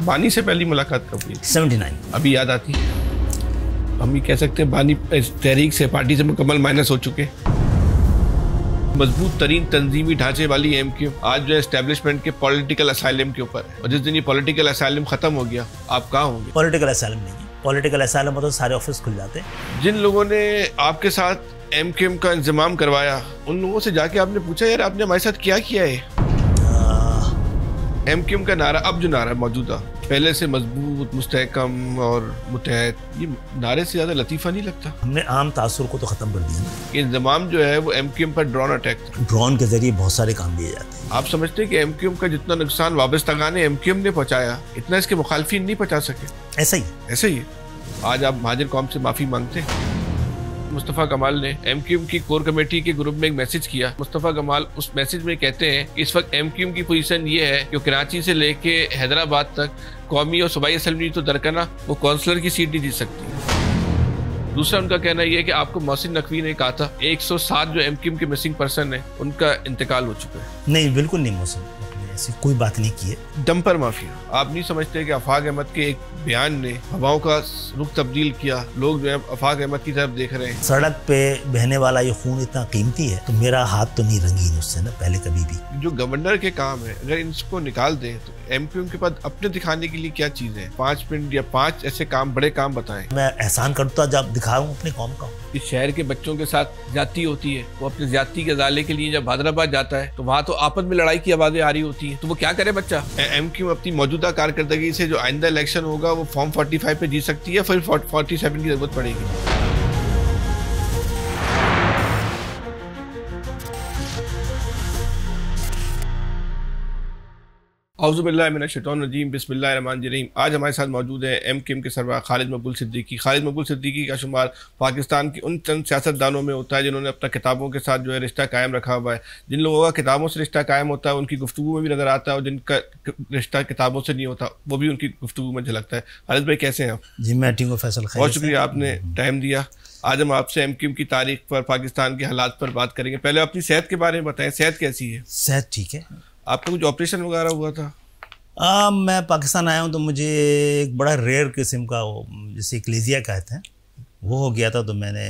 बानी से पहली मुलाकात कब हुई? 79। अभी याद आती है? हम ये कह सकते हैं बानी तहरीक से, पार्टी से मुकम्मल माइनस हो चुके। मजबूत तरीन तंजीमी ढांचे वाली एमक्यू आज जो एस्टेब्लिशमेंट के पॉलिटिकल असाइलम के ऊपर है, और जिस दिन ये पॉलिटिकल असाइलम खत्म हो गया, आप कहाँ होंगे? पॉलिटिकल असाइलम नहीं है, पॉलिटिकल असाइलम मतलब सारे ऑफिस खुल जाते हैं। जिन लोगों ने आपके साथ एमक्यूएम का इंतजाम करवाया, उन लोगों से जाके आपने पूछा यार आपने हमारे साथ क्या किया है? एमक्यूएम का नारा, अब जो नारा मौजूदा, पहले से मजबूत, मुस्तहकम और मुतहद, ये नारे से ज्यादा लतीफा नहीं लगता? हमने आम तासुर को तो खत्म कर दिया। इंतजाम जो है वो एमक्यूएम पर ड्रोन अटैक था। ड्रोन के जरिए बहुत सारे काम लिए जाते हैं। आप समझते हैं कि एमक्यूएम का जितना नुकसान वाबस्तगान एमक्यूएम ने पहुंचाया, इतना इसके मुखालफिन नहीं पहुंचा सके? ऐसा ही ऐसे ही आज आप महाजिर कौम से माफी मांगते हैं। मुस्तफ़ा कमाल ने एमक्यूएम की कोर कमेटी के ग्रुप में एक मैसेज किया। मुस्तफ़ा कमाल उस मैसेज में कहते हैं कि इस वक्त एमक्यूएम की पोजीशन ये है कि कराची से लेके हैदराबाद तक कौमी और सूबाई असम्बली तो दरकना, वो काउंसलर की सीट नहीं जीत सकती। दूसरा उनका कहना यह है कि आपको मोहसिन नकवी ने कहा था 107 जो एमक्यूएम के मिसिंग पर्सन है उनका इंतकाल हो चुका है। नहीं, बिल्कुल नहीं, मोहसिन ऐसी कोई बात नहीं की है। डंपर माफिया, आप नहीं समझते कि अफाक अहमद के एक बयान ने हवाओं का रुख तब्दील किया? लोग जो है अफाक अहमद की तरफ देख रहे हैं। सड़क पे बहने वाला ये खून इतना कीमती है तो मेरा हाथ तो नहीं रंगीन उससे ना, पहले कभी भी। जो गवर्नर के काम है, अगर इसको निकाल दें तो एमक्यूएम के पास अपने दिखाने के लिए क्या चीज है? 5 मिनट या 5 ऐसे काम, बड़े काम बताएं। मैं एहसान करता जब दिखाऊं अपने कौम का। इस शहर के बच्चों के साथ ज्यादती होती है, वो अपने ज्यादती के अजाले के लिए जब हैदराबाद जाता है तो वहाँ तो आपस में लड़ाई की आवाजें आ रही होती है, तो वो क्या करे बच्चा? एमक्यूएम अपनी मौजूदा कारकर्दगी से जो आइंदा इलेक्शन होगा वो फॉर्म 45 पे जीत सकती है, फिर 47 की जरूरत पड़ेगी। औज़ुबिल्लाहि मिनश्शैतानिर्रजीम, बिस्मिल्लाहिर्रहमानिर्रहीम। आज हमारे साथ मौजूद है एमक्यूएम के सरबराह खालिद मकबूल सिद्दीकी। खालिद मकबूल सिद्दीकी का शुमार पाकिस्तान की उन चंद सियासतदानों में होता है जिन्होंने अपना किताबों के साथ जो है रिश्ता कायम रखा हुआ है। जिन लोगों का किताबों से रिश्ता कायम होता है उनकी गुफ्तगू में भी नज़र आता है, और जिनका रिश्ता किताबों से नहीं होता वो भी उनकी गुफ्तगू में झलकता है। खालिद भाई कैसे हैं आप? जी मैं ठीक हूँ फैसल, बहुत शुक्रिया, आपने टाइम दिया। आज हम आपसे एमक्यूएम की तारीख पर, पाकिस्तान के हालात पर बात करेंगे। पहले अपनी सेहत के बारे में बताएं, सेहत कैसी है? सेहत ठीक है। आपका कुछ ऑपरेशन वगैरह हुआ था? मैं पाकिस्तान आया हूँ तो मुझे एक बड़ा रेयर किस्म का, जिसे क्लेजिया कहते हैं, वो हो गया था। तो मैंने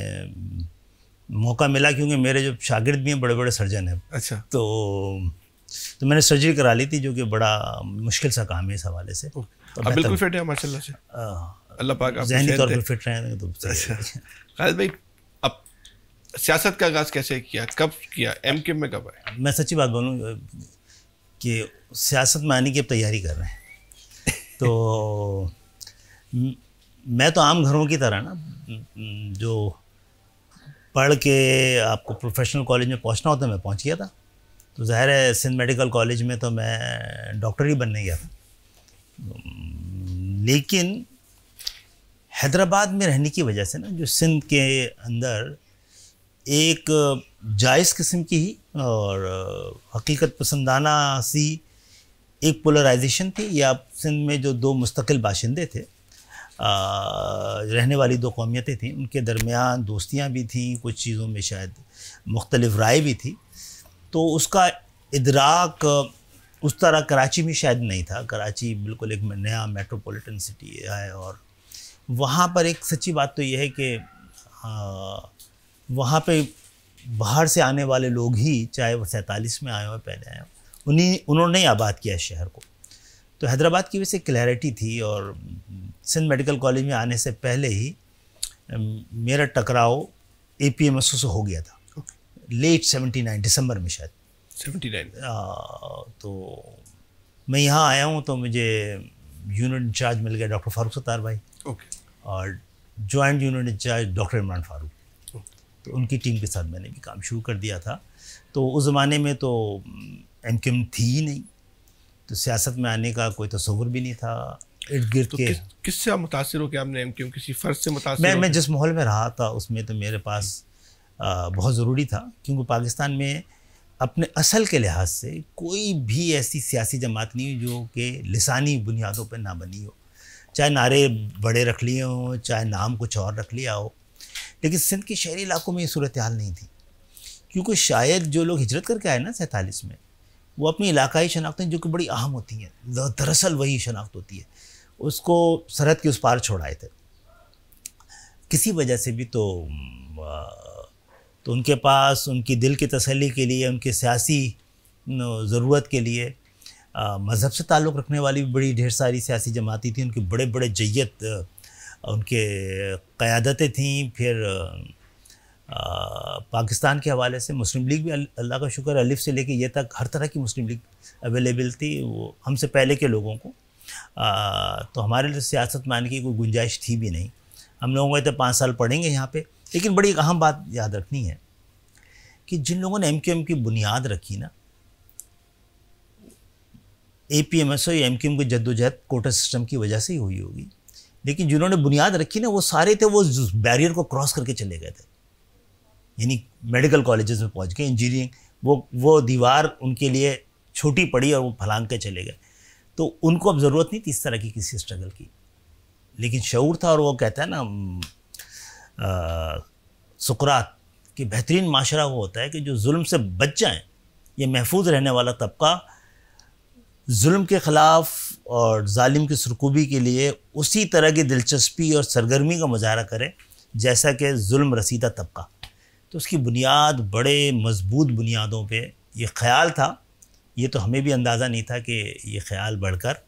मौका मिला, क्योंकि मेरे जो शागिर्द भी हैं बड़े बड़े सर्जन हैं। अच्छा। तो मैंने सर्जरी करा ली थी, जो कि बड़ा मुश्किल सा काम है इस हवाले से। तो बिल्कुल फिट है माशाल्लाह से, अल्लाह पाक आपको ज़हनी तौर पर फिट रहे तो। खालिद भाई, अब सियासत का आगाज़ कैसे किया, कब किया, एमक्यूएम में कब आए? मैं सच्ची बात बोलूँ कि सियासत में आने की अब तैयारी कर रहे हैं। तो मैं तो आम घरों की तरह ना, जो पढ़ के आपको प्रोफेशनल कॉलेज में पहुंचना होता है, मैं पहुंच गया था। तो ज़ाहिर है सिंध मेडिकल कॉलेज में तो मैं डॉक्टर ही बनने गया था, लेकिन हैदराबाद में रहने की वजह से ना, जो सिंध के अंदर एक जायज़ किस्म की ही और हकीकत पसंदाना सी एक पोलराइजेशन थी, या सिंध में जो दो मुस्तकिल बाशिंदे थे, रहने वाली दो कौमियतें थीं, उनके दरमियान दोस्तियां भी थीं, कुछ चीज़ों में शायद मुख्तलिफ राय भी थी। तो उसका इदराक उस तरह कराची में शायद नहीं था। कराची बिल्कुल एक नया मेट्रोपॉलिटन सिटी है, और वहाँ पर एक सच्ची बात तो यह है कि वहाँ पे बाहर से आने वाले लोग ही, चाहे वो 47 में आए हो पहले आए हो, उन्होंने ही आबाद किया शहर को। तो हैदराबाद की वजह से क्लैरिटी थी, और सिंध मेडिकल कॉलेज में आने से पहले ही मेरा टकराव APMSO से हो गया था, लेट 79 दिसंबर में शायद 79। तो मैं यहाँ आया हूँ तो मुझे यूनिट इंचार्ज मिल गया डॉक्टर फारूक सत्तार भाई, और joint unit incharge doctor Imran Farooq. तो उनकी टीम के साथ मैंने भी काम शुरू कर दिया था। तो उस ज़माने में तो एमक्यूएम थी ही नहीं, तो सियासत में आने का कोई तस्वुर भी नहीं था। इर्द गिर्द तो के किससे आप मुतासिर हो कि आपने एमक्यूएम, किसी फ़र्द से मुतासिर? मैं जिस माहौल में रहा था उसमें तो मेरे पास बहुत ज़रूरी था, क्योंकि पाकिस्तान में अपने असल के लिहाज से कोई भी ऐसी सियासी जमात नहीं हुई जो कि लिसानी बुनियादों पर ना बनी हो, चाहे नारे बड़े रख लिए हों, चाहे नाम कुछ और रख लिया हो। लेकिन सिंध के शहरी इलाकों में ये सूरत हाल नहीं थी, क्योंकि शायद जो लोग हिजरत करके आए ना 47 में, वो अपनी इलाकाई शनाख्तें जो कि बड़ी अहम होती हैं, दरअसल वही शनाख्त होती है, उसको सरहद के उस पार छोड़ाए थे किसी वजह से भी। तो उनके पास उनकी दिल की तसल्ली के लिए, उनके सियासी ज़रूरत के लिए मज़हब से ताल्लुक़ रखने वाली भी बड़ी ढेर सारी सियासी जमाती थी, उनके बड़े बड़े जय्यत उनके क़यादतें थीं। फिर पाकिस्तान के हवाले से मुस्लिम लीग भी अल्लाह का शुक्र अलिफ से लेके ये तक हर तरह की मुस्लिम लीग अवेलेबल थी, वो हमसे पहले के लोगों को। तो हमारे लिए सियासत में आने की कोई गुंजाइश थी भी नहीं। हम लोगों को तो 5 साल पढ़ेंगे यहाँ पे। लेकिन बड़ी अहम बात याद रखनी है कि जिन लोगों ने MQM की बुनियाद रखी ना, APMSO या MQM की जद्दोजहद कोटा सिस्टम की वजह से ही हुई होगी, लेकिन जिन्होंने बुनियाद रखी ना वो सारे थे वो बैरियर को क्रॉस करके चले गए थे, यानी मेडिकल कॉलेजेस में पहुंच गए, इंजीनियरिंग, वो दीवार उनके लिए छोटी पड़ी और वो फलांग के चले गए। तो उनको अब ज़रूरत नहीं थी इस तरह की किसी स्ट्रगल की, लेकिन शऊर था। और वो कहता है ना सुकरात कि बेहतरीन माशरा वो होता है कि जो जुल्म से बच जाएं, ये महफूज रहने वाला तबका जुल्म के ख़िलाफ़ और जालिम की सरकूबी के लिए उसी तरह की दिलचस्पी और सरगर्मी का मुजाहरा करे जैसा कि जुल्म रसीदा तबका। तो उसकी बुनियाद बड़े मजबूत बुनियादों पे ये ख़याल था। ये तो हमें भी अंदाज़ा नहीं था कि ये ख़याल बढ़कर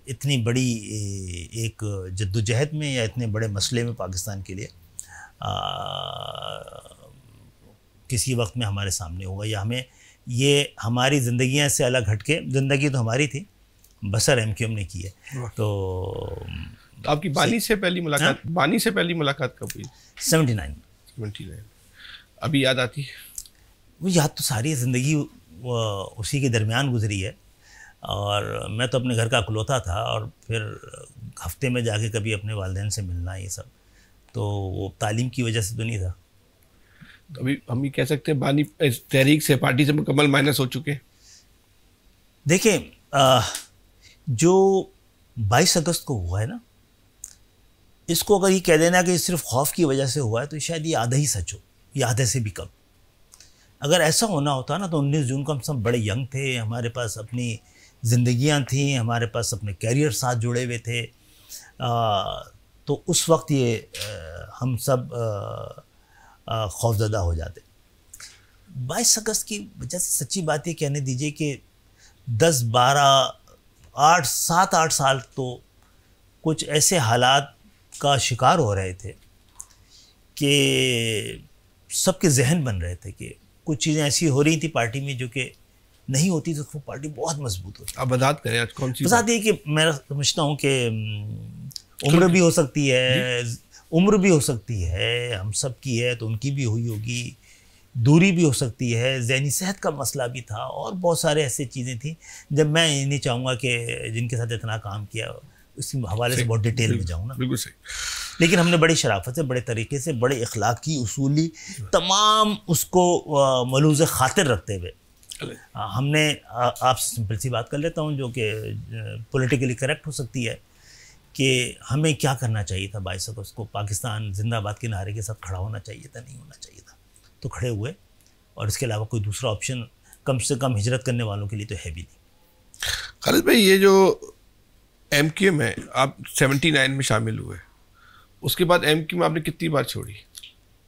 इतनी बड़ी एक जद्दोजहद में या इतने बड़े मसले में पाकिस्तान के लिए किसी वक्त में हमारे सामने होगा, या हमें ये हमारी ज़िंदगियाँ से अलग हटके, ज़िंदगी तो हमारी थी, बसर MQM ने की है। तो आपकी बानी से पहली मुलाकात, बानी से पहली मुलाकात कब हुई? 79। अभी याद आती है? वो याद तो सारी ज़िंदगी उसी के दरमियान गुजरी है। और मैं तो अपने घर का अकलौता था, और फिर हफ्ते में जाके कभी अपने वालिदैन से मिलना, ये सब तो वो तालीम की वजह से तो नहीं था। अभी हम ये कह सकते हैं बानी तहरीक से, पार्टी से मुकम्मल माइनस हो चुके हैं। देखें, जो 22 अगस्त को हुआ है ना, इसको अगर ये कह देना कि सिर्फ खौफ की वजह से हुआ है तो शायद ये आधा ही सच हो, या आधे से भी कम। अगर ऐसा होना होता ना तो 19 जून को हम सब बड़े यंग थे, हमारे पास अपनी ज़िंदगियां थीं, हमारे पास अपने कैरियर साथ जुड़े हुए थे, तो उस वक्त ये हम सब खौफज़दा हो जाते। 22 अगस्त की वजह से सच्ची बात ये कहने दीजिए कि 10, 12, 8, 7, 8 साल तो कुछ ऐसे हालात का शिकार हो रहे थे कि सबके जहन बन रहे थे कि कुछ चीज़ें ऐसी हो रही थी पार्टी में जो कि नहीं होती तो वो पार्टी बहुत मजबूत होती। आप वजाहत करें आज कौन सी? वजाहत ये कि मैं समझता हूँ कि उम्र भी हो सकती है, उम्र भी हो सकती है, हम सब की है तो उनकी भी हुई होगी, दूरी भी हो सकती है, ज़हनी सेहत का मसला भी था, और बहुत सारे ऐसी चीज़ें थी जब मैं ये नहीं चाहूँगा कि जिनके साथ इतना काम किया उस हवाले से बहुत डिटेल में जाऊँ ना। बिल्कुल सही। लेकिन हमने बड़ी शराफत से, बड़े तरीके से, बड़े इखलाकी उसूली तमाम उसको मलूज़ खातिर रखते हुए हमने, आपसे सिंपल सी बात कर लेता हूँ जो कि पॉलिटिकली करेक्ट हो सकती है, कि हमें क्या करना चाहिए था 22 अगस्त को। पाकिस्तान जिंदाबाद के नारे के साथ खड़ा होना चाहिए था, नहीं होना चाहिए था, तो खड़े हुए, और इसके अलावा कोई दूसरा ऑप्शन कम से कम हिजरत करने वालों के लिए तो है भी नहीं। खालिद भाई, ये जो MQM है, आप 79 में शामिल हुए, उसके बाद MQM आपने कितनी बार छोड़ी?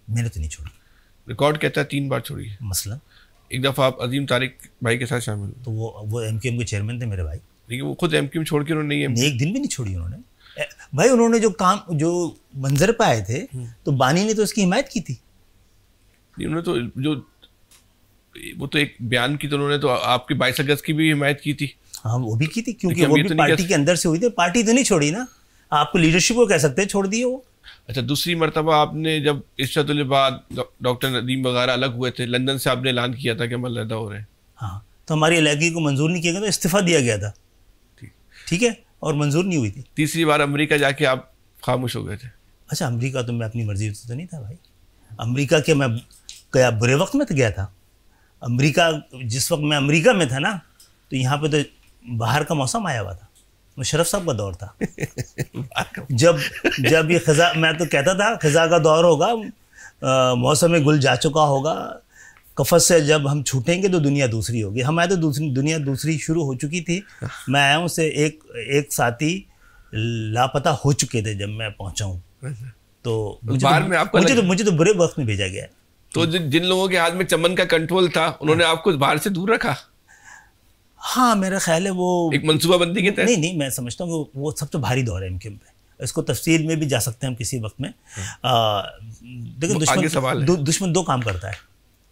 मैंने तो नहीं छोड़ी, रिकॉर्ड कहता है 3 बार छोड़ी है। मसला एक दफ़ा आप अजीम तारिक भाई के साथ शामिल हुए, तो वो MQM के चेयरमैन थे मेरे भाई, लेकिन वो खुद MQM छोड़ के उन्होंने एक दिन भी नहीं छोड़ी उन्होंने। भाई उन्होंने जो काम, जो मंजर पे आए थे, तो बानी ने तो उसकी हिमायत की थी। उन्होंने तो जो वो तो एक बयान की, तो उन्होंने तो आपकी 22 अगस्त की भी हिमायत की थी। हाँ, वो भी की थी, क्योंकि वो भी पार्टी के अंदर से हुई थी। पार्टी तो नहीं छोड़ी ना, आपको लीडरशिप को कह सकते हैं छोड़ दिए वो। अच्छा, दूसरी मरतबा आपने जब इर्शादुल बाद डॉक्टर नदीम वगैरह अलग हुए थे, लंदन से आपने ऐलान किया था कि हम अलहदा हो रहे हैं। हाँ, तो हमारी अलहदगी को मंजूर नहीं किया गया, तो इस्तीफा दिया गया था, ठीक है, और मंजूर नहीं हुई थी। तीसरी बार अमेरिका जाके आप खामोश हो गए थे। अच्छा, अमेरिका तो मैं अपनी मर्जी से तो नहीं था भाई। अमेरिका के मैं क्या बुरे वक्त में तो गया था। अमेरिका, जिस वक्त मैं अमेरिका में था ना, तो यहाँ पे तो बाहर का मौसम आया हुआ था, मुशर्रफ साहब का दौर था। जब ये खज़ा, मैं तो कहता था खज़ा का दौर होगा, मौसम में गुल जा चुका होगा, कफस से जब हम छूटेंगे तो दुनिया दूसरी होगी। हमारे तो दुनिया दूसरी शुरू हो चुकी थी। मैं आया हूँ से एक साथी लापता हो चुके थे जब मैं पहुंचा हूँ। तो मुझे तो बुरे वक्त में भेजा गया। तो जिन लोगों के हाथ में चमन का कंट्रोल था उन्होंने आपको बाहर से दूर रखा। हाँ, मेरा ख्याल है वो एक मंसूबाबंदी के तहत। नहीं, मैं समझता हूँ वो सबसे भारी दौर है एमक्यूएम पे। इसको तफसील में भी जा सकते हैं हम किसी वक्त में। देखिए, दुश्मन 2 काम करता है,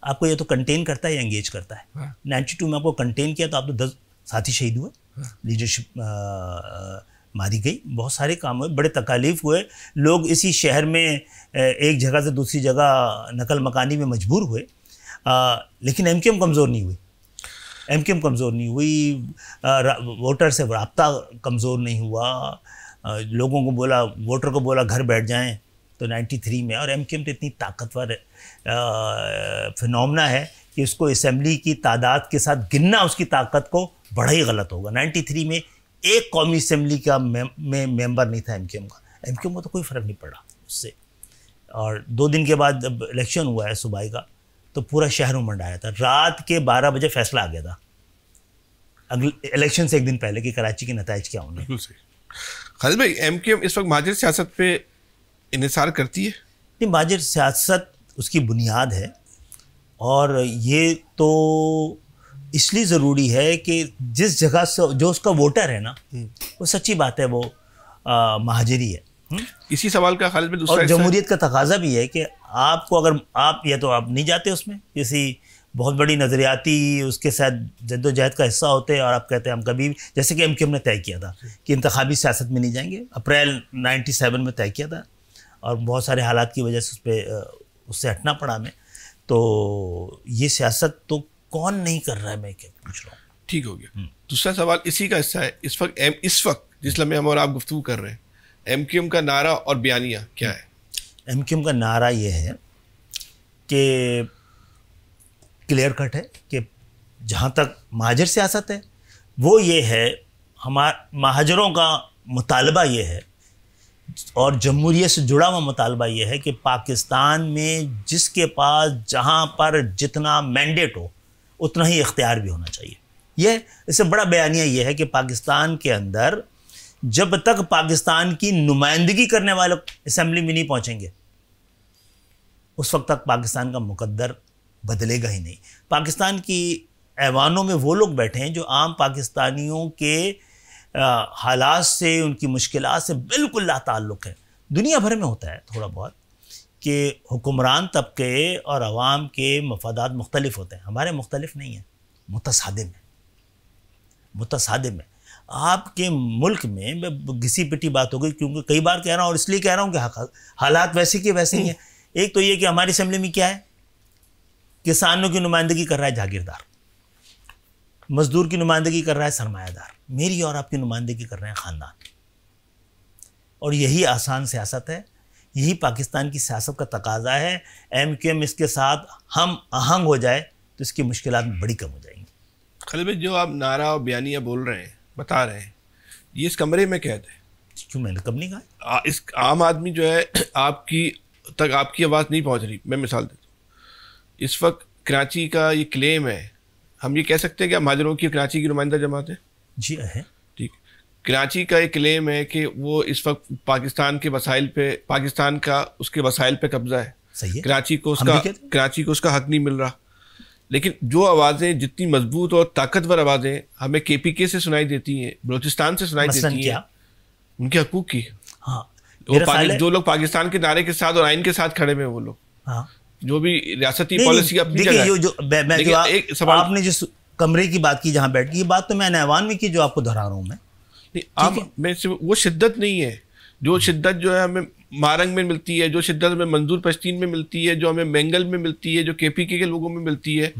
आपको या तो कंटेन करता है या एंगेज करता है। 92 में आपको कंटेन किया तो आप तो 10 साथी शहीद हुए, लीडरशिप मारी गई, बहुत सारे काम हुए, बड़े तकालीफ हुए, लोग इसी शहर में एक जगह से दूसरी जगह नकल मकानी में मजबूर हुए। लेकिन एमक्यूएम कमज़ोर नहीं हुई। एमक्यूएम कमज़ोर नहीं हुई, वोटर से राब्ता कमज़ोर नहीं हुआ। लोगों को बोला, वोटर को बोला घर बैठ जाएं, तो 93 में। और एमक्यूएम तो इतनी ताकतवर फिनोमेना है कि उसको असेंबली की तादाद के साथ गिनना उसकी ताकत को बड़ा ही गलत होगा। 93 में एक कौमी असेंबली का मेंबर नहीं था एमक्यूएम का। एमक्यूएम को तो कोई फ़र्क नहीं पड़ा उससे। और 2 दिन के बाद जब इलेक्शन हुआ है सूबाई का, तो पूरा शहर उमड़ आया था। रात के 12 बजे फैसला आ गया था अगले इलेक्शन से 1 दिन पहले कि कराची के नताइज क्या होंगे। बिल्कुल सही। खालिद भाई, एमक्यूएम इस वक्त महाजिर सियासत पे इन्हिसार करती है? नहीं, महाजिर सियासत उसकी बुनियाद है, और ये तो इसलिए ज़रूरी है कि जिस जगह से जो उसका वोटर है ना, वो सच्ची बात है, वो महाजिरी है। इसी सवाल का खालिद में दूसरा, और जमहूरियत का तकाजा भी है कि आपको, अगर आप या तो आप नहीं जाते उसमें, किसी बहुत बड़ी नज़रियाती उसके साथ जद्दोजहद का हिस्सा होते हैं, और आप कहते हैं हम कभी, जैसे कि एमक्यूएम ने तय किया था कि इंतखाबी सियासत में नहीं जाएंगे, अप्रैल 97 में तय किया था, और बहुत सारे हालात की वजह से उससे हटना पड़ा हमें। तो ये सियासत तो कौन नहीं कर रहा है, मैं क्या पूछ रहा हूँ। ठीक हो गया। दूसरा सवाल इसी का हिस्सा है। इस वक्त जिस लम्हे हम और आप गुफ्तगू कर रहे हैं, एमक्यूएम का नारा और बयानिया क्या है? एमक्यूएम का नारा ये है कि क्लियर कट है कि जहाँ तक महाजिर सियासत है वो ये है, महाजरों का मुतालबा ये है, और जमहूरियत से जुड़ा हुआ मुतालबा ये है कि पाकिस्तान में जिसके पास जहाँ पर जितना मैंडेट हो उतना ही इख्तियार भी होना चाहिए। यह इससे बड़ा बयानिया ये है कि पाकिस्तान के अंदर जब तक पाकिस्तान की नुमाइंदगी करने वाले असेंबली में नहीं पहुँचेंगे, उस वक्त तक पाकिस्तान का मुकद्दर बदलेगा ही नहीं। पाकिस्तान की ऐवानों में वो लोग बैठे हैं जो आम पाकिस्तानियों के हालात से, उनकी मुश्किलात से बिल्कुल लाताल्लुक़ है। दुनिया भर में होता है थोड़ा बहुत कि हुक्मरान तबके और अवाम के मफादात मुख्तलिफ होते हैं, हमारे मुख्तलिफ नहीं है, मुतसादिम है, मुतसादिम है। आपके मुल्क में घिसी पिटी बात हो गई, क्योंकि कई बार कह रहा हूँ, और इसलिए कह रहा हूँ कि हालात वैसे के वैसे ही हैं। एक तो ये कि हमारी असेंबली में क्या है, किसानों की नुमाइंदगी कर रहा है जागीरदार, मजदूर की नुमाइंदगी कर रहा है सरमायादार, मेरी और आपकी नुमाइंदगी कर रहे हैं ख़ानदान। और यही आसान सियासत है, यही पाकिस्तान की सियासत का तकाजा है। एमक्यूएम इसके साथ हम आहंग हो जाए तो इसकी मुश्किलात बड़ी कम हो जाएंगी। खालिद भाई, जो आप नारा और बयानिया बोल रहे हैं, बता रहे हैं, ये इस कमरे में कैद है। क्यों, मैंने कब नहीं कहा? इस आम आदमी जो है आपकी तक आपकी आवाज़ नहीं पहुँच रही। मैं मिसाल देता हूँ, इस वक्त कराची का ये क्लेम है, हम ये कह सकते हैं कि महाजरों की कराची की नुमाइंदा जमात है। जी है, ठीक। कराची का एक क्लेम है कि वो इस वक्त पाकिस्तान के वसाइल पे, पाकिस्तान का उसके वसाइल पे कब्जा है। सही है, कराची को उसका हक नहीं मिल रहा। लेकिन जो आवाज़ें, जितनी मजबूत और ताकतवर आवाज़ें हमें KPK से सुनाई देती हैं, बलूचिस्तान से सुनाई देती हैं, उनके हकूक़ की। हाँ, जो लोग पाकिस्तान के नारे के साथ और आइन के साथ खड़े हुए हैं, वो लोग, हाँ, जो भी रियासती पॉलिसी अपनी जगह है। आपने जिस कमरे की बात की जहाँ बैठ की, ये बात तो मैंने ऐवान में की जो आपको दोहरा रहा हूँ मैं। मैं वो शिद्दत नहीं है, जो शिद्दत जो है हमें मारंग में मिलती है, जो शिद्दत हमें मंजूर पश्तीन में मिलती है, जो हमें मेंगल में मिलती है, जो KPK के लोगों में मिलती है,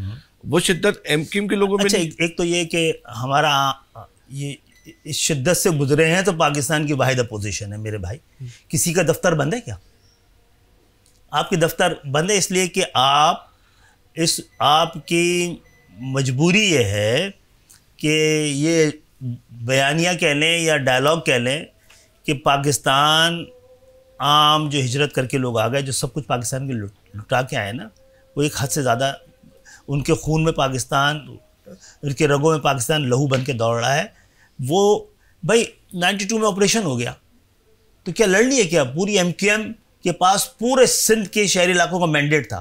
वो शिद्दत एमक्यूएम के लोगों में नहीं। एक तो ये कि हमारा ये इस शिद्दत से गुजरे हैं तो पाकिस्तान की वाहिद अपोजिशन है मेरे भाई। किसी का दफ्तर बंद है क्या? आपके दफ्तर बंद है इसलिए कि आपकी मजबूरी ये है कि ये बयानिया कह लें या डायलॉग कह लें कि पाकिस्तान आम जो हिजरत करके लोग आ गए, जो सब कुछ पाकिस्तान के लुटा के आए ना, वो एक हद से ज़्यादा उनके खून में पाकिस्तान, उनके रगों में पाकिस्तान लहू बन के दौड़ रहा है। वो भाई 92 में ऑपरेशन हो गया तो क्या लड़ लिए क्या? पूरी MQM के पास पूरे सिंध के शहरी इलाकों का मैंडेट था,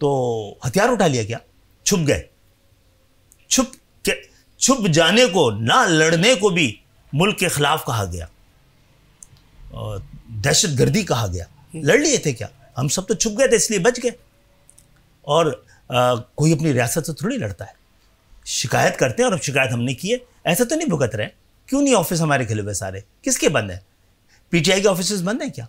तो हथियार उठा लिया क्या? छुप गए। छुप जाने को, ना लड़ने को भी मुल्क के खिलाफ कहा गया और दहशतगर्दी कहा गया। लड़ लिए थे क्या? हम सब तो छुप गए थे इसलिए बच गए। और कोई अपनी रियासत से थोड़ी लड़ता है, शिकायत करते हैं और अब शिकायत हमने की है, ऐसा तो नहीं भुगत रहे। क्यों नहीं ऑफिस हमारे खिले हुए सारे? किसके बंद हैं? PTI के ऑफिस बंद हैं क्या?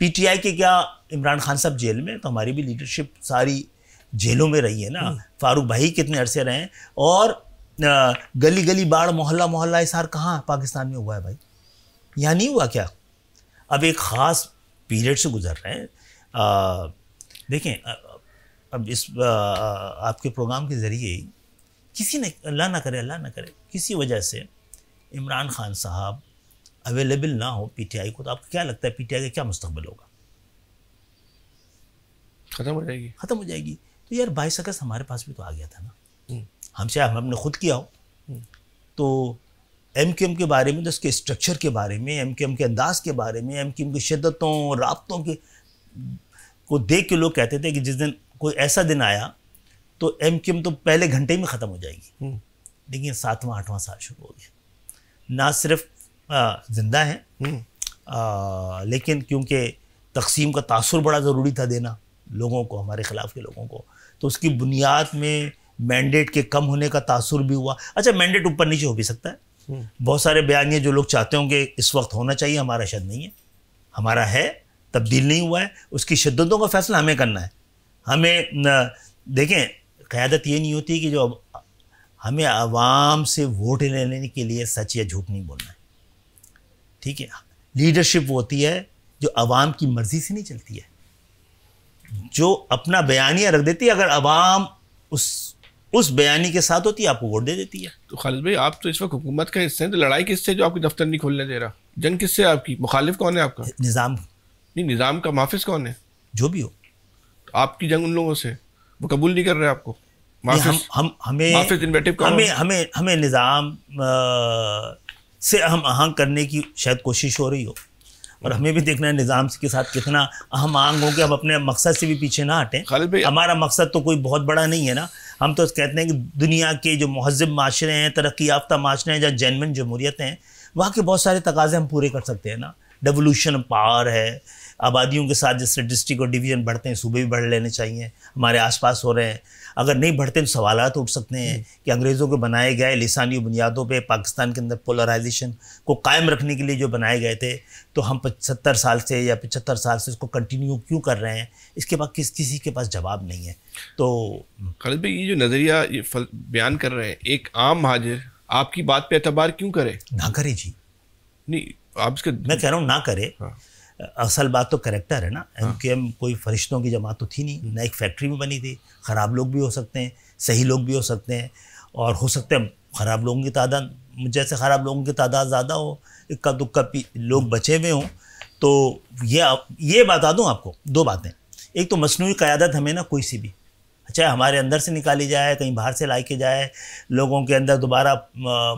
PTI के क्या? इमरान खान साहब जेल में, तो हमारी भी लीडरशिप सारी जेलों में रही है ना। फारूक भाई कितने अरसे रहे हैं, और गली गली बाढ़, मोहल्ला मोहल्ला इसार कहाँ पाकिस्तान में हुआ है भाई? यहाँ नहीं हुआ क्या? अब एक ख़ास पीरियड से गुजर रहे हैं। देखें, अब इस आपके प्रोग्राम के ज़रिए किसी ने, अल्लाह ना करे, किसी वजह से इमरान खान साहब अवेलेबल ना हो PTI को, तो आपको क्या लगता है PTI का क्या मुस्तकबिल होगा? ख़त्म हो जाएगी। ख़त्म हो जाएगी। तो यार 22 अगस्त हमारे पास भी तो आ गया था ना, हमने खुद किया हो। तो MQM के बारे में, तो उसके स्ट्रक्चर के बारे में, MQM के अंदाज के बारे में, MQM की शिद्दतों, राब्तों के को देख के लोग कहते थे कि जिस दिन कोई ऐसा दिन आया तो MQM तो पहले घंटे में ख़त्म हो जाएगी। लेकिन 7वां 8वां साल शुरू हो गया। ना सिर्फ जिंदा हैं, लेकिन क्योंकि तकसीम का तासुर बड़ा ज़रूरी था देना लोगों को, हमारे ख़िलाफ़ के लोगों को, तो उसकी बुनियाद में मैंडेट के कम होने का तासुर भी हुआ। अच्छा, मैंडेट ऊपर नीचे हो भी सकता है, बहुत सारे बयानिए जो लोग चाहते होंगे इस वक्त होना चाहिए, हमारा शायद नहीं है, हमारा है, तब्दील नहीं हुआ है। उसकी शिद्दतों का फैसला हमें करना है। हमें देखें, क़यादत ये नहीं होती कि जो हमें आवाम से वोट लेने के लिए सच या झूठ नहीं बोलना है, ठीक है। लीडरशिप वो होती है जो आवाम की मर्ज़ी से नहीं चलती है, जो अपना बयानिया रख देती है। अगर आवाम उस बयानी के साथ होती है, आपको वोट दे देती है। तो खालिद भाई, आप तो इस वक्त हुकूमत का हिस्सा हैं, तो लड़ाई किससे जो आपकी दफ्तर नहीं खोलने दे रहा? जंग किससे आपकी? मुखालिफ कौन है आपका? निज़ाम। नहीं, निज़ाम का मुहाफ़िज़ कौन है? जो भी हो। तो आपकी जंग उन लोगों से, वो कबूल नहीं कर रहे आपको। हमें निज़ाम से हम आहंग करने की शायद कोशिश हो रही हो, और हमें भी देखना है निज़ाम के साथ कितना अहम आहंग हो कि हम अपने मकसद से भी पीछे ना हटें। हमारा मकसद तो कोई बहुत बड़ा नहीं है ना। हम तो कहते हैं कि दुनिया के जो महज़्ज़ब माशरे हैं, तरक्की याफ्ता माशरे हैं, जहाँ जेन्युइन जमहूरियत हैं, वहाँ के बहुत सारे तकाज़े हम पूरे कर सकते हैं ना। डेवोल्यूशन पावर है, आबादियों के साथ जैसे डिस्ट्रिक्ट और डिवीज़न बढ़ते हैं, सूबे भी बढ़ लेने चाहिए, हमारे आसपास हो रहे हैं। अगर नहीं बढ़ते तो सवालात उठ सकते हैं कि अंग्रेज़ों के बनाए गए लिसानी बुनियादों पे पाकिस्तान के अंदर पोलराइजेशन को कायम रखने के लिए जो बनाए गए थे, तो हम 70 साल से या 75 साल से इसको कंटिन्यू क्यों कर रहे हैं? इसके बाद किसी के पास जवाब नहीं है। तो खालिद भाई, ये जो नज़रिया ये बयान कर रहे हैं, एक आम महाजिर आपकी बात पे एतबार क्यों करे? ना करे जी। नहीं, आप इसका, मैं कह रहा हूँ ना करे। हाँ। असल बात तो करैक्टर है ना। MQM कोई फरिश्तों की जमात तो थी नहीं ना, एक फैक्ट्री में बनी थी। ख़राब लोग भी हो सकते हैं, सही लोग भी हो सकते हैं, और हो सकते हैं ख़राब लोगों की तादाद, जैसे ख़राब लोगों की तादाद ज़्यादा हो, इक्का दुक्का लोग बचे हुए हों। तो ये बता दूँ आपको 2 बातें। एक तो मसनूई क़यादत हमें ना कोई सी भी, चाहे हमारे अंदर से निकाली जाए, कहीं बाहर से लाई के जाए, लोगों के अंदर दोबारा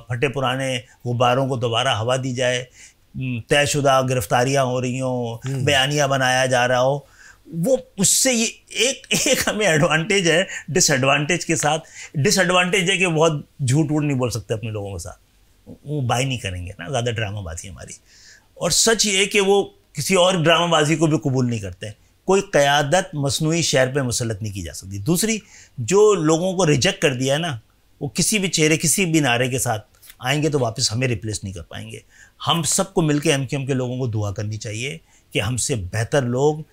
फटे पुराने गुब्बारों को दोबारा हवा दी जाए, तयशुदा गिरफ्तारियाँ हो रही हों, बयानिया बनाया जा रहा हो, वो उससे ये एक हमें एडवांटेज है डिसएडवांटेज के साथ। डिसएडवांटेज है कि बहुत झूठ वूठ नहीं बोल सकते अपने लोगों के साथ, वो बाय नहीं करेंगे ना, ज़्यादा ड्रामाबाजी हमारी। और सच ये है कि वो किसी और ड्रामाबाजी को भी कबूल नहीं करते। कोई क़यादत मसनूई शहर पे मुसल्लत नहीं की जा सकती। दूसरी, जो लोगों को रिजेक्ट कर दिया है ना, वो किसी भी चेहरे, किसी भी नारे के साथ आएंगे तो वापस हमें रिप्लेस नहीं कर पाएंगे। हम सबको मिलकर MQM के लोगों को दुआ करनी चाहिए कि हमसे बेहतर लोग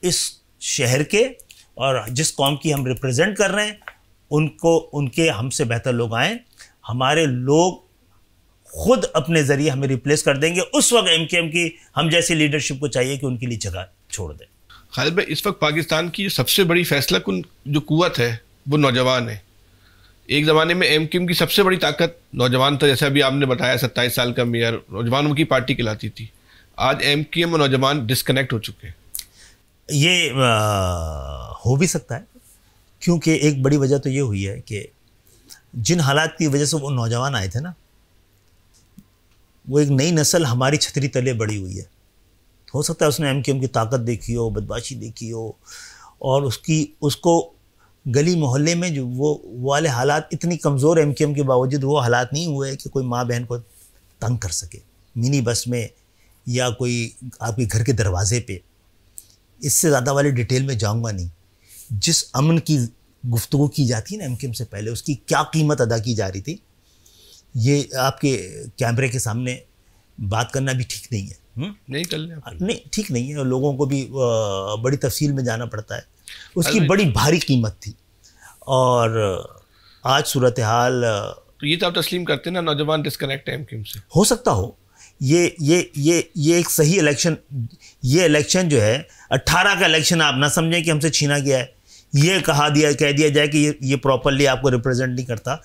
इस शहर के और जिस कौम की हम रिप्रेजेंट कर रहे हैं उनके हमसे बेहतर लोग आएँ। हमारे लोग खुद अपने ज़रिए हमें रिप्लेस कर देंगे। उस वक्त MQM की हम जैसी लीडरशिप को चाहिए कि उनके लिए जगह छोड़ दें। खालिद भाई, इस वक्त पाकिस्तान की सबसे बड़ी फैसला कुन जो कुव्वत है वो नौजवान है। एक ज़माने में MQM की सबसे बड़ी ताकत नौजवान था, जैसे अभी आपने बताया 27 साल का मेयर नौजवानों की पार्टी कहलाती थी। आज MQM और नौजवान डिस्कनेक्ट हो चुके हैं। ये हो भी सकता है, क्योंकि एक बड़ी वजह तो ये हुई है कि जिन हालात की वजह से वो नौजवान आए थे ना, वो एक नई नस्ल हमारी छतरी तले बड़ी हुई है। हो सकता है उसने एमक्यूएम की ताकत देखी हो, बदमाशी देखी हो, और उसको गली मोहल्ले में जो वो वाले हालात, इतनी कमज़ोर एमक्यूएम के बावजूद वो हालात नहीं हुए कि कोई माँ बहन को तंग कर सके मिनी बस में या कोई आपके घर के दरवाजे पे। इससे ज़्यादा वाली डिटेल में जाऊँगा नहीं। जिस अमन की गुफ्तगू की जाती है ना एमक्यूएम से पहले, उसकी क्या कीमत अदा की जा रही थी, ये आपके कैमरे के सामने बात करना भी ठीक नहीं है। नहीं कर ले, नहीं ठीक नहीं है। लोगों को भी बड़ी तफसील में जाना पड़ता है। उसकी बड़ी भारी कीमत थी। और आज सूरत हाल, तो ये तो आप तस्लीम करते हैं ना, नौजवान डिस्कनेक्ट है एमक्यूएम से। हो सकता हो ये एक सही इलेक्शन, ये इलेक्शन जो है 18 का इलेक्शन आप ना समझें कि हमसे छीना गया है। ये कह दिया जाए कि ये प्रॉपरली आपको रिप्रेजेंट नहीं करता।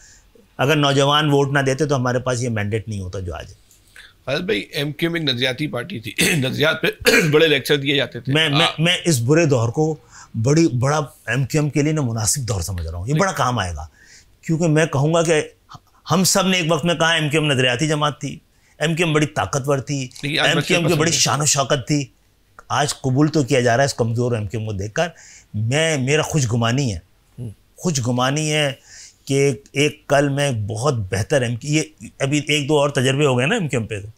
अगर नौजवान वोट ना देते तो हमारे पास ये मैंडेट नहीं होता जो आज है। फाजिल भाई, एमक्यूएम एक नजरियाती पार्टी थी। नजरियात पे बड़े लेक्चर दिए जाते थे। मैं इस बुरे दौर को बड़ा एमक्यूएम के लिए ना मुनासिब दौर समझ रहा हूँ। ये बड़ा काम आएगा, क्योंकि मैं कहूँगा कि हम सब ने एक वक्त में कहा एमक्यूएम नजरियाती जमात थी, एमक्यूएम बड़ी ताकतवर थी, एमक्यूएम की बड़ी शान शौकत थी। आज कबूल तो किया जा रहा है इस कमज़ोर एमक्यूएम को देखकर। मेरा खुशगुमानी है कि एक कल में बहुत बेहतर ये अभी 1-2 और तजर्बे हो गए ना एमक्यूएम पे, तो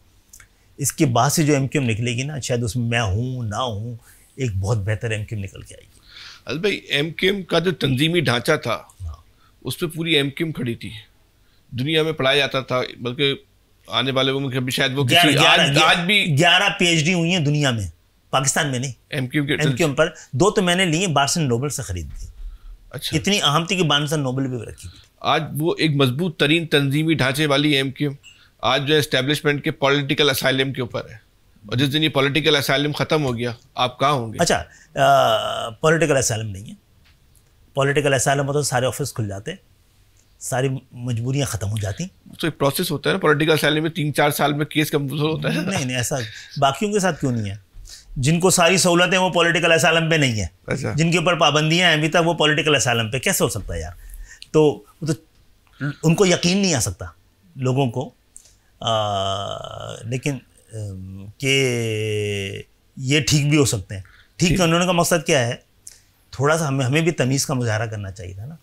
इसके बाद से जो एमक्यूएम निकलेगी ना, शायद उसमें मैं हूँ ना हूँ, एक बहुत बेहतर एमक्यूएम निकल के आएगी। अल भाई, एमक्यूएम का जो तंजीमी ढांचा था, उस पर पूरी एमक्यूएम खड़ी थी। दुनिया में पढ़ाया जाता था, बल्कि आने वाले वो कभी शायद वो आज भी 11 PhD हुई हैं दुनिया में, पाकिस्तान में नहीं, एमक्यूएम पर। 2 तो मैंने लिए बार्सन नोबल से खरीद दी। अच्छा, इतनी अहम थी कि बार्सन नोबल भी रखी थी। आज वो एक मजबूत तरीन तंजीमी ढांचे वाली एमक्यूएम आज जो एस्टेब्लिशमेंट के पॉलिटिकल असाइलम के ऊपर है, और जिस दिन ये पॉलिटिकल असाइलम ख़त्म हो गया, आप कहाँ होंगे? अच्छा, पॉलिटिकल असाइलम नहीं है। पॉलिटिकल असाइलम होता तो सारे ऑफिस खुल जाते, सारी मजबूरियां ख़त्म हो जाती। तो एक प्रोसेस होता है ना पॉलिटिकल असाइलम में, 3-4 साल में केस कम्प्लीट होता है। नहीं, ऐसा बाकियों के साथ क्यों नहीं है? जिनको सारी सहूलतें वो पॉलिटिकल असाइलम पे नहीं है। अच्छा। जिनके ऊपर पाबंदियां हैं अभी तक, वो पॉलिटिकल असाइलम पे कैसे हो सकता है यार? तो उनको यकीन नहीं आ सकता लोगों को। लेकिन कि ये ठीक भी हो सकते हैं। ठीक करने का मकसद क्या है? थोड़ा सा हमें भी तमीज़ का मुजाहरा करना चाहिए था ना।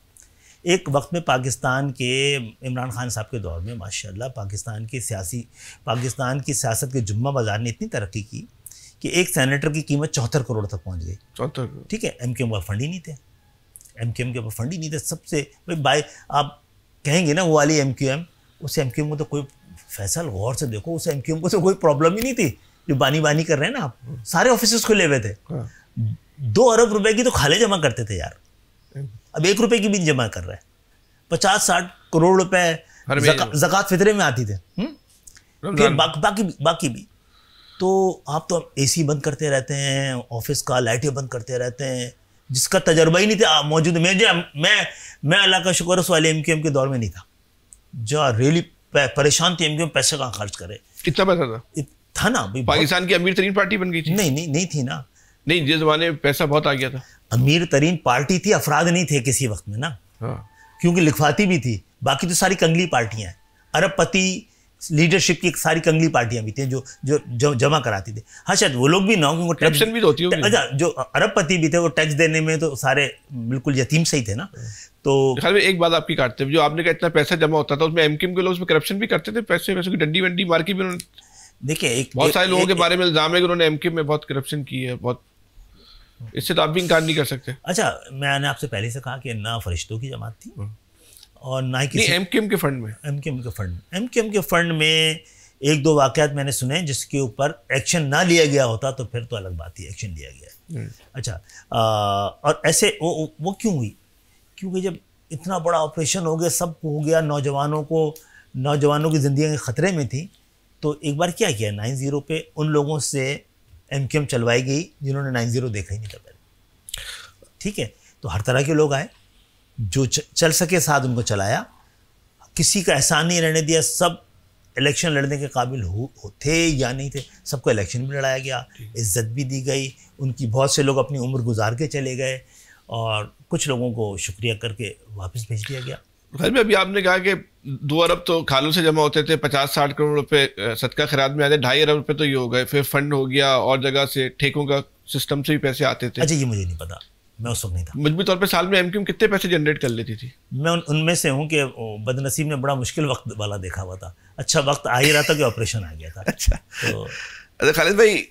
एक वक्त में पाकिस्तान के इमरान खान साहब के दौर में माशाल्लाह पाकिस्तान की सियासत के जुम्मा बाजार ने इतनी तरक्की की कि एक सेनेटर की कीमत 74 करोड़ तक पहुंच गई। 74 करोड़। ठीक है, एमक्यूएम का फंड ही नहीं थे। एमक्यूएम के ऊपर फंड ही नहीं थे। सबसे भाई आप कहेंगे ना वो वाली एमक्यूएम, उस एमक्यूएम को तो कोई, फैसल गौर से देखो, उस एमक्यूएम को तो कोई प्रॉब्लम ही नहीं थी जो बानी कर रहे हैं ना आप। सारे ऑफिस खुले हुए थे। 2 अरब रुपए की तो खाले जमा करते थे यार। अब 1 रुपए की भी जमा कर रहे हैं। 50-60 करोड़ रुपए ज़कात फितरे में आती थे। फिर बाकी भी। तो आप तो एसी बंद करते रहते हैं, ऑफिस का लाइटें बंद करते रहते हैं, जिसका तजर्बा ही नहीं था मौजूद। मैं अल्लाह का शुक्र उस वाले एमक्यूएम के दौर में नहीं था, जो रियली परेशान थी एमक्यूएम पैसे कहाँ खर्च करे। कितना पैसा था ना भाई? पाकिस्तान की अमीर तरीन पार्टी बन गई थी। नहीं थी ना। नहीं, जिस जमाने में पैसा बहुत आ गया था। अमीर तरीन पार्टी थी, अफराद नहीं थे किसी वक्त में ना। हाँ। क्योंकि लिखवाती भी थी। बाकी तो सारी कंगली पार्टियां हैं। अरबपति लीडरशिप की सारी कंगली पार्टियां भी थी जो जमा कराती थी। हाँ, शायद वो लोग भी ना हो, करप्शन भी तो होती होगी। अच्छा, जो अरबपति भी थे वो टैक्स देने में तो सारे बिल्कुल यतीम से ही थे ना। तो एक बात आपकी काटते हैं, जो आपने कहा इतना पैसा जमा होता था, उसमें एमक्यूएम के लोग उसमें करप्शन भी करते थे। पैसे की डंडी वंडी मार के भी उन्होंने, देखिए, बहुत सारे लोगों के बारे में इल्जाम है कि उन्होंने एमक्यूएम में बहुत करप्शन की है। बहुत, इससे तो आप भी इनकार नहीं कर सकते। अच्छा, मैंने आपसे पहले से कहा कि ना फरिश्तों की जमात थी और ना ही किसी एमक्यूएम के फंड में। एमक्यूएम के फंड में 1-2 वाकयात मैंने सुने जिसके ऊपर एक्शन ना लिया गया होता तो फिर तो अलग बात ही, एक्शन लिया गया। अच्छा, और ऐसे वो क्यों हुई? क्योंकि जब इतना बड़ा ऑपरेशन हो गया, सब हो गया, नौजवानों की ज़िंदगी खतरे में थी, तो एक बार क्या किया, 9-0 पे उन लोगों से एमक्यूएम चलवाई गई जिन्होंने 9-0 देखा ही नहीं था पहले। ठीक है, तो हर तरह के लोग आए, जो चल सके साथ उनको चलाया, किसी का एहसान नहीं रहने दिया। सब इलेक्शन लड़ने के काबिल थे या नहीं थे, सबको इलेक्शन भी लड़ाया गया, इज्जत भी दी गई। उनकी बहुत से लोग अपनी उम्र गुजार के चले गए और कुछ लोगों को शुक्रिया करके वापस भेज दिया गया। फिर भी अभी आपने कहा कि 2 अरब तो खालों से जमा होते थे, 50-60 करोड़ रुपए सदका खैरात में आते, 2.5 अरब रुपए तो ये हो गए, फिर फंड हो गया और जगह से ठेकों का सिस्टम से भी पैसे आते थे। अच्छा, ये मुझे नहीं पता, मैं उस वक्त नहीं था। मजबूत तौर पे साल में एमक्यूएम कितने पैसे जनरेट कर लेती थी? मैं उनमें से हूँ कि बदनसीब ने बड़ा मुश्किल वक्त वाला देखा हुआ था। अच्छा वक्त आ ही रहा था कि ऑपरेशन आ गया था। अच्छा, तो अच्छा खालिद भाई,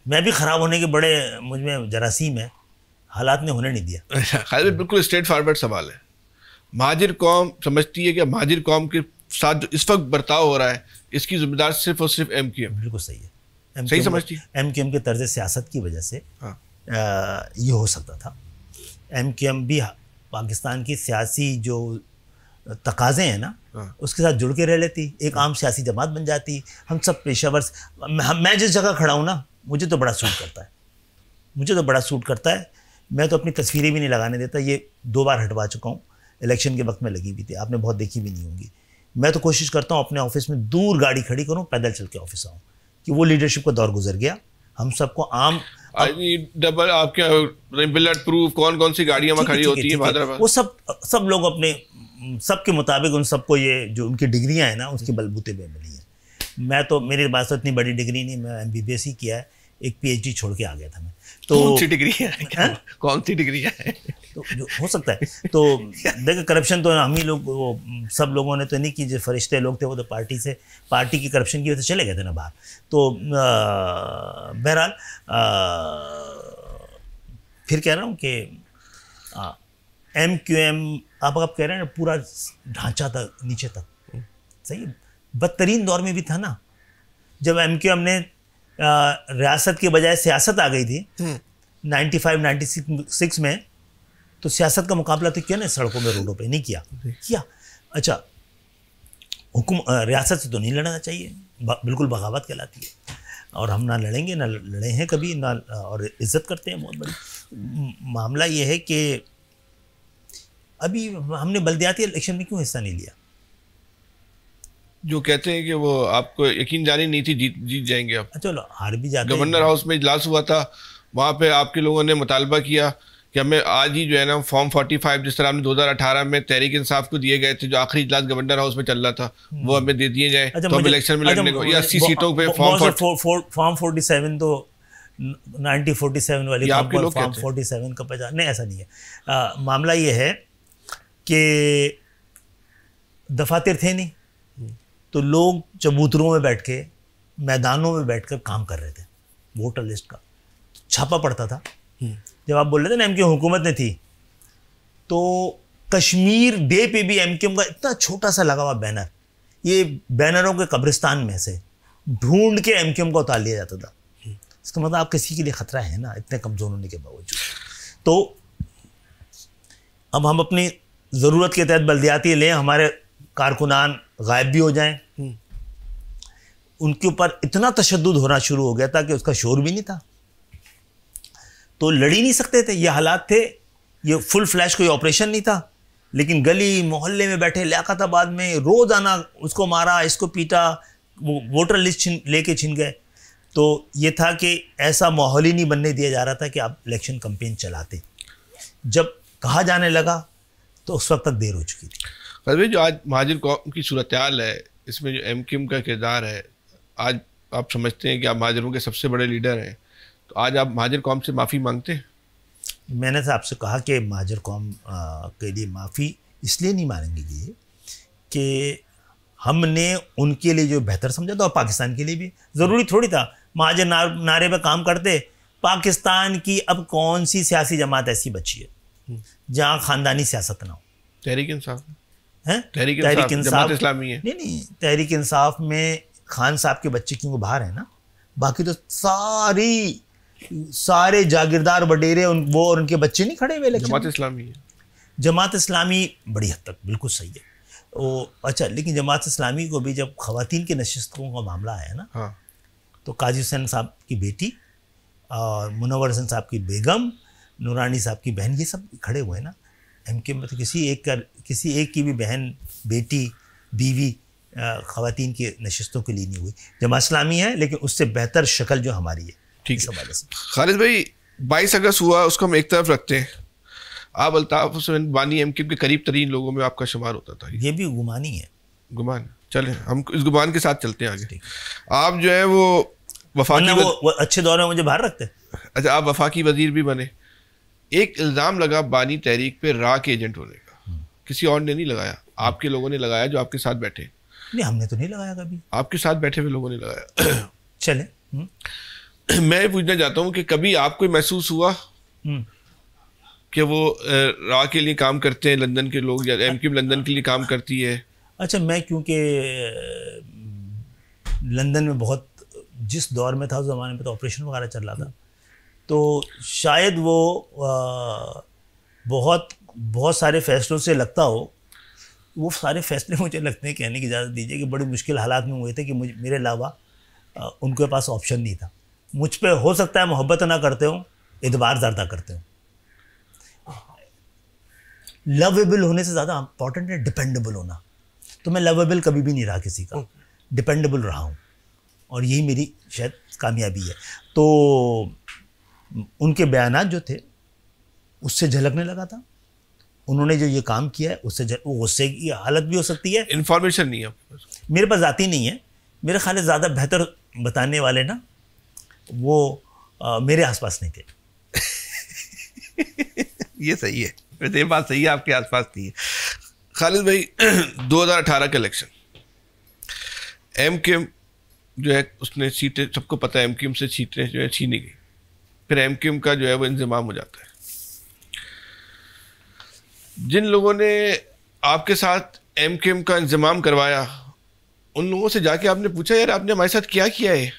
मैं भी ख़राब होने के बड़े मुझ में जरासीम है, हालात ने होने नहीं दिया। अच्छा खालिद भाई, बिल्कुल स्ट्रेट फॉरवर्ड सवाल है। महाजिर कौम समझती है कि महाजिर कौम के साथ जो इस वक्त बर्ताव हो रहा है इसकी जिम्मेदार सिर्फ और सिर्फ एमक्यूएम? बिल्कुल सही है, सही समझती है। एमक्यूएम के तर्ज सियासत की वजह से हाँ। ये हो सकता था। एमक्यूएम भी पाकिस्तान की सियासी जो तकाजे हैं ना, हाँ। उसके साथ जुड़ के रह लेती, एक आम सियासी जमात बन जाती। हम सब पेशावर, मैं जिस जगह खड़ा हूँ ना, मुझे तो बड़ा सूट करता है, मुझे तो बड़ा सूट करता है। मैं तो अपनी तस्वीरें भी नहीं लगाने देता, ये 2 बार हटवा चुका हूँ। इलेक्शन के वक्त में लगी हुई थी, आपने बहुत देखी भी नहीं होंगी। मैं तो कोशिश करता हूँ अपने ऑफिस में दूर गाड़ी खड़ी करूँ, पैदल चल के ऑफिस आऊँ, कि वो लीडरशिप का दौर गुजर गया। हम सबको आम डबल आपके बुलेट प्रूफ कौन सी गाड़ियाँ वहाँ खड़ी होती है हैदराबाद, वो सब लोग अपने सबके मुताबिक उन सबको ये जो उनकी डिग्रियाँ हैं ना, उसके बलबूते पे मिली है। मैं तो, मेरे पास तो इतनी बड़ी डिग्री नहीं, मैं MBBS ही किया है, एक PhD छोड़ के आ गया था मैं। तो कौन सी डिग्री है? कौन सी डिग्री है? तो जो हो सकता है, तो देखो करप्शन तो हम ही लोग, वो सब लोगों ने तो नहीं की, जो फरिश्ते लोग थे वो तो पार्टी की करप्शन की वजह से चले गए थे ना बाहर। तो बहरहाल फिर कह रहा हूँ कि MQM आप कह रहे हैं ना, पूरा ढांचा था नीचे तक, सही बदतरीन दौर में भी था ना, जब MQM ने रियासत के बजाय सियासत आ गई थी 95-96 में, तो सियासत का मुकाबला तो किया ना सड़कों में, रोडों पे नहीं किया। अच्छा, रियासत से तो नहीं लड़ना चाहिए, बिल्कुल बगावत कहलाती है, और हम ना लड़ेंगे, ना लड़े हैं कभी ना, और इज्जत करते हैं बहुत बड़ी। मामला ये है कि अभी हमने बल्दियाती इलेक्शन में क्यों हिस्सा नहीं लिया? जो कहते हैं कि वो आपको यकीन जानी नहीं थी जीत जाएंगे आप। चलो हार भी जाते। गवर्नर हाउस में इजलास हुआ था, वहाँ पे आपके लोगों ने मुतालबा किया कि हमें आज ही जो है ना फॉर्म 45 जिस तरह हमने 2018 में तहरीक इंसाफ को दिए गए थे, जो आखिरी इजलास गवर्नर हाउस में चल रहा था, वो हमें दे दिए जाए। तो हम इलेक्शन में लड़ने को, या 80 सीटों पे फॉर्म 47 तो 1947 वाली फॉर्म 47 का 50 नहीं, ऐसा नहीं है। मामला ये है कि दफातर थे नहीं, तो लोग चबूतरों में बैठ के, मैदानों में बैठकर काम कर रहे थे, वोटर लिस्ट का छापा पड़ता था। जब आप बोल रहे थे ना MQM हुकूमत ने थी, तो कश्मीर डे पे भी MQM का इतना छोटा सा लगा हुआ बैनर, ये बैनरों के कब्रिस्तान में से ढूंढ के MQM का उतार लिया जाता था। इसका मतलब आप किसी के लिए खतरा है ना, इतने कमजोर होने के बावजूद। तो अब हम अपनी ज़रूरत के तहत बल्दियाती लें, हमारे कारकुनान गायब भी हो जाएं, उनके ऊपर इतना तशद्दुद होना शुरू हो गया था कि उसका शोर भी नहीं था, तो लड़ ही नहीं सकते थे। ये हालात थे, ये फुल फ्लैश कोई ऑपरेशन नहीं था, लेकिन गली मोहल्ले में बैठे लियाकताबाद में रोज़ाना उसको मारा, इसको पीटा, वो वोटर लिस्ट लेके छिन गए। तो ये था कि ऐसा माहौल ही नहीं बनने दिया जा रहा था कि आप इलेक्शन कैंपेन चलाते। जब कहा जाने लगा तो उस वक्त तक देर हो चुकी थी। भाई, जो आज महाजिर कौम की सूरत हाल है, इसमें जो MQM का किरदार है, आज आप समझते हैं कि आप महाजिरों के सबसे बड़े लीडर हैं, तो आज आप महाजिर कौम से माफ़ी मांगते हैं? मैंने तो आपसे कहा कि महाजिर कौम के लिए माफ़ी इसलिए नहीं मांगेंगे कि हमने उनके लिए जो बेहतर समझा था, और पाकिस्तान के लिए भी ज़रूरी थोड़ी था महाजिर नारे पे काम करते। पाकिस्तान की अब कौन सी सियासी जमात ऐसी बची है जहाँ ख़ानदानी सियासत ना हो? तहरीक इंसाफ है, तहरीक इंसाफ जमात इस्लामी है। नहीं, तहरीक इंसाफ में खान साहब के बच्चे क्योंकि बाहर है ना, बाकी तो सारे जागीरदार बडेरे वो और उनके बच्चे नहीं खड़े हुए इलेक्शन। जमात इस्लामी है। जमात इस्लामी बड़ी हद तक बिल्कुल सही है वो। अच्छा, लेकिन जमात इस्लामी को भी जब ख़वातीन के नशिस्तों का मामला आया ना, हाँ, तो काजी हुसैन साहब की बेटी और मुनव्वर हसन साहब की बेगम, नूरानी साहब की बहन, ये सब खड़े हुए ना। MQM में तो किसी एक की भी बहन, बेटी, बीवी ख़वातीन की नशिस्तों के लिए नहीं हुई। जमात इस्लामी है, लेकिन उससे बेहतर शक्ल जो हमारी है। ठीक है खालिद भाई, 22 अगस्त हुआ, उसको हम एक तरफ रखते हैं। आप अल्ताफ हुसैन बानी एमक्यूएम के करीब तरीन लोगों में आपका शुमार होता था। ये भी गुमानी है। गुमान, चले हम इस गुमान के साथ चलते हैं आगे। आप जो है वो वफाकी वो अच्छे दौर में मुझे बाहर रखते। अच्छा, आप वफाकी वजीर भी बने। एक इल्ज़ाम लगा बानी तहरीक पे रा के एजेंट होने का, किसी और ने नहीं लगाया, आपके लोगों ने लगाया जो आपके साथ बैठे। नहीं, हमने तो नहीं लगाया कभी, आपके साथ बैठे हुए लोगों ने लगाया। चले। मैं पूछना चाहता हूँ कि कभी आपको महसूस हुआ कि वो रा के लिए काम करते हैं लंदन के लोग, या एमक्यूएम लंदन के लिए काम करती है? अच्छा, मैं क्योंकि लंदन में बहुत जिस दौर में था उस ज़माने में तो ऑपरेशन वगैरह चल रहा था, तो शायद वो बहुत सारे फैसलों से लगता हो। वो सारे फैसले मुझे लगते हैं, कहने की इजाज़त दीजिए, कि बड़ी मुश्किल हालात में हुए थे कि मेरे अलावा उनके पास ऑप्शन नहीं था। मुझ पे हो सकता है मोहब्बत ना करते हो, एतबार ज़्यादा करते हो। लवेबल होने से ज़्यादा इंपॉर्टेंट है डिपेंडेबल होना। तो मैं लवेबल कभी भी नहीं रहा किसी का, डिपेंडेबल रहा हूँ, और यही मेरी शायद कामयाबी है। तो उनके बयानात जो थे उससे झलकने लगा था। उन्होंने जो ये काम किया है उससे वो गुस्से की हालत भी हो सकती है। इन्फॉर्मेशन नहीं है मेरे पास, आती नहीं है। मेरे ख्याल से ज़्यादा बेहतर बताने वाले ना वो मेरे आसपास नहीं थे। ये सही है, वैसे ये बात सही है, आपके आसपास नहीं है। खालिद भाई, 2018 का इलेक्शन, एमक्यूएम जो है उसने सीटें, सबको पता है एमक्यूएम से सीटें जो है छीनी गई, फिर एमक्यूएम का जो है वो इंजमाम हो जाता है। जिन लोगों ने आपके साथ एमक्यूएम का इंजमाम करवाया, उन लोगों से जाके आपने पूछा, यार आपने हमारे साथ क्या किया है?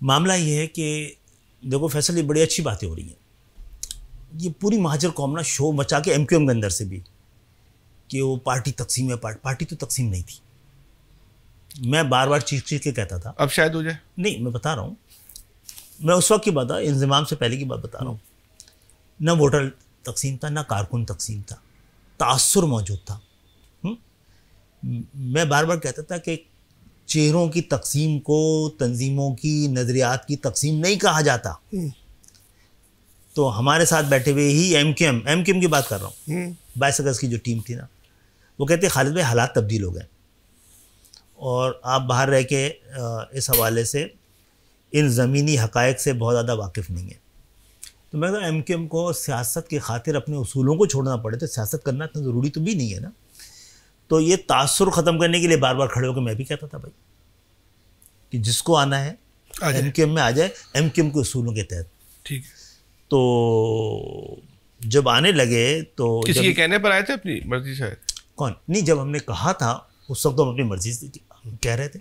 मामला ये है कि देखो फैसल, ये बड़ी अच्छी बातें हो रही हैं। ये पूरी महाजर कौम ना शो मचा के एमक्यूएम के अंदर से भी कि वो पार्टी तकसीम है, पार्टी तो तकसीम नहीं थी। मैं बार बार चीख के कहता था, अब शायद हो जाए। नहीं, मैं बता रहा हूँ, मैं उस वक्त की बात है, इंजमाम से पहले की बात बता रहा हूँ। न वोटर तकसीम था, न कारकुन तकसीम था, तासुर मौजूद था। मैं बार बार कहता था कि चेहरों की तकसीम को तंजीमों की नज़रियात की तकसीम नहीं कहा जाता। तो हमारे साथ बैठे हुए ही एमक्यूएम की बात कर रहा हूँ, 22 अगस्त की जो टीम थी ना, वो कहते खालिद भाई हालात तब्दील हो गए और आप बाहर रह के इस हवाले से इन ज़मीनी हक़ाइक़ से बहुत ज़्यादा वाकिफ़ नहीं है। तो मैं कहा एमक्यूएम को सियासत की खातिर अपने उसूलों को छोड़ना पड़े तो सियासत करना इतना ज़रूरी तो भी नहीं है ना। तो ये तासुर ख़त्म करने के लिए बार बार खड़े होकर मैं भी कहता था भाई कि जिसको आना है एमक्यूएम में आ जाए, एमक्यूएम के उसूलों के तहत। ठीक है। तो जब आने लगे तो किसी के कहने पर आए थे अपनी मर्जी से? कौन? नहीं, जब हमने कहा था उस वक्त तो हम अपनी मर्जी से कह रहे थे,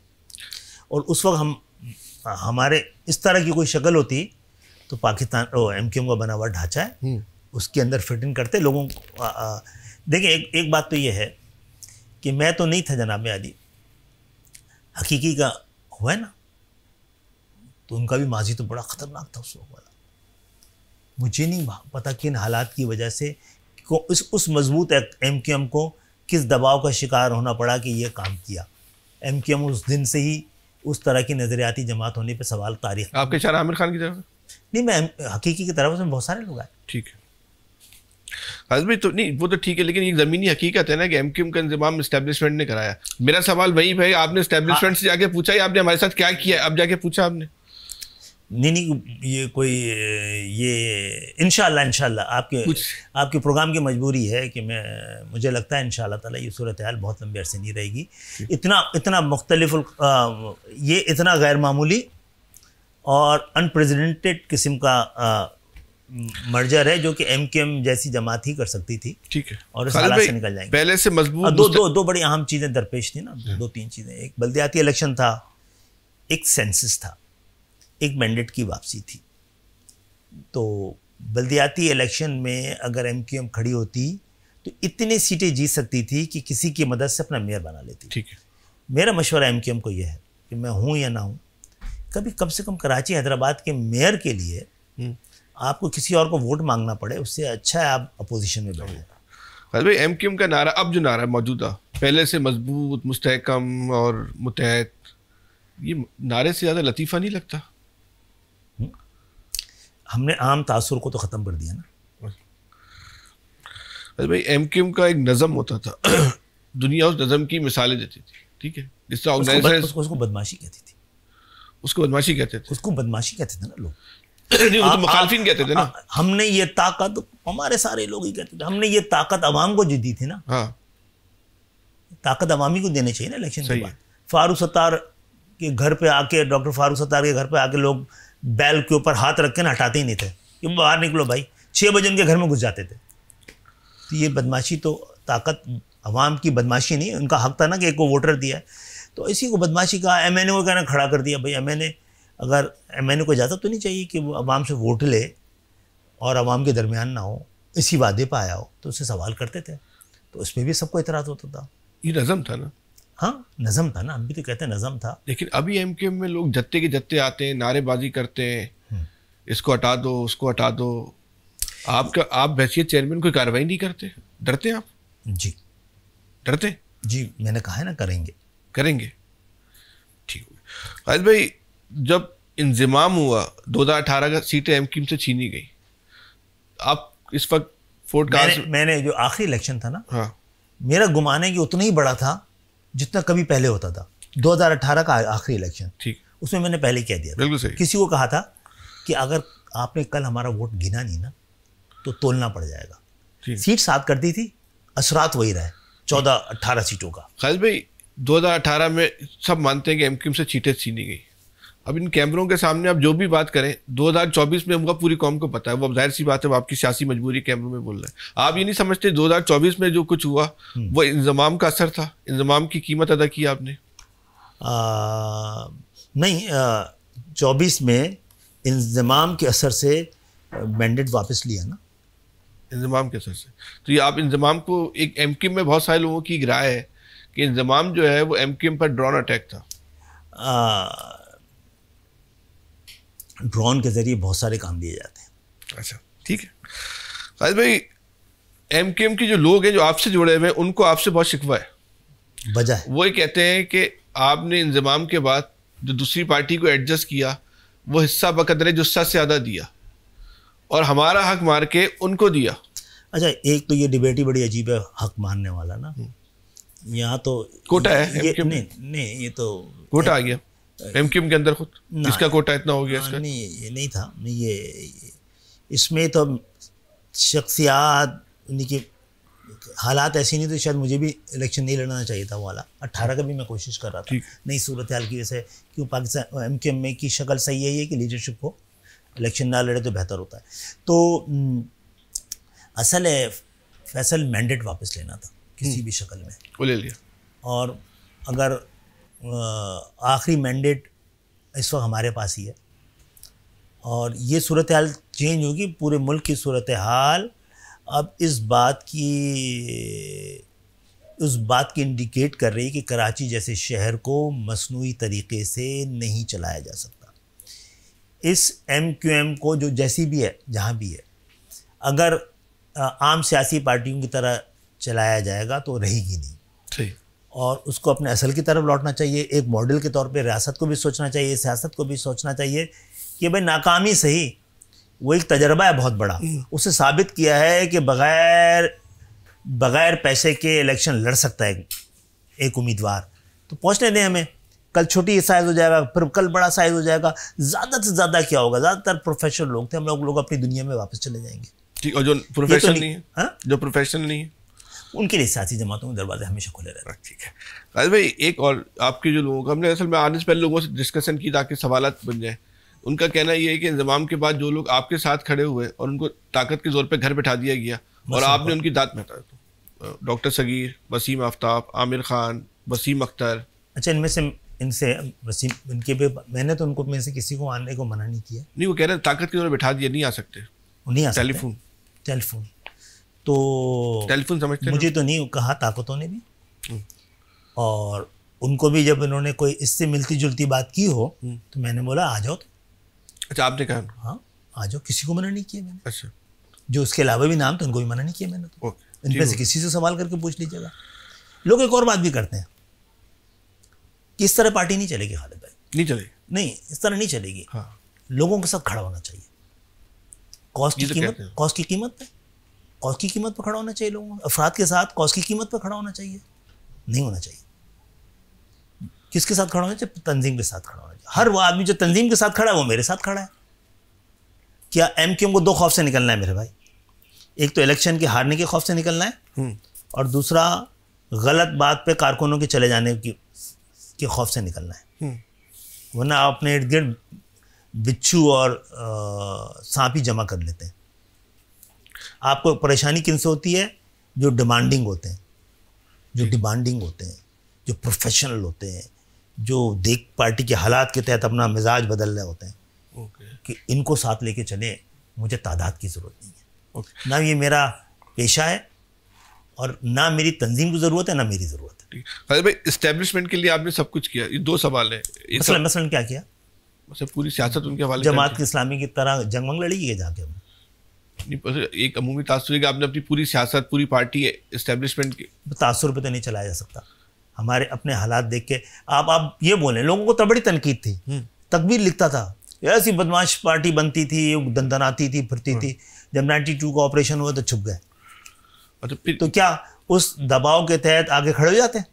और उस वक्त हमारे इस तरह की कोई शक्ल होती तो पाकिस्तान एमक्यूएम का बना हुआ ढांचा है, उसके अंदर फिट इन करते लोगों को। देखिए एक बात तो ये है कि मैं तो नहीं था जनाब आदि, हकीकी का हुआ है ना, तो उनका भी माजी तो बड़ा ख़तरनाक था उस वक्त वाला। मुझे नहीं पता किन हालात की वजह से उस मजबूत एमक्यूएम को किस दबाव का शिकार होना पड़ा कि ये काम किया। एमक्यूएम उस दिन से ही उस तरह की नज़रियाती जमात होने पे सवाल तारीख। आपके चार आमिर खान की तरफ? नहीं, मैं हकीकी की तरफ से बहुत सारे लोग आए। ठीक है भाई, तो नहीं वो तो ठीक है, लेकिन ये ज़मीनी हकीकत है ना कि एमक्यूएम का इंतजाम इस्टेब्लिशमेंट ने कराया। मेरा सवाल वही भाई, आपने इस्टेब्लिशमेंट से जाके पूछा या आपने हमारे साथ क्या किया अब जाके पूछा आपने? नहीं, ये कोई ये इंशाल्लाह आपके प्रोग्राम की मजबूरी है कि मुझे लगता है इंशाल्लाह ताला ये सूरत हाल बहुत लंबे अरसे नहीं रहेगी। इतना मुख्तलिफ, ये इतना गैर मामूली और अनप्रेसिडेंटेड किस्म का मर्जर है जो कि एमक्यूएम जैसी जमात ही कर सकती थी। ठीक है, और इस हालात से निकल जाएंगे। पहले से मजबूत दो बड़ी अहम चीज़ें दरपेश थी ना, 2-3 चीज़ें। एक बल्दियाती इलेक्शन था, एक सेंसस था, एक मैंडेट की वापसी थी। तो बल्दियाती इलेक्शन में अगर एमक्यूएम खड़ी होती तो इतनी सीटें जीत सकती थी कि किसी की मदद से अपना मेयर बना लेती। ठीक है, मेरा मशवरा एमक्यूएम को यह है कि मैं हूँ या ना हूँ, कभी कम से कम कराची हैदराबाद के मेयर के लिए आपको किसी और को वोट मांगना पड़े, उससे अच्छा है आप अपोजिशन में बैठे। भाई एमक्यूएम का नारा, अब जो नारा मौजूदा, पहले से मजबूत, मुस्तहकम और मुतहद, ये नारे से ज़्यादा लतीफ़ा नहीं लगता? हमने आम तासुर को तो ख़त्म कर दिया ना। अरे भाई एमक्यूएम का एक नज़म होता था दुनिया उस नज़म की मिसालें देती थी, ठीक है, जिससे ऑर्गेनाइजेशन उसको बदमाशी कहती थी, उसको बदमाशी कहते थे, उसको बदमाशी कहते थे ना लोग। नहीं, वो तो मुखालफिन कहते थे ना। हमने ये ताकत, हमारे सारे लोग ही कहते थे, हमने ये ताकत अवाम को जो दी थी ना, हाँ, ताकत अवामी को देनी चाहिए ना इलेक्शन के बाद। फारूक सत्तार के घर पे आके, डॉक्टर फारूक सत्तार के घर पे आके लोग बैल के ऊपर हाथ रख के ना हटाते ही नहीं थे कि बाहर निकलो भाई, 6 बजे उनके घर में घुस जाते थे। तो ये बदमाशी तो ताकत अवाम की बदमाशी नहीं, उनका हक था ना कि एक को वोटर दिया है, तो इसी को बदमाशी कहा। एमएनए को कहना खड़ा कर दिया। भाई एमएनए, अगर एमएनए को इजाज़त तो नहीं चाहिए कि वो अवाम से वोट ले और अवाम के दरमियान ना हो, इसी वादे पर आया हो, तो उससे सवाल करते थे, तो उसमें भी सबको इतराज़ होता था। ये नज़म था ना। हाँ, नज़म था ना, हम भी तो कहते हैं नज़म था। लेकिन अभी एमक्यूएम में लोग जत्ते के जत्ते आते हैं, नारेबाजी करते हैं, इसको हटा दो, उसको हटा दो। आप हैसियत चेयरमैन कोई कार्रवाई नहीं करते? डरते हैं आप? जी डरते? जी, मैंने कहा है ना, करेंगे। ठीक हो गया। खालिद भाई, जब इंजमाम हुआ 2018 का, सीटें एमक्यूएम से छीनी गई, आप इस वक्त फोर्ट मैंने जो आखिरी इलेक्शन था ना, हाँ, मेरा गुमान है कि उतना ही बड़ा था जितना कभी पहले होता था। 2018 का आखिरी इलेक्शन, ठीक, उसमें मैंने पहले कह दिया था, बिल्कुल सही, किसी को कहा था कि अगर आपने कल हमारा वोट गिना नहीं ना तो तोलना पड़ जाएगा। सीट 7 कर दी थी, असरात वही रहे 14-18 सीटों का। खालिद भाई, 2018 में सब मानते हैं कि एमक्यूएम से सीटें छीनी गई। अब इन कैमरों के सामने आप जो भी बात करें, 2024 में हमको पूरी कौम को पता है, वो जाहिर सी बात है, वो आपकी सियासी मजबूरी कैमरों में बोल रहे हैं। आप ये नहीं समझते 2024 में जो कुछ हुआ वो इंजमाम का असर था? इंजमाम की कीमत अदा की आपने? नहीं, 24 में इंजमाम के असर से मैंडेट वापस लिया ना, इंजमाम के असर से। तो ये आप इंजमाम को, एक एमक्यूएम में बहुत सारे लोगों की राय है कि इंजमाम जो है वो एमक्यूएम पर ड्रोन अटैक था। ड्रोन के जरिए बहुत सारे काम लिए जाते हैं। अच्छा, ठीक है। खालिद भाई, एमक्यूएम के जो लोग हैं जो आपसे जुड़े हुए हैं, उनको आपसे बहुत शिकवा है। वजह वो ये कहते हैं कि आपने इंजमाम के बाद जो दूसरी पार्टी को एडजस्ट किया, वो हिस्सा बकदरे जुस्सा से ज़्यादा दिया और हमारा हक मार के उनको दिया। अच्छा, एक तो ये डिबेट ही बड़ी अजीब है, हक मानने वाला ना। यहाँ तो कोटा है ये, नहीं, ये तो कोटा आ गया एमक्यूएम के अंदर खुद, इसका कोटा इतना हो गया इसका। नहीं, ये नहीं था। ये इसमें तो शख्सियात, उनकी हालात ऐसी नहीं, तो शायद मुझे भी इलेक्शन नहीं लड़ना चाहिए था। वो वाला 18 का भी मैं कोशिश कर रहा था, नई सूरत हाल की वजह से, क्यों पाकिस्तान एमक्यूएम में की शक्ल सही है ये कि लीडरशिप हो, इलेक्शन ना लड़े तो बेहतर होता है। तो असल है, फैसल मैंडेट वापस लेना था किसी भी शक्ल में, वो ले लिया। और अगर आखिरी मैंडेट इस वक्त हमारे पास ही है और ये सूरत हाल चेंज होगी, पूरे मुल्क की सूरत हाल अब उस बात की इंडिकेट कर रही है कि कराची जैसे शहर को मसनूई तरीक़े से नहीं चलाया जा सकता। इस एमक्यूएम को जो जैसी भी है, जहाँ भी है, अगर आम सियासी पार्टियों की तरह चलाया जाएगा तो रहेगी नहीं। सही। और उसको अपने असल की तरफ लौटना चाहिए। एक मॉडल के तौर पे रियासत को भी सोचना चाहिए, सियासत को भी सोचना चाहिए कि भाई नाकामी सही, वो एक तजर्बा है बहुत बड़ा। उसे साबित किया है कि बग़ैर पैसे के इलेक्शन लड़ सकता है एक उम्मीदवार। तो पहुँचने दें हमें, कल छोटी साइज़ हो जाएगा, फिर कल बड़ा साइज़ हो जाएगा। ज़्यादा से ज़्यादा क्या होगा, ज़्यादातर प्रोफेशनल लोग थे, हम लोग अपनी दुनिया में वापस चले जाएंगे। ठीक, और जो प्रोफेशनल नहीं है, जो प्रोफेशनल नहीं है, उनके लिए सियासी जमातों के दरवाजे हमेशा खुले रहते हैं। ठीक है। खालिद भाई, एक और आपके जो लोगों का, हमने असल में आने से पहले लोगों से डिस्कशन की ताकि सवालात बन जाए। उनका कहना ये है कि इंजमाम के बाद जो लोग आपके साथ खड़े हुए और उनको ताकत के जोर पे घर बैठा दिया गया और आपने उनकी दांत में हटाया, तो डॉक्टर सगीर, वसीम आफ्ताब, आमिर खान, वसीम अख्तर। अच्छा, इनसे वसीम, इनके भी मैंने तो उनको में से किसी को आने को मना नहीं किया। नहीं, वो कह रहे हैं ताकत के जोर पे बैठा दिया, नहीं आ सकते, नहीं आ सकते। टेलीफोन तो टेलीफोन समझते, मुझे तो नहीं कहा ताकतों ने भी, और उनको भी जब इन्होंने कोई इससे मिलती जुलती बात की हो तो मैंने बोला आ जाओ। तो अच्छा, आपने कहा? हाँ, आ जाओ, किसी को मना नहीं किया मैंने। अच्छा, जो उसके अलावा भी नाम तो उनको भी मना नहीं किया मैंने। तो इनमें से किसी से सवाल करके पूछ लीजिएगा। लोग एक और बात भी करते हैं कि इस तरह पार्टी नहीं चलेगी खालिद भाई। नहीं चलेगी? नहीं, इस तरह नहीं चलेगी। हाँ, लोगों के साथ खड़ा होना चाहिए। कॉस्ट की कीमत पर खड़ा होना चाहिए लोगों को। अफराद के साथ कॉस्ट की कीमत पर खड़ा होना चाहिए, नहीं होना चाहिए। किसके साथ खड़ा होना चाहिए? तंजीम के साथ खड़ा होना चाहिए। हर वो आदमी जो तंजीम के साथ खड़ा है वो मेरे साथ खड़ा है। क्या एमक्यूएम को दो खौफ से निकलना है मेरे भाई? एक तो इलेक्शन के हारने के खौफ से निकलना है और दूसरा गलत बात पे कारकुनों के चले जाने के खौफ से निकलना है। वरना आप अपने इर्द गिर्द बिच्छू और सांप ही जमा कर लेते हैं। आपको परेशानी किन से होती है? जो डिमांडिंग होते हैं, जो प्रोफेशनल होते हैं, जो देख पार्टी के हालात के तहत अपना मिजाज बदल रहे होते हैं कि इनको साथ लेके चले, मुझे तादाद की ज़रूरत नहीं है। ना ये मेरा पेशा है और ना मेरी तंजीम की ज़रूरत है, ना मेरी ज़रूरत है। खालिद भाई, इस्टेब्लिशमेंट के लिए आपने सब कुछ किया। ये दो सवाल है। मसलन क्या किया? पूरी सियासत उनके हवाले। जमात इस्लामी की तरह जंग वंग लड़ी है जाके? एक अमूमी तासुर है कि आपने अपनी पूरी सियासत, पूरी पार्टी इस्टेब्लिशमेंट की तासुर पे तो नहीं चलाया जा सकता। हमारे अपने हालात देख के आप ये बोलें, लोगों को तो बड़ी तनकीद थी। तकबीर लिखता था, ऐसी बदमाश पार्टी बनती थी, दंदनाती थी, फिरती थी। जब 92 का ऑपरेशन हुआ तो छुप गए। तो क्या उस दबाव के तहत आगे खड़े हो जाते हैं?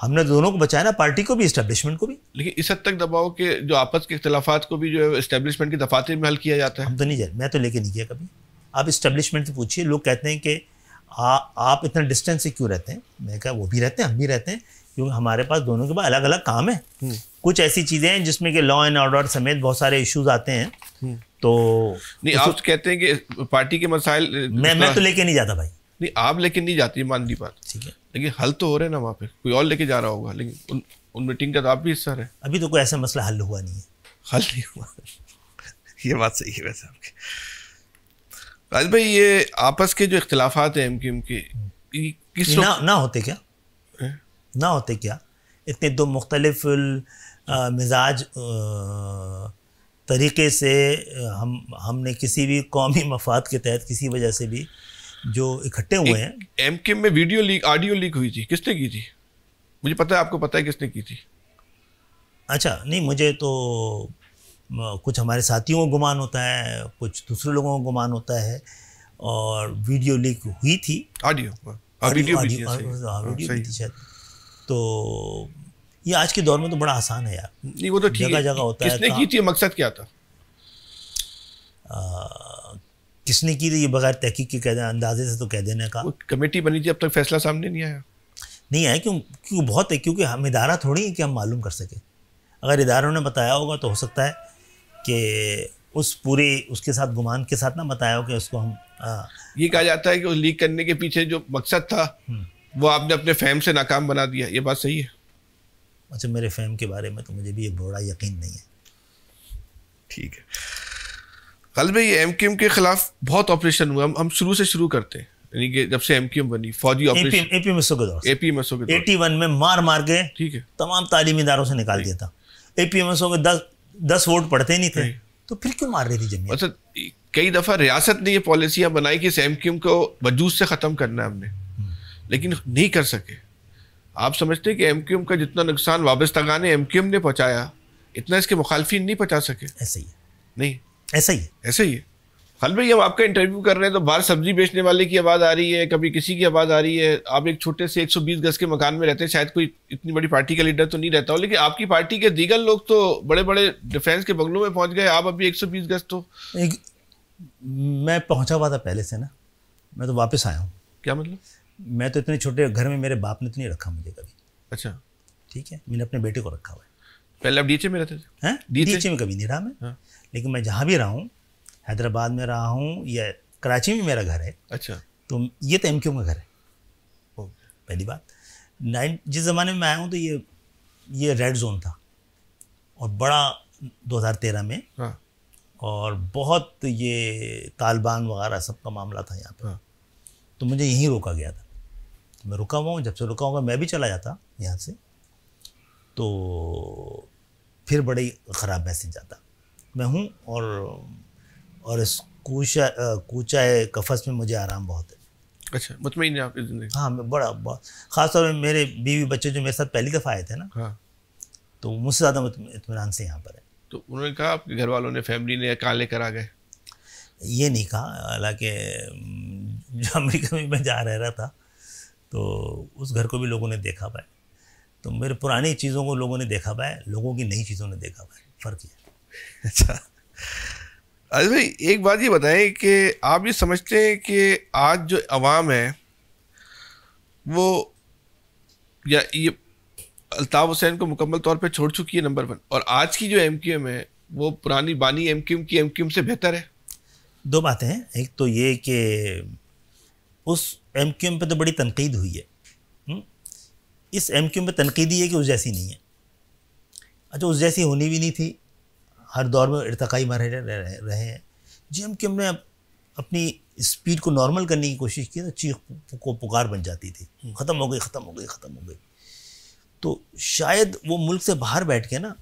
हमने दोनों को बचाया ना, पार्टी को भी, एस्टेब्लिशमेंट को भी। लेकिन इस हद तक दबाव के जो आपस के इख्तिलाफात को भी जो है एस्टेब्लिशमेंट की दफातर में हल किया जाता है। हम तो नहीं जाए, मैं तो लेके नहीं किया कभी। आप एस्टेब्लिशमेंट से पूछिए, लोग कहते हैं कि आप इतना डिस्टेंस से क्यों रहते हैं? मैं कहा वो भी रहते हैं, हम भी रहते हैं, क्योंकि हमारे पास दोनों के पास अलग अलग काम है। कुछ ऐसी चीज़ें हैं जिसमें कि लॉ एंड ऑर्डर समेत बहुत सारे इश्यूज आते हैं। तो नहीं, आप कहते हैं कि पार्टी के मसाइल मैं तो लेके नहीं जाता भाई। नहीं, आप लेके नहीं जाती, मान ली बात, ठीक है, लेकिन हल तो हो रहे ना वहाँ पे, कोई और लेके जा रहा होगा। लेकिन उन मीटिंग का तो आप भी हिस्सा रहे। अभी तो कोई ऐसा मसला हल हुआ नहीं है। हल नहीं हुआ ये बात सही है वैसे आपकी। राज भाई, ये आपस के जो इख्तिलाफात हैं एमक्यूएम के, किस ना होते क्या है? ना होते क्या? इतने दो मुख्तलिफ मिजाज तरीके से हमने किसी भी कौमी मफाद के तहत किसी वजह से भी जो इकट्ठे हुए हैं। एमक्यूएम में वीडियो लीक, ऑडियो लीक हुई थी, किसने की थी? मुझे पता है, आपको पता है किसने की थी? अच्छा, नहीं, मुझे तो कुछ हमारे साथियों को गुमान होता है, कुछ दूसरे लोगों को गुमान होता है, और वीडियो लीक हुई थी। वीडियो भी थी शायद। तो ये आज के दौर में तो बड़ा आसान है यार। नहीं, वो तो जगह जगह होता है। किसने की थी, मकसद क्या था? किसने की थी ये बगैर तहकीक के कह देना, अंदाजे से तो कह देने का। कमेटी बनी थी, अब तक फैसला सामने नहीं आया। नहीं आया क्यों बहुत है, क्योंकि हम इदारा थोड़ी है कि हम मालूम कर सके। अगर इदारों ने बताया होगा तो हो सकता है कि उसके साथ गुमान के साथ ना बताया हो कि उसको हम ये कहा जाता है कि उस लीक करने के पीछे जो मकसद था वो आपने अपने फहम से नाकाम बना दिया। ये बात सही है? अच्छा, मेरे फहम के बारे में तो मुझे भी एक बड़ा यकीन नहीं है। ठीक है खालिद भाई, एमक्यूएम के खिलाफ बहुत ऑपरेशन हुआ। हम शुरू से शुरू करते हैं, यानी कि जब से एमक्यूएम बनी, फौजी ऑपरेशन एपीएमएसओ के दौर 81 में मार के, ठीक है, तमाम तालीमी इदारों से निकाल दिया था। एपीएमएसओ के 10 वोट पड़ते नहीं थे, तो फिर क्यों मार रही थी जमीयत? अच्छा, कई दफ़ा रियासत ने ये पॉलिसियाँ बनाई कि इस एमक्यूएम को वजूद से ख़त्म करना है हमने, लेकिन नहीं कर सके। आप समझते हैं कि एमक्यूएम का जितना नुकसान वाबस्तगान एमक्यूएम ने पहुँचाया, इतना इसके मुखालफिन नहीं पहुँचा सके? ऐसा ही है। नहीं, ऐसा ही है। खालिद भाई, हम आपका इंटरव्यू कर रहे हैं तो बाहर सब्जी बेचने वाले की आवाज़ आ रही है, कभी किसी की आवाज़ आ रही है। आप एक छोटे से 120 गज के मकान में रहते हैं, शायद कोई इतनी बड़ी पार्टी का लीडर तो नहीं रहता हो, लेकिन आपकी पार्टी के दीगर लोग तो बड़े बड़े डिफेंस के बंगलों में पहुंच गए, आप अभी 120 गज तो। मैं पहुंचा हुआ था पहले से ना, मैं तो वापस आया हूँ। क्या मतलब? मैं तो इतने छोटे घर में मेरे बाप ने तो नहीं रखा मुझे कभी। अच्छा, ठीक है, मैंने अपने बेटे को रखा हुआ है। पहले आप डीएचए में रहते थे? हैं, डीएचए में कभी नहीं रहा मैं। लेकिन मैं जहाँ भी रहा हूँ, हैदराबाद में रहा हूँ या कराची में मेरा घर है। अच्छा, तो ये तो एमक्यूएम का घर है। पहली बात, जिस ज़माने में आया हूँ तो ये रेड जोन था और बड़ा 2013 में। और बहुत ये तालिबान वगैरह सबका मामला था यहाँ पर। तो मुझे यहीं रोका गया था, तो मैं रुका हुआ हूँ। जब से रुका हुआ मैं भी चला जाता यहाँ से तो फिर बड़ी ख़राब मैसेज आता। मैं हूँ और इस कूचा कफस में मुझे आराम बहुत है। अच्छा, मुतमईन है आपकी ज़िंदगी? हाँ, मैं बहुत ख़ासतौर में मेरे बीवी बच्चे जो मेरे साथ पहली दफ़ा आए थे ना, हाँ, तो मुझसे ज़्यादा इत्मीनान से यहाँ पर है। तो उन्होंने कहा आपके घर वालों ने, फैमिली ने, कहाँ लेकर आ गए? ये नहीं कहा, हालांकि जो अमेरिका में मैं जा रहा था तो उस घर को भी लोगों ने देखा पाए, तो मेरे पुरानी चीज़ों को लोगों ने देखा पाए, लोगों की नई चीज़ों ने देखा पाए, फ़र्क है। अच्छा अजय भाई, एक बात ये बताएं कि आप ये समझते हैं कि आज जो अवाम है वो या ये अल्ताफ़ हुसैन को मुकम्मल तौर पे छोड़ चुकी है नंबर 1, और आज की जो एमक्यूएम है वो पुरानी बानी एमक्यूएम की एमक्यूएम से बेहतर है? दो बातें हैं, एक तो ये कि उस एमक्यूएम पे तो बड़ी तनकीद हुई है, इस एमक्यूएम पे तनकीद ही है कि उस जैसी नहीं है। अच्छा, उस जैसी होनी भी नहीं थी, हर दौर में इर्तकाई मरहले रहे हैं। जी एमक्यूएम ने अपनी स्पीड को नॉर्मल करने की कोशिश की तो चीख को पुकार बन जाती थी, ख़त्म हो गई, ख़त्म हो गई, ख़त्म हो गई। तो शायद वो मुल्क से बाहर बैठ के ना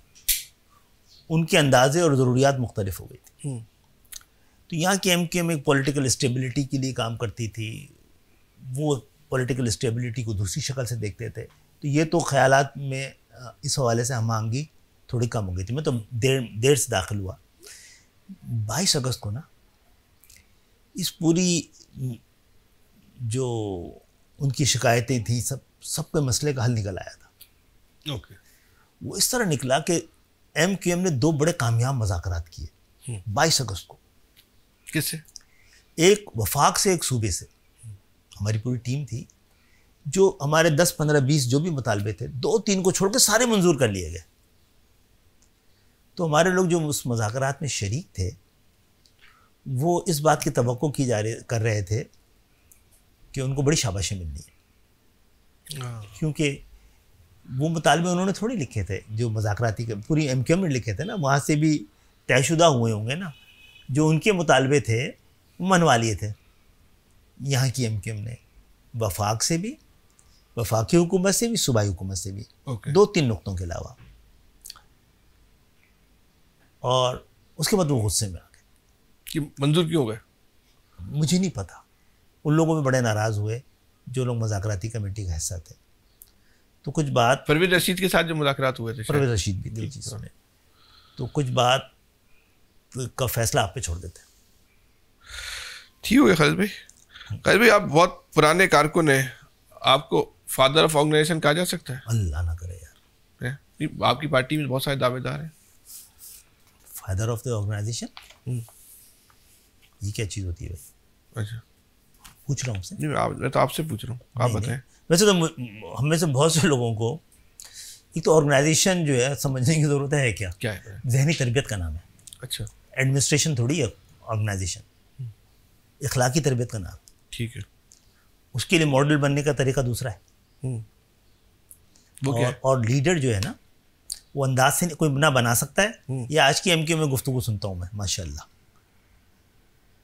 उनके अंदाजे और ज़रूरियात मुख्तलिफ हो गई थी। तो यहाँ की एमक्यूएम एक पॉलिटिकल स्टेबिलिटी के लिए काम करती थी, वो पॉलिटिकल स्टेबिलिटी को दूसरी शक्ल से देखते थे। तो ये तो ख्यालात में इस हवाले से हम आंगी थोड़ी कम हो गई थी। मैं तो देर से दाखिल हुआ। 22 अगस्त को ना इस पूरी जो उनकी शिकायतें थी सबके मसले का हल निकल आया था। ओके। वो इस तरह निकला कि एमक्यूएम ने 2 बड़े कामयाब मुज़ाकरात किए 22 अगस्त को। किससे? एक वफाक से, एक सूबे से। हमारी पूरी टीम थी, जो हमारे 10, 15, 20 जो भी मुतालबे थे, 2-3 को छोड़ के सारे मंजूर कर लिए गए। तो हमारे लोग जो उस मुज़ाकरात में शरीक थे वो इस बात की तवक्को कर रहे थे कि उनको बड़ी शाबाशी मिलनी है, क्योंकि वो मुतालबे उन्होंने थोड़ी लिखे थे जो मुज़ाकराती के पूरी एमक्यूएम ने लिखे थे ना, वहाँ से भी तयशुदा हुए होंगे ना। जो उनके मुतालबे थे वो मनवा लिए थे यहाँ की एमक्यूएम ने, वफाक से भी, वफाकी हुकूमत से भी, सूबाई हुकूमत से भी, 2-3 नुक्तों के अलावा। और उसके बाद वो गुस्से में आ गए कि मंजूर क्यों हो गए। मुझे नहीं पता, उन लोगों में बड़े नाराज़ हुए जो लोग मुज़ाकराती कमेटी का हिस्सा थे। तो कुछ बात परवेज़ रशीद के साथ जो मुज़ाकरात हुए थे, परवेज़ रशीद भी थी चीज़ों में, तो कुछ बात का फैसला आप पे छोड़ देते हैं। ठीक हो गया खालिद भाई। खालिद भाई, आप बहुत पुराने कारकुन हैं, आपको फादर ऑफ ऑर्गेनाइजेशन कहा जा सकता है? अल्लाह ना करे यार, आपकी पार्टी में बहुत सारे दावेदार हैं। फादर ऑफ द ऑर्गेनाइजेशन, ये क्या चीज़ होती है भाई? अच्छा, पूछ रहा हूँ आपसे। नहीं, मैं तो आपसे पूछ रहा हूँ, आप बताएं। वैसे तो हम में से बहुत से लोगों को एक तो ऑर्गेनाइजेशन जो है समझने की ज़रूरत है क्या है? जहनी तरबियत का नाम है। अच्छा, एडमिनिस्ट्रेशन थोड़ी है ऑर्गेनाइजेशन, इखलाकी तरबियत का नाम। ठीक है। उसके लिए मॉडल बनने का तरीका दूसरा है। वो क्या है? और लीडर जो है ना, वो अंदाज से कोई ना बना सकता है। ये आज की एमक्यू में गुफ्तगू सुनता हूँ मैं माशाल्लाह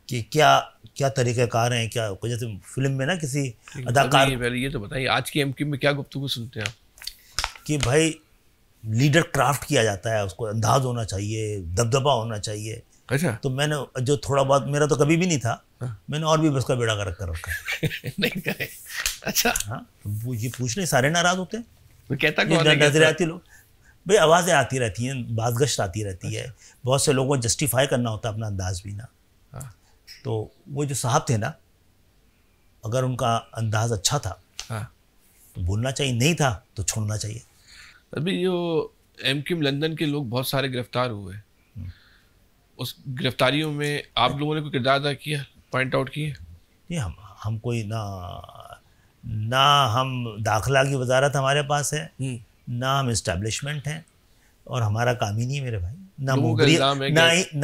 कि क्या क्या तरीक़ाकार हैं, क्या जैसे फिल्म में ना किसी अदाकार। पहले ये तो बताइए, आज की एमक्यू में क्या गुफ्तगू सुनते हैं आप? कि भाई लीडर क्राफ्ट किया जाता है, उसको अंदाज होना चाहिए, दबदबा होना चाहिए। अच्छा। तो मैंने जो थोड़ा बहुत, मेरा तो कभी भी नहीं था, मैंने और भी उसका बेड़ा गर्क कर रखा है। नहीं करे। अच्छा। हाँ, वो ये पूछने सारे नाराज होते हैं। तो कहता कौन है? नजरियाती लोग भाई, आवाज़ें आती रहती हैं, बाज़गश्त आती रहती है। बहुत से लोगों को जस्टिफाई करना होता है अपना अंदाज भी ना। तो वो जो साहब थे ना, अगर उनका अंदाज अच्छा था तो बोलना चाहिए, नहीं था तो छोड़ना चाहिए। अभी जो एमक्यूएम लंदन के लोग बहुत सारे गिरफ्तार हुए, उस गिरफ्तारियों में आप लोगों ने कोई किरदार अदा किया, पॉइंट आउट किए? ये हम कोई ना हम दाखिला की वजारत हमारे पास है, ना हम इस्टेब्लिशमेंट हैं, और हमारा काम ही नहीं मेरे भाई। ना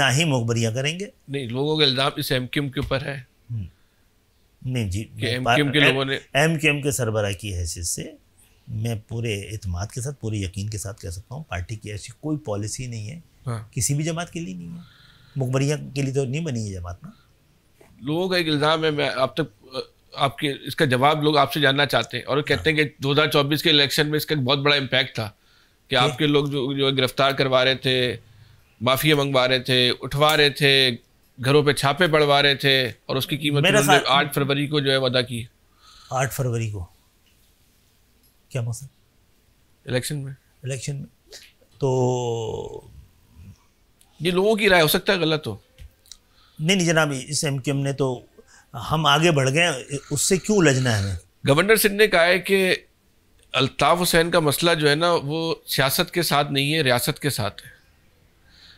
ही मुखबरियाँ करेंगे। नहीं, लोगों का इल्ज़ाम इस एमक्यूएम के ऊपर है। नहीं जी, एमक्यूएम के लोगों ने, एमक्यूएम के सरबराह की हैसियत से मैं पूरे इत्मीनान के साथ, पूरे यकीन के साथ कह सकता हूँ, पार्टी की ऐसी कोई पॉलिसी नहीं है, किसी भी जमात के लिए नहीं है, मुखबरियाँ के लिए तो नहीं बनी है जमात ना। लोगों का एक इल्ज़ाम है, मैं अब तक आपके इसका जवाब लोग आपसे जानना चाहते हैं, और कहते हैं कि 2024 के इलेक्शन में इसका बहुत बड़ा इम्पैक्ट था कि आपके लोग जो गिरफ्तार करवा रहे थे, माफिया मंगवा रहे थे, उठवा रहे थे, घरों पे छापे पड़वा रहे थे, और उसकी कीमत 8 फरवरी को जो है अदा की। 8 फरवरी को क्या मसला? इलेक्शन में तो ये लोगों की राय हो सकता है गलत हो। नहीं जनाब, इस MQM ने तो हम आगे बढ़ गए, उससे क्यों उलझना है हमें? गवर्नर सिंह ने कहा है कि अल्ताफ़ हुसैन का मसला जो है ना वो सियासत के साथ नहीं है, रियासत के साथ है।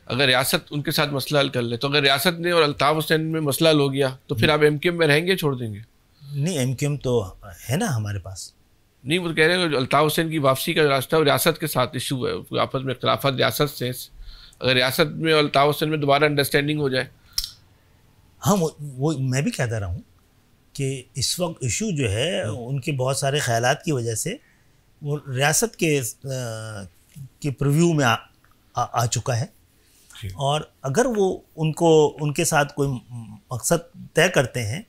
अगर रियासत उनके साथ मसला हल कर ले, तो अगर रियासत ने और अल्ताफ़ हुसैन में मसला हल हो गया तो फिर आप MQM में रहेंगे, छोड़ देंगे? नहीं, MQM तो है ना हमारे पास। नहीं, वो कह रहे हैं अल्ताफ़ हुसैन की वापसी का रास्ता और रियासत के साथ इशू है, आपस में इख्तलाफात रियासत से। अगर रियासत में और अल्ताफ़ हुसैन में दोबारा अंडरस्टैंडिंग हो जाए। हाँ, वो मैं भी कहता रहा हूँ कि इस वक्त इशू जो है उनके बहुत सारे ख्यालात की वजह से वो रियासत के प्रीव्यू में आ चुका है। और अगर वो उनके साथ कोई मकसद तय करते हैं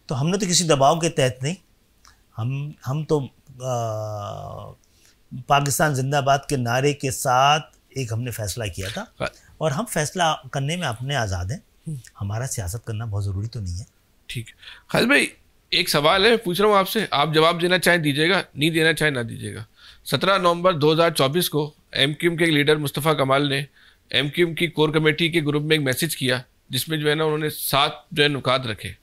तो हमने तो किसी दबाव के तहत नहीं, हम तो पाकिस्तान जिंदाबाद के नारे के साथ एक हमने फैसला किया था और हम फैसला करने में अपने आज़ाद हैं। हमारा सियासत करना बहुत ज़रूरी तो नहीं है। ठीक है खालिद भाई, एक सवाल है पूछ रहा हूँ आपसे, आप जवाब देना चाहें दीजिएगा, नहीं देना चाहें ना दीजिएगा। 17 नवंबर 2024 को MQM के लीडर मुस्तफ़ा कमाल ने MQM की कोर कमेटी के ग्रुप में एक मैसेज किया जिसमें जो है ना उन्होंने 7 जो है नुकात रखे।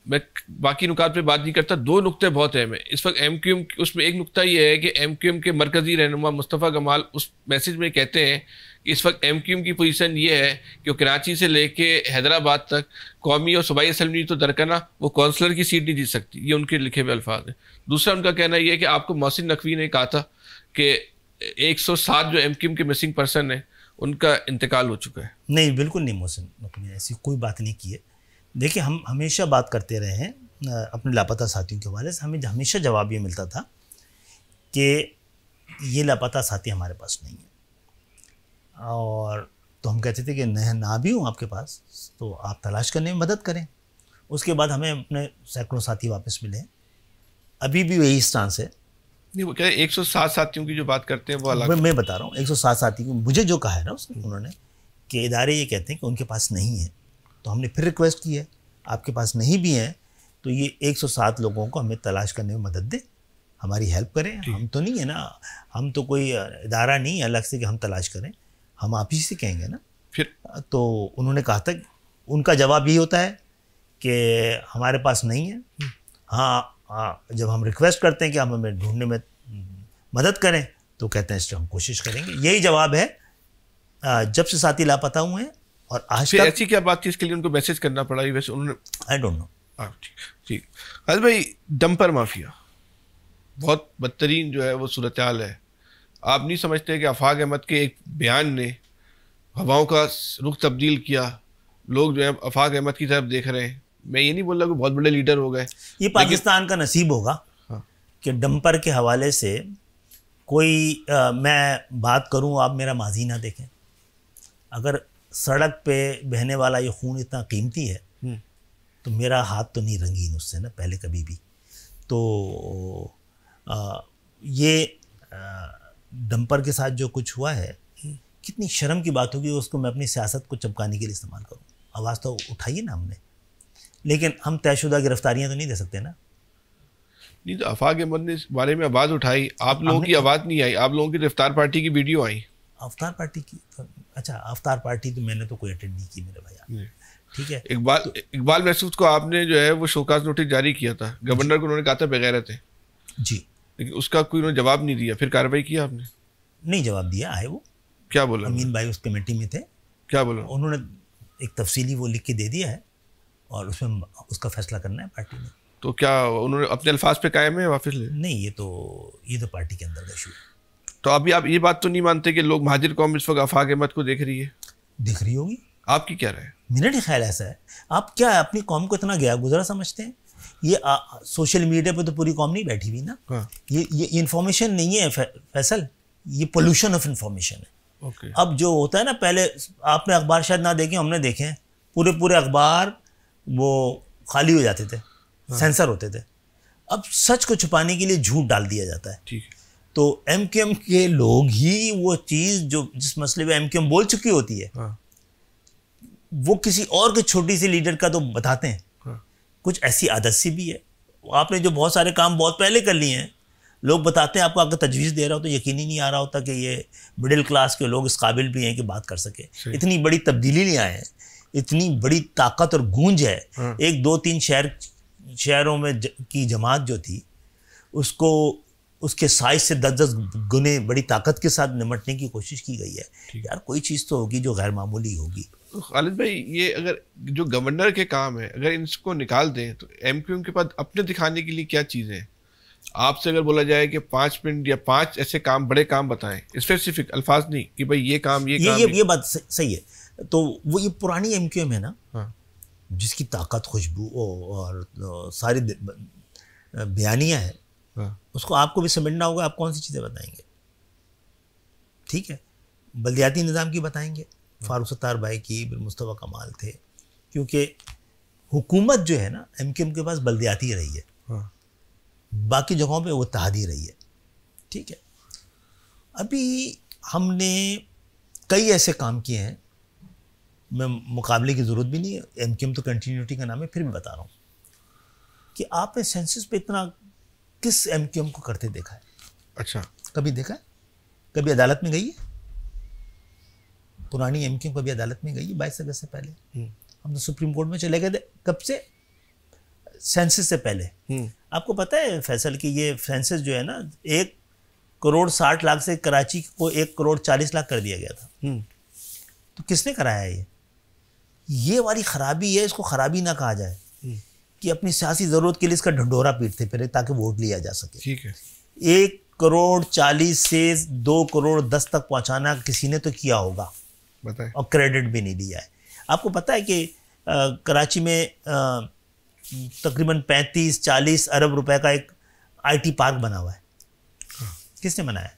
मैं बाकी नुकात पे बात नहीं करता, 2 नुक्ते बहुत अहम है इस वक्त MQM, उसमें एक नुक्ता ये है कि MQM के मरकज़ी रहनुमा मुस्तफ़ा कमाल उस मैसेज में कहते हैं कि इस वक्त MQM की पोजीशन ये है कि वो कराची से लेके हैदराबाद तक कौमी और सूबाई असम्बली तो दरकना वो कौंसलर की सीट नहीं जीत सकती, ये उनके लिखे हुए अल्फाज हैं। दूसरा उनका कहना ये है कि आपको मोहसिन नकवी ने कहा था कि 107 जो MQM के मिसिंग पर्सन है उनका इंतकाल हो चुका है। नहीं, बिल्कुल नहीं, मोहसिन नकवी ने ऐसी कोई बात नहीं की है। देखिए, हम हमेशा बात करते रहे हैं अपने लापता साथियों के हवाले से, हमें हमेशा जवाब ये मिलता था कि ये लापता साथी हमारे पास नहीं है। और तो हम कहते थे कि ना भी हूँ आपके पास तो आप तलाश करने में मदद करें। उसके बाद हमें अपने सैकड़ों साथी वापस मिले। अभी भी वही स्टांस है। नहीं, वो कह रहे 107 साथियों की जो बात करते हैं वो अलग। मैं बता रहा हूँ 107 साथी को मुझे जो कहा है ना उन्होंने कि इदारे ये कहते हैं कि उनके पास नहीं है, तो हमने फिर रिक्वेस्ट की है आपके पास नहीं भी हैं तो ये 107 लोगों को हमें तलाश करने में मदद दें, हमारी हेल्प करें। हम तो नहीं है ना, हम तो कोई इदारा नहीं है अलग से कि हम तलाश करें, हम आप ही से कहेंगे ना। फिर तो उन्होंने कहा था, उनका जवाब यही होता है कि हमारे पास नहीं है। हाँ, जब हम रिक्वेस्ट करते हैं कि हम हमें ढूंढने में मदद करें तो कहते हैं इससे हम कोशिश करेंगे। यही जवाब है जब से साथी लापता हुए हैं। और आज तक ऐसी क्या बात थी इसके लिए उनको मैसेज करना पड़ा? वैसे उन्होंने आई डोंट नो। ठीक खालिद भाई, डंपर माफिया बहुत बदतरीन जो है वो सूरत हाल है। आप नहीं समझते कि आफाक अहमद के एक बयान ने हवाओं का रुख तब्दील किया? लोग जो है आफाक अहमद की तरफ देख रहे हैं। मैं ये नहीं बोल रहा कि बहुत बड़े लीडर हो गए, ये पाकिस्तान का नसीब होगा कि डंपर के हवाले से कोई मैं बात करूं आप मेरा माजी ना देखें। अगर सड़क पे बहने वाला ये खून इतना कीमती है तो मेरा हाथ तो नहीं रंगीन उससे ना पहले कभी भी। तो ये डंपर के साथ जो कुछ हुआ है कितनी शर्म की बात होगी उसको मैं अपनी सियासत को चमकाने के लिए इस्तेमाल करूं। आवाज़ तो उठाइए ना हमने, लेकिन हम तयशुदा गिरफ्तारियां तो नहीं दे सकते ना। नहीं तो आफाक अहमद ने इस बारे में आवाज़ उठाई, आप लोगों की आवाज़ नहीं आई, आप लोगों की इफ्तार पार्टी की वीडियो आई। अफ्तार पार्टी की अच्छा, अफ्तार पार्टी तो मैंने तो कोई अटेंड नहीं की मेरे भैया। ठीक है, इकबाल महसूद को आपने जो है वो शोकाज नोटिस जारी किया था, गवर्नर को उन्होंने कहा था बेगैरत है जी, लेकिन उसका कोई उन्होंने जवाब नहीं दिया। फिर कार्रवाई किया आपने? नहीं जवाब दिया है। वो क्या बोला? अमीन भाई उस कमेटी में थे, क्या बोला उन्होंने? एक तफसीली वो लिख के दे दिया है और उसमें उसका फैसला करना है पार्टी ने। तो क्या उन्होंने अपने अल्फाज पे कायम है वापस ले? नहीं, ये तो पार्टी के अंदर का इशू है। तो अभी आप ये बात तो नहीं मानते कि लोग महाजिर कौम इस वक्त आफाक अहमद को देख रही है? दिख रही होगी। आपकी क्या राय है? मेरा नहीं ख्याल ऐसा है। आप क्या अपनी कौम को इतना गया गुजरा समझते हैं? ये सोशल मीडिया पे तो पूरी कौम नहीं बैठी हुई ना। हाँ। ये इन्फॉर्मेशन नहीं है फैसल, ये पोल्यूशन ऑफ इन्फॉर्मेशन है। Okay. अब जो होता है ना, पहले आपने अखबार शायद ना देखे, हमने देखे हैं, पूरे अखबार वो खाली हो जाते थे, सेंसर होते थे। अब सच को छुपाने के लिए झूठ डाल दिया जाता है। ठीक है। तो MQM के लोग ही वो चीज़ जो जिस मसले पे MQM बोल चुकी होती है वो किसी और के छोटी सी लीडर का तो बताते हैं। कुछ ऐसी आदत सी भी है। आपने जो बहुत सारे काम बहुत पहले कर लिए हैं, लोग बताते हैं आपको, अगर तजवीज़ दे रहा हो तो यकीन ही नहीं आ रहा होता कि ये मिडिल क्लास के लोग इस काबिल भी हैं कि बात कर सके। इतनी बड़ी तब्दीली नहीं आए हैं। इतनी बड़ी ताकत और गूंज है। एक दो तीन शहरों में की जमात जो थी उसको उसके साइज से 10-10 गुने बड़ी ताकत के साथ निमटने की कोशिश की गई है। यार कोई चीज़ तो होगी जो गैर मामूली होगी। तो खालिद भाई, ये अगर जो गवर्नर के काम है अगर इनको निकाल दें तो एमक्यूएम के पास अपने दिखाने के लिए क्या चीज़ें हैं? आपसे अगर बोला जाए कि 5 मिनट या 5 ऐसे काम, बड़े काम बताएं, स्पेसिफिक अल्फाज नहीं कि भाई ये काम ये बात सही है। तो वो ये पुरानी एमक्यूएम है ना, हाँ, जिसकी ताकत, खुशबू और सारी बयानियाँ हैं, हाँ, उसको आपको भी समझना होगा। आप कौन सी चीज़ें बताएंगे? ठीक है, बल्दियाती निज़ाम की बताएंगे, फारूक सत्तार भाई की, बिन मुस्तफ़ा कमाल थे, क्योंकि हुकूमत जो है ना एमक्यूएम के पास बल्दियाती रही है, हाँ, बाकी जगहों पे वो इत्तेहादी रही है। ठीक है, अभी हमने कई ऐसे काम किए हैं, मैं मुकाबले की ज़रूरत भी नहीं है, एमक्यूएम तो कंटिन्यूटी का नाम है, फिर भी बता रहा हूँ कि आपने सेंसस पे इतना किस एमक्यूएम को करते देखा है? अच्छा, कभी देखा है? कभी अदालत में गई है? पुरानी एमक्यूएम कभी अदालत में गई है 22 अगस्त से पहले? हम तो सुप्रीम कोर्ट में चले गए थे। कब से? सेंसस से पहले। आपको पता है फैसल कि ये सेंसस जो है ना 1,60,00,000 से कराची को 1,40,00,000 कर दिया गया था। तो किसने कराया है? ये वाली खराबी है, इसको खराबी ना कहा जाए कि अपनी सियासी ज़रूरत के लिए इसका ढंढोरा पीटते फिरे ताकि वोट लिया जा सके। ठीक है, 1,40,00,000 से 2,10,00,000 तक पहुंचाना किसी ने तो किया होगा, बताएं, और क्रेडिट भी नहीं दिया है। आपको पता है कि कराची में तकरीबन 35-40 अरब रुपए का एक आईटी पार्क बना हुआ है। किसने बनाया?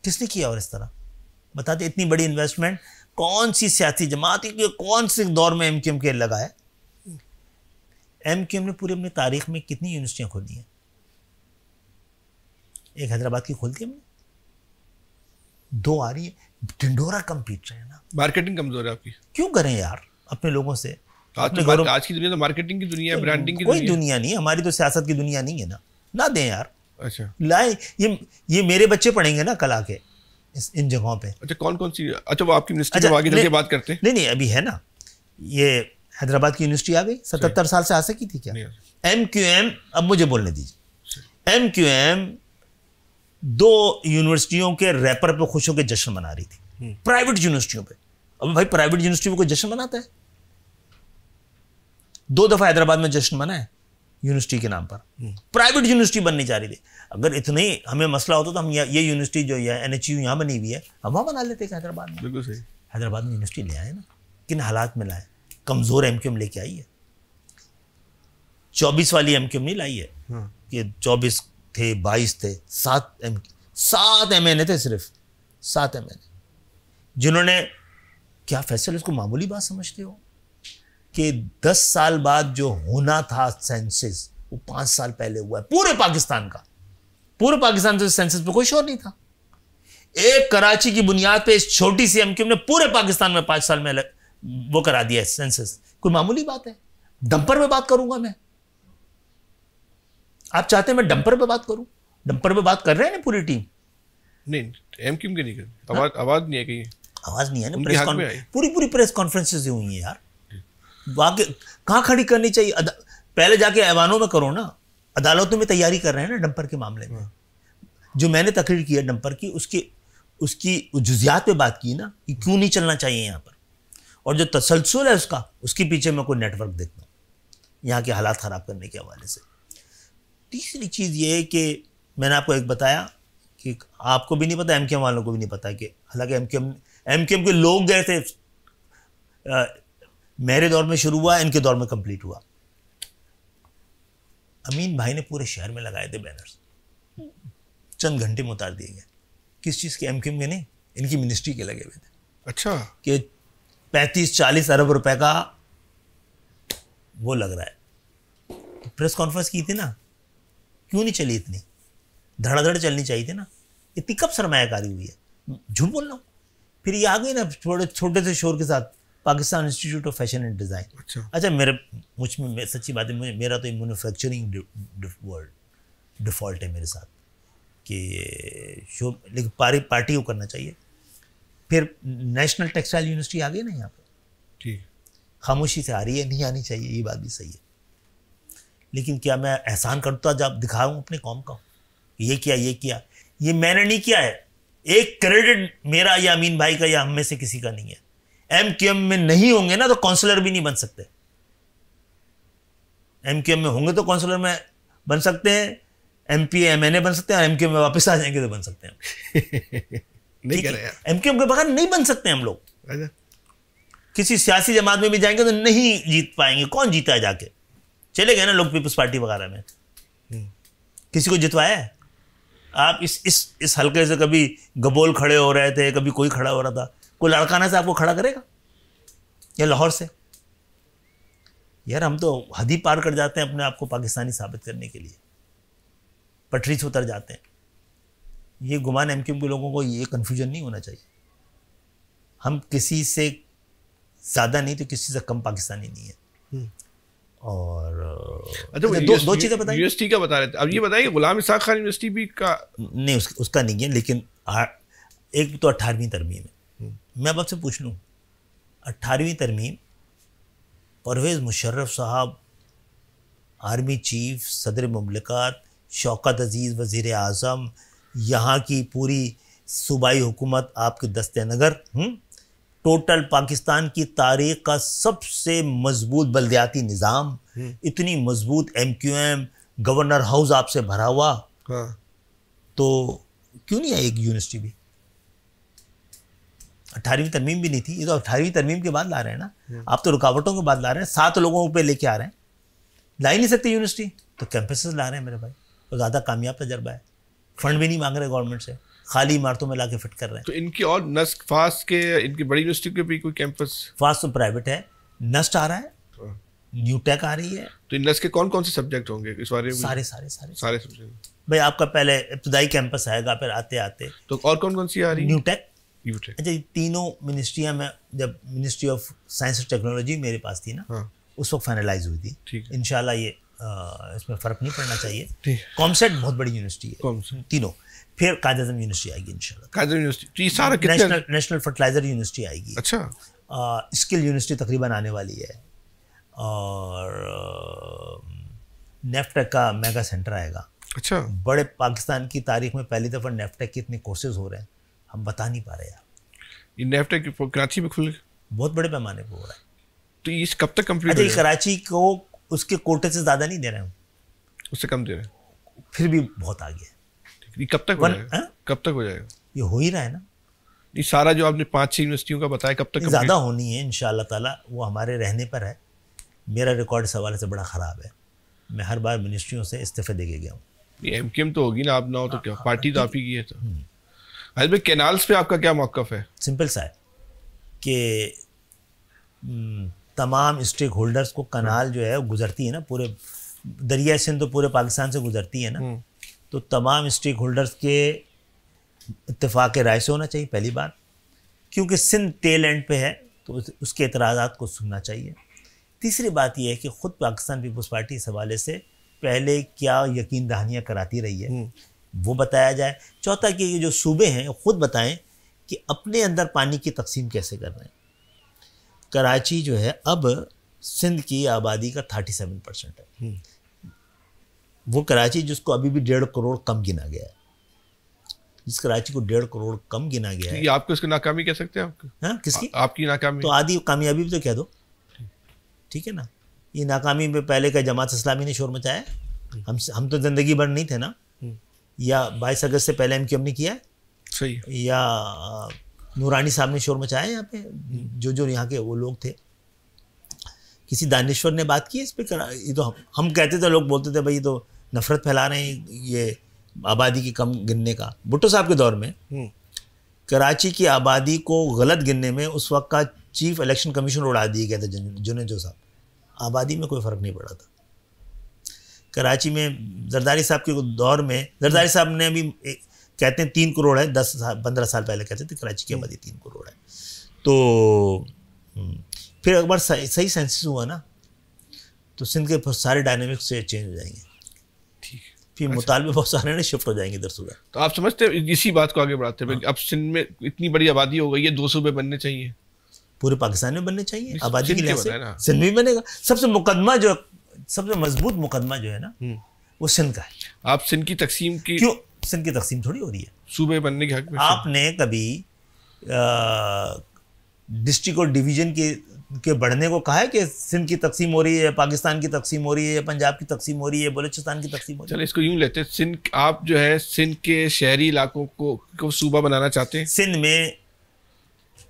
किसने किया? और इस तरह बताते, इतनी बड़ी इन्वेस्टमेंट कौन सी सियासी जमात के कौन से दौर में एमक्यूएम के लगा है? एमक्यूएम ने पूरी अपनी तारीख में कितनी यूनिवर्सिटियां खोली हैं? एक हैदराबाद की खोलती हमने, 2 आ रही है, ढिंढोरा कम पीट रहे हैं ना। मार्केटिंग कमजोर है आपकी। क्यों करें यार अपने लोगों से? आज की दुनिया तो मार्केटिंग की दुनिया है, ब्रांडिंग की कोई दुनिया नहीं, हमारी तो सियासत की दुनिया नहीं है ना दें यार। अच्छा, लाए, ये मेरे बच्चे पढ़ेंगे ना कल आके इन जगहों पे। अच्छा, कौन सी? अच्छा, वो आपकी मिनिस्ट्री में आगे चल के बात करते हैं। नहीं, अभी है ना, ये हैदराबाद की यूनिवर्सिटी आ गई, 77 साल से आ सकी थी क्या? एमक्यूएम, अब मुझे बोलने दीजिए, एमक्यूएम 2 यूनिवर्सिटियों के रैपर पे खुश होकर जश्न मना रही थी, प्राइवेट यूनिवर्सिटियों पे। अब भाई प्राइवेट यूनिवर्सिटी में कोई जश्न मनाता है? 2 दफा हैदराबाद में जश्न मना है यूनिवर्सिटी के नाम पर, प्राइवेट यूनिवर्सिटी बननी चाह रही थी। अगर इतना ही हमें मसला होता तो हम ये यूनिवर्सिटी जो है NHU यहाँ बनी हुई है, हम वहाँ बना लेते हैदराबाद में। बिल्कुल सही। हैदराबाद में यूनिवर्सिटी ले आए ना, किन हालात में लाए? कमज़ोर एमक्यूएम लेके आई है, 24 वाली एमक्यूएम नहीं लाई है कि 24 थे, 22 थे, 7 MNA थे, सिर्फ 7 MNA, जिन्होंने क्या फैसल, इसको मामूली बात समझते हो कि 10 साल बाद जो होना था सेंसस, वो 5 साल पहले हुआ है पूरे पाकिस्तान का। पूरे पाकिस्तान से सेंसस पे कोई शोर नहीं था। एक कराची की बुनियाद पे इस छोटी सी एमक्यूएम ने पूरे पाकिस्तान में 5 साल में वो करा दिया है सेंसस। कोई मामूली बात है? डंपर पे बात करूंगा मैं? आप चाहते हैं मैं डंपर पे बात करूं? डंपर पे बात कर रहे हैं ना पूरी टीम। नहीं, एमक्यूएम की नहीं कर, आवाज नहीं है कहीं, आवाज नहीं है ना। प्रेस पूरी प्रेस कॉन्फ्रेंसेस हुई हैं यार, वाकई कहां खड़ी करनी चाहिए? पहले जाके ऐवानों में करो ना, अदालतों में तैयारी कर रहे हैं ना डंपर के मामले में। जो मैंने तकरीर की है डंपर की, उसकी जुजियात पे बात की ना कि क्यों नहीं चलना चाहिए यहाँ पर, और जो तसलसल है उसके पीछे मैं कोई नेटवर्क देखता हूँ यहाँ के हालात ख़राब करने के हवाले से। तीसरी चीज़ ये है कि मैंने आपको एक बताया कि आपको भी नहीं पता, एमक्यूएम वालों को भी नहीं पता कि हालांकि एमक्यूएम के लोग गए थे, मेरे दौर में शुरू हुआ, इनके दौर में कंप्लीट हुआ। अमीन भाई ने पूरे शहर में लगाए थे बैनर्स, चंद घंटे में उतार दिए गए। किस चीज़ के? एमक्यूएम के नहीं, इनकी मिनिस्ट्री के लगे हुए थे। अच्छा, कि 35-40 अरब रुपए का वो लग रहा है। प्रेस कॉन्फ्रेंस की थी ना, क्यों नहीं चली? इतनी धड़ाधड़ चलनी चाहिए थी ना। इतनी कब सरमायाकारी हुई है? झूठ बोल रहा हूँ। फिर ये आ गई ना छोटे से शोर के साथ, Pakistan institute of fashion and design. अच्छा, मुझ में सच्ची बात है, मेरा तो मैन्युफैक्चरिंग डिफ़ॉल्ट है मेरे साथ कि शो, लेकिन पार्टी को करना चाहिए। फिर नेशनल टेक्सटाइल यूनिवर्सिटी आ गई ना यहाँ पे, ठीक, खामोशी से आ रही है, नहीं आनी चाहिए, ये बात भी सही है। लेकिन क्या मैं एहसान करता जब दिखाऊं अपने कौम का, ये किया ये किया? ये मैंने नहीं किया है, एक क्रेडिट मेरा या अमीन भाई का या हम में से किसी का नहीं है। MQM में नहीं होंगे ना तो काउंसलर भी नहीं बन सकते। MQM में होंगे तो काउंसलर में बन सकते हैं, MP MNA बन सकते हैं, और MQM में वापस आ जाएंगे तो बन सकते हैं। नहीं कह रहे यार, MQM के बगैर नहीं बन सकते हम लोग। अच्छा, किसी सियासी जमात में भी जाएंगे तो नहीं जीत पाएंगे। कौन जीता है जाके? चले गए ना लोग पीपल्स पार्टी वगैरह में, किसी को जितवाया है? आप इस हल्के से कभी गबोल खड़े हो रहे थे, कभी कोई खड़ा हो रहा था, कोई लड़काना से आपको खड़ा करेगा? या लाहौर से? यार हम तो हद ही पार कर जाते हैं अपने आप को पाकिस्तानी साबित करने के लिए, पटरी से उतर जाते हैं। ये गुमान MQM के लोगों को ये कन्फ्यूजन नहीं होना चाहिए। हम किसी से ज़्यादा नहीं तो किसी से कम पाकिस्तानी नहीं है। और अच्छा, दो चीज़ें बताइए। यूनिवर्सिटी का बता रहे थे, अब ये बताइए गुलाम इसाक खान यूनिवर्सिटी भी का नहीं, उसका नहीं है, लेकिन एक तो 18वीं तरमीम है। मैं अब आपसे पूछ लूँ, 18वीं तरमीम परवेज़ मुशर्रफ साहब, आर्मी चीफ, सदर मुमलिकत, शौकत अजीज़ वज़ीर आज़म, यहाँ की पूरी सूबाई हुकूमत आपके दस्ते नगर, टोटल पाकिस्तान की तारीख का सबसे मजबूत बल्दियाती निज़ाम, इतनी मजबूत MQM, गवर्नर हाउस आपसे भरा हुआ, हाँ, तो क्यों नहीं आई एक यूनिवर्सिटी भी? 18वीं तरमीम भी नहीं थी, ये तो 18वीं तरमीम के बाद ला रहे हैं ना। आप तो रुकावटों के बाद ला रहे हैं, 7 लोगों पे लेके आ रहे हैं, ला ही नहीं सकते यूनिवर्सिटी, तो कैंपसेस ला रहे हैं मेरे भाई। तो ज़्यादा कामयाब तजर्बा है, फंड भी नहीं मांग रहे गवर्नमेंट से, खाली इमारतों में लाके फिट कर रहे हैं। तो इनकी और नस्क फास्ट के, इनकी बड़ी यूनिवर्सिटी के भी कोई कैंपस? फास्ट तो प्राइवेट है, नस्ट आ रहा है, न्यू टेक आ रही है। तो इन नस्क के कौन कौन से सब्जेक्ट होंगे इस बारे में? सारे सब्जेक्ट भाई। आपका पहले इब्तदाई कैंपस आएगा, फिर आते आते तो और कौन कौन सी आ रही है? New take. अच्छा, ये तीनों मिनिस्ट्रियाँ में, जब मिनिस्ट्री ऑफ साइंस और टेक्नोलॉजी मेरे पास थी ना, हाँ, उस वक्त फाइनलाइज हुई थी। ठीक है, इंशाल्लाह ये इसमें फ़र्क नहीं पड़ना चाहिए। ठीक। कॉमसेट बहुत बड़ी यूनिवर्सिटी है, कॉमसेट तीनों। फिर कायद-ए-आज़म यूनिवर्सिटी आएगी इंशाल्लाह, कायद यूनिवर्सिटी, सारा कितने? नेशनल फर्टिलाइजर यूनिवर्सिटी आएगी। अच्छा, स्किल यूनिवर्सिटी तकरीबन आने वाली है, और नेफ्टेक का मेगा सेंटर आएगा। अच्छा, बड़े पाकिस्तान की तारीख में पहली दफ़ा नेफ्टेक के इतने कोर्सेज हो रहे हैं, हम बता नहीं पा रहे यार। ये नेफ्टेक कराची में खुल बहुत बड़े पैमाने पर हो रहा है। तो ये कब तक कंप्लीट? अच्छा, कराची को उसके कोटे से ज़्यादा नहीं दे रहे हैं, उससे कम दे रहे हैं, फिर भी बहुत आगे है। ये कब तक हो जाएगा? कब तक हो जाएगा? ये हो ही रहा है ना। ये सारा जो आपने 5-6 यूनिवर्सिटियों का बताया, कब तक? ज़्यादा होनी है इंशाअल्लाह ताला, वो हमारे रहने पर है। मेरा रिकॉर्ड इस हवाले से बड़ा ख़राब है, मैं हर बार मिनिस्ट्रियों से इस्तीफे दे के गया हूँ। ये MQM तो होगी ना, आप ना हो तो क्या, पार्टी तो आप ही की है। तो भाई कैनाल्स पे आपका क्या मौक़िफ़ है? सिंपल सा है कि तमाम स्टेक होल्डर्स को कनाल जो है गुजरती है ना, पूरे दरिया सिंध तो पूरे पाकिस्तान से गुजरती है ना, तो तमाम स्टेक होल्डर्स के इत्तेफाक राय से होना चाहिए, पहली बात। क्योंकि सिंध टेल एंड पे है तो उसके एतराज़ात को सुनना चाहिए। तीसरी बात यह है कि ख़ुद पाकिस्तान पीपल्स पार्टी इस हवाले से पहले क्या यकीन दहानियाँ कराती रही है वो बताया जाए। चौथा कि ये जो सूबे हैं ख़ुद बताएं कि अपने अंदर पानी की तकसीम कैसे कर रहे हैं। कराची जो है अब सिंध की आबादी का 37% है, वो कराची जिसको अभी भी 1.5 करोड़ कम गिना गया है, जिस कराची को 1.5 करोड़ कम गिना गया है। ये आपको इसकी नाकामी कह सकते हैं? आपको? हाँ, किसकी? आपकी नाकामी। तो आधी कामयाबी भी तो कह दो, ठीक है ना। ये नाकामी में पहले का जमात इस्लामी ने शोर मचाया, हम तो ज़िंदगी भर नहीं थे ना, या 22 अगस्त से पहले MQM ने किया है, सही, या नूरानी साहब ने शोर मचाया यहाँ पे, जो यहाँ के वो लोग थे। किसी दानिश्वर ने बात की इस पर? ये तो हम कहते थे, लोग बोलते थे भाई ये तो नफरत फैला रहे हैं ये आबादी की कम गिनने का। भुट्टो साहब के दौर में कराची की आबादी को गलत गिनने में उस वक्त का चीफ इलेक्शन कमीशन उड़ा दिए गए थे जुनेजो साहब। आबादी में कोई फ़र्क नहीं पड़ा था। कराची में जरदारी साहब के दौर में, जरदारी साहब ने भी कहते हैं 3 करोड़ है, 10-15 साल पहले कहते थे कराची की आबादी 3 करोड़ है। तो फिर एक बार सही सेंसस हुआ ना, तो सिंध के बहुत सारे डायनेमिक्स से चेंज हो जाएंगे, ठीक। फिर मुतालबे बहुत सारे ने शिफ्ट हो जाएंगे इधर से उधर। तो आप समझते हैं इसी बात को आगे बढ़ाते हैं, अब सिंध में इतनी बड़ी आबादी हो गई है, 2 सूबे बनने चाहिए? पूरे पाकिस्तान में बनने चाहिए आबादी के लिहाज से, सिंध में बनेगा। सबसे मजबूत मुकदमा जो है ना वो सिंध का है। आप सिंध की तकसीम की, क्यों सिंध की तकसीम थोड़ी हो रही है, सूबे बनने के हक में। आपने कभी डिस्ट्रिक्ट और डिवीजन के बढ़ने को कहा है कि सिंध की तकसीम हो रही है, पाकिस्तान की तकसीम हो रही है, पंजाब की तकसीम हो रही है, बलूचिस्तान की तकसीम हो रही है? चलो इसको यूं लेते हैं, सिंध, आप जो है सिंध के शहरी इलाकों को सूबा बनाना चाहते हैं। सिंध में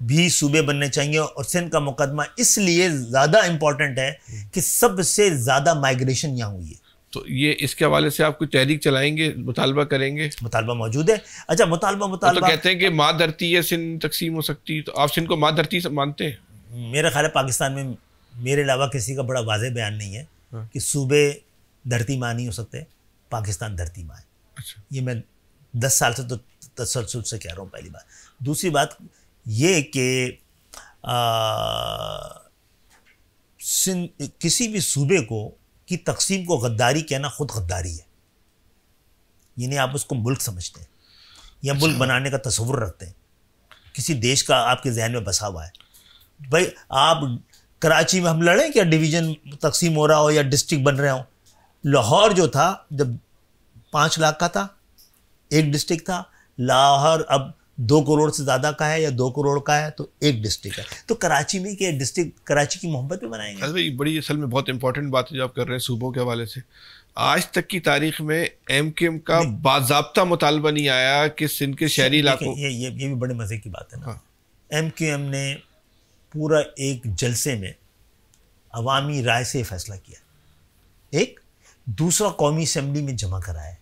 भी सूबे बनने चाहिए, और सिंध का मुकदमा इसलिए ज़्यादा इम्पोर्टेंट है कि सबसे ज़्यादा माइग्रेशन यहाँ हुई है। तो ये इसके हवाले से आप कोई तहरीक चलाएंगे, मुतालबा करेंगे? मुतालबा मौजूद है। अच्छा, मुतालबा तो कहते हैं कि माँ धरती है, सिंध तकसीम हो सकती है, तो आप सिंध को माँ धरती मानते हैं? मेरा ख्याल है पाकिस्तान में मेरे अलावा किसी का बड़ा वाज़ेह बयान नहीं है कि सूबे धरती माँ नहीं हो सकते, पाकिस्तान धरती माँ है। अच्छा। ये मैं 10 साल से तो तसलसल से कह रहा हूँ, पहली बात। दूसरी बात ये कि किसी भी सूबे की तकसीम को गद्दारी कहना खुद गद्दारी है। यानी आप उसको मुल्क समझते हैं या मुल्क बनाने का तस्वुर रखते हैं, किसी देश का आपके जहन में बसा हुआ है। भाई आप कराची में हम लड़ें क्या, डिवीज़न तकसीम हो रहा हो या डिस्ट्रिक्ट बन रहे हो? लाहौर जो था जब 5 लाख का था, एक डिस्ट्रिक्ट था। लाहौर अब 2 करोड़ से ज़्यादा का है या 2 करोड़ का है, तो एक डिस्ट्रिक्ट है। तो कराची में क्या डिस्ट्रिक्ट, कराची की मोहब्बत भी बनाएंगे? भाई बड़ी असल में बहुत इंपॉर्टेंट बात है जो आप कर रहे हैं सूबों के हवाले से। आज तक की तारीख में MKM का बाज़ाब्ता मुतालबा नहीं आया कि सिंध के शहरी इलाकों, ये भी बड़े मज़े की बात है ना। MKM ने पूरा एक जलसे में अवामी राय से फैसला किया। एक दूसरा कौमी असम्बली में जमा कराया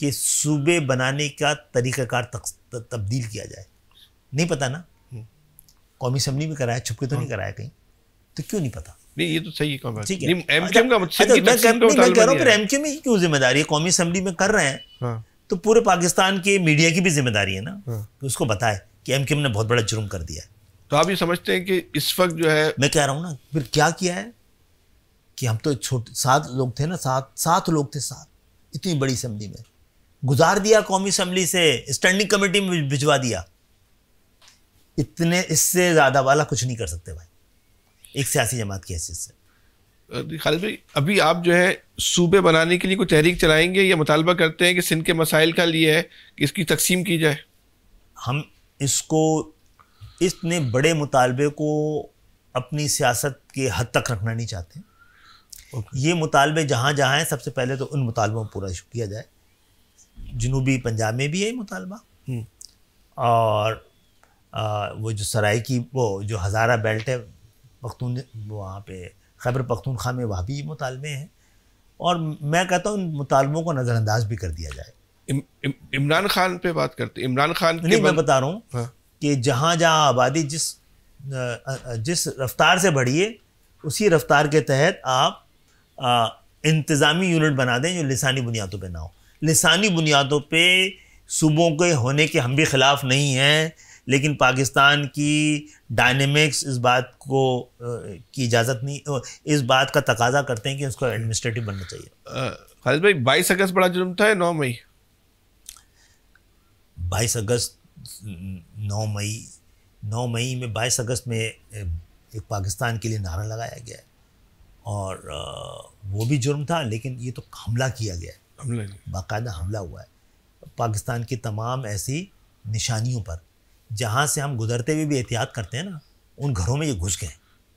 कि सूबे बनाने का तरीक़ाकार तब्दील किया जाए। नहीं पता ना, कौमी असम्बली में कराया, छुपके तो नहीं कराया कहीं, तो क्यों नहीं पता? नहीं, ये तो सही है। ठीक है, MKM का मैं कह रहा हूँ फिर MKM में क्यों जिम्मेदारी है? कौमी असम्बली में कर रहे हैं तो पूरे पाकिस्तान के मीडिया की भी जिम्मेदारी है ना कि उसको बताए कि MKM ने बहुत बड़ा जुर्म कर दिया है। तो आप ये समझते हैं कि इस वक्त जो है, मैं कह रहा हूँ ना, फिर क्या किया है कि हम तो 7 लोग थे ना, 7 लोग थे, 7 इतनी बड़ी असम्बली में गुजार दिया, कौमी असम्बली से स्टैंडिंग कमेटी में भिजवा दिया। इतने इससे ज़्यादा वाला कुछ नहीं कर सकते भाई एक सियासी जमात की हैसियत से। खालिद भाई, अभी आप जो है सूबे बनाने के लिए कोई तहरीक चलाएंगे या मुतालबा करते हैं कि सिंध के मसाइल का लिए है कि इसकी तकसीम की जाए? हम इसको, इतने बड़े मुतालबे को अपनी सियासत के हद तक रखना नहीं चाहते। ये मुतालबे जहाँ जहाँ हैं, सबसे पहले तो उन मुतालबों को पूरा किया जाए। जनूबी पंजाब में भी है मुतालबा, और वो जो सराय की वो जो हज़ारा बेल्ट है पख्तून, वहाँ पे खैबर पख्तूनख्वा में, वहाँ भी मुतालबे हैं। और मैं कहता हूँ उन मुतालबों को नज़रअंदाज भी कर दिया जाए। इमरान खान पे बात करते, इमरान खान नहीं, मैं बता रहा हूँ कि जहाँ जहाँ आबादी जिस रफ्तार से बढ़ी है, उसी रफ्तार के तहत आप इंतज़ामी यूनिट बना दें जो लिसानी बुनियादों पे ना हो। लिसानी बुनियादों पे सूबों के होने के हम भी ख़िलाफ़ नहीं हैं, लेकिन पाकिस्तान की डायनेमिक्स इस बात को की इजाज़त नहीं, इस बात का तकाजा करते हैं कि उसको एडमिनिस्ट्रेटिव बनना चाहिए। खालिद भाई, 22 अगस्त बड़ा जुर्म था, 9 मई 22 अगस्त 9 मई में 22 अगस्त में एक पाकिस्तान के लिए नारा लगाया गया है, और वो भी जुर्म था, लेकिन ये तो हमला किया गया है, बाकायदा हमला हुआ है पाकिस्तान की तमाम ऐसी निशानियों पर जहाँ से हम गुजरते हुए भी एहतियात करते हैं ना, उन घरों में ये घुस गए।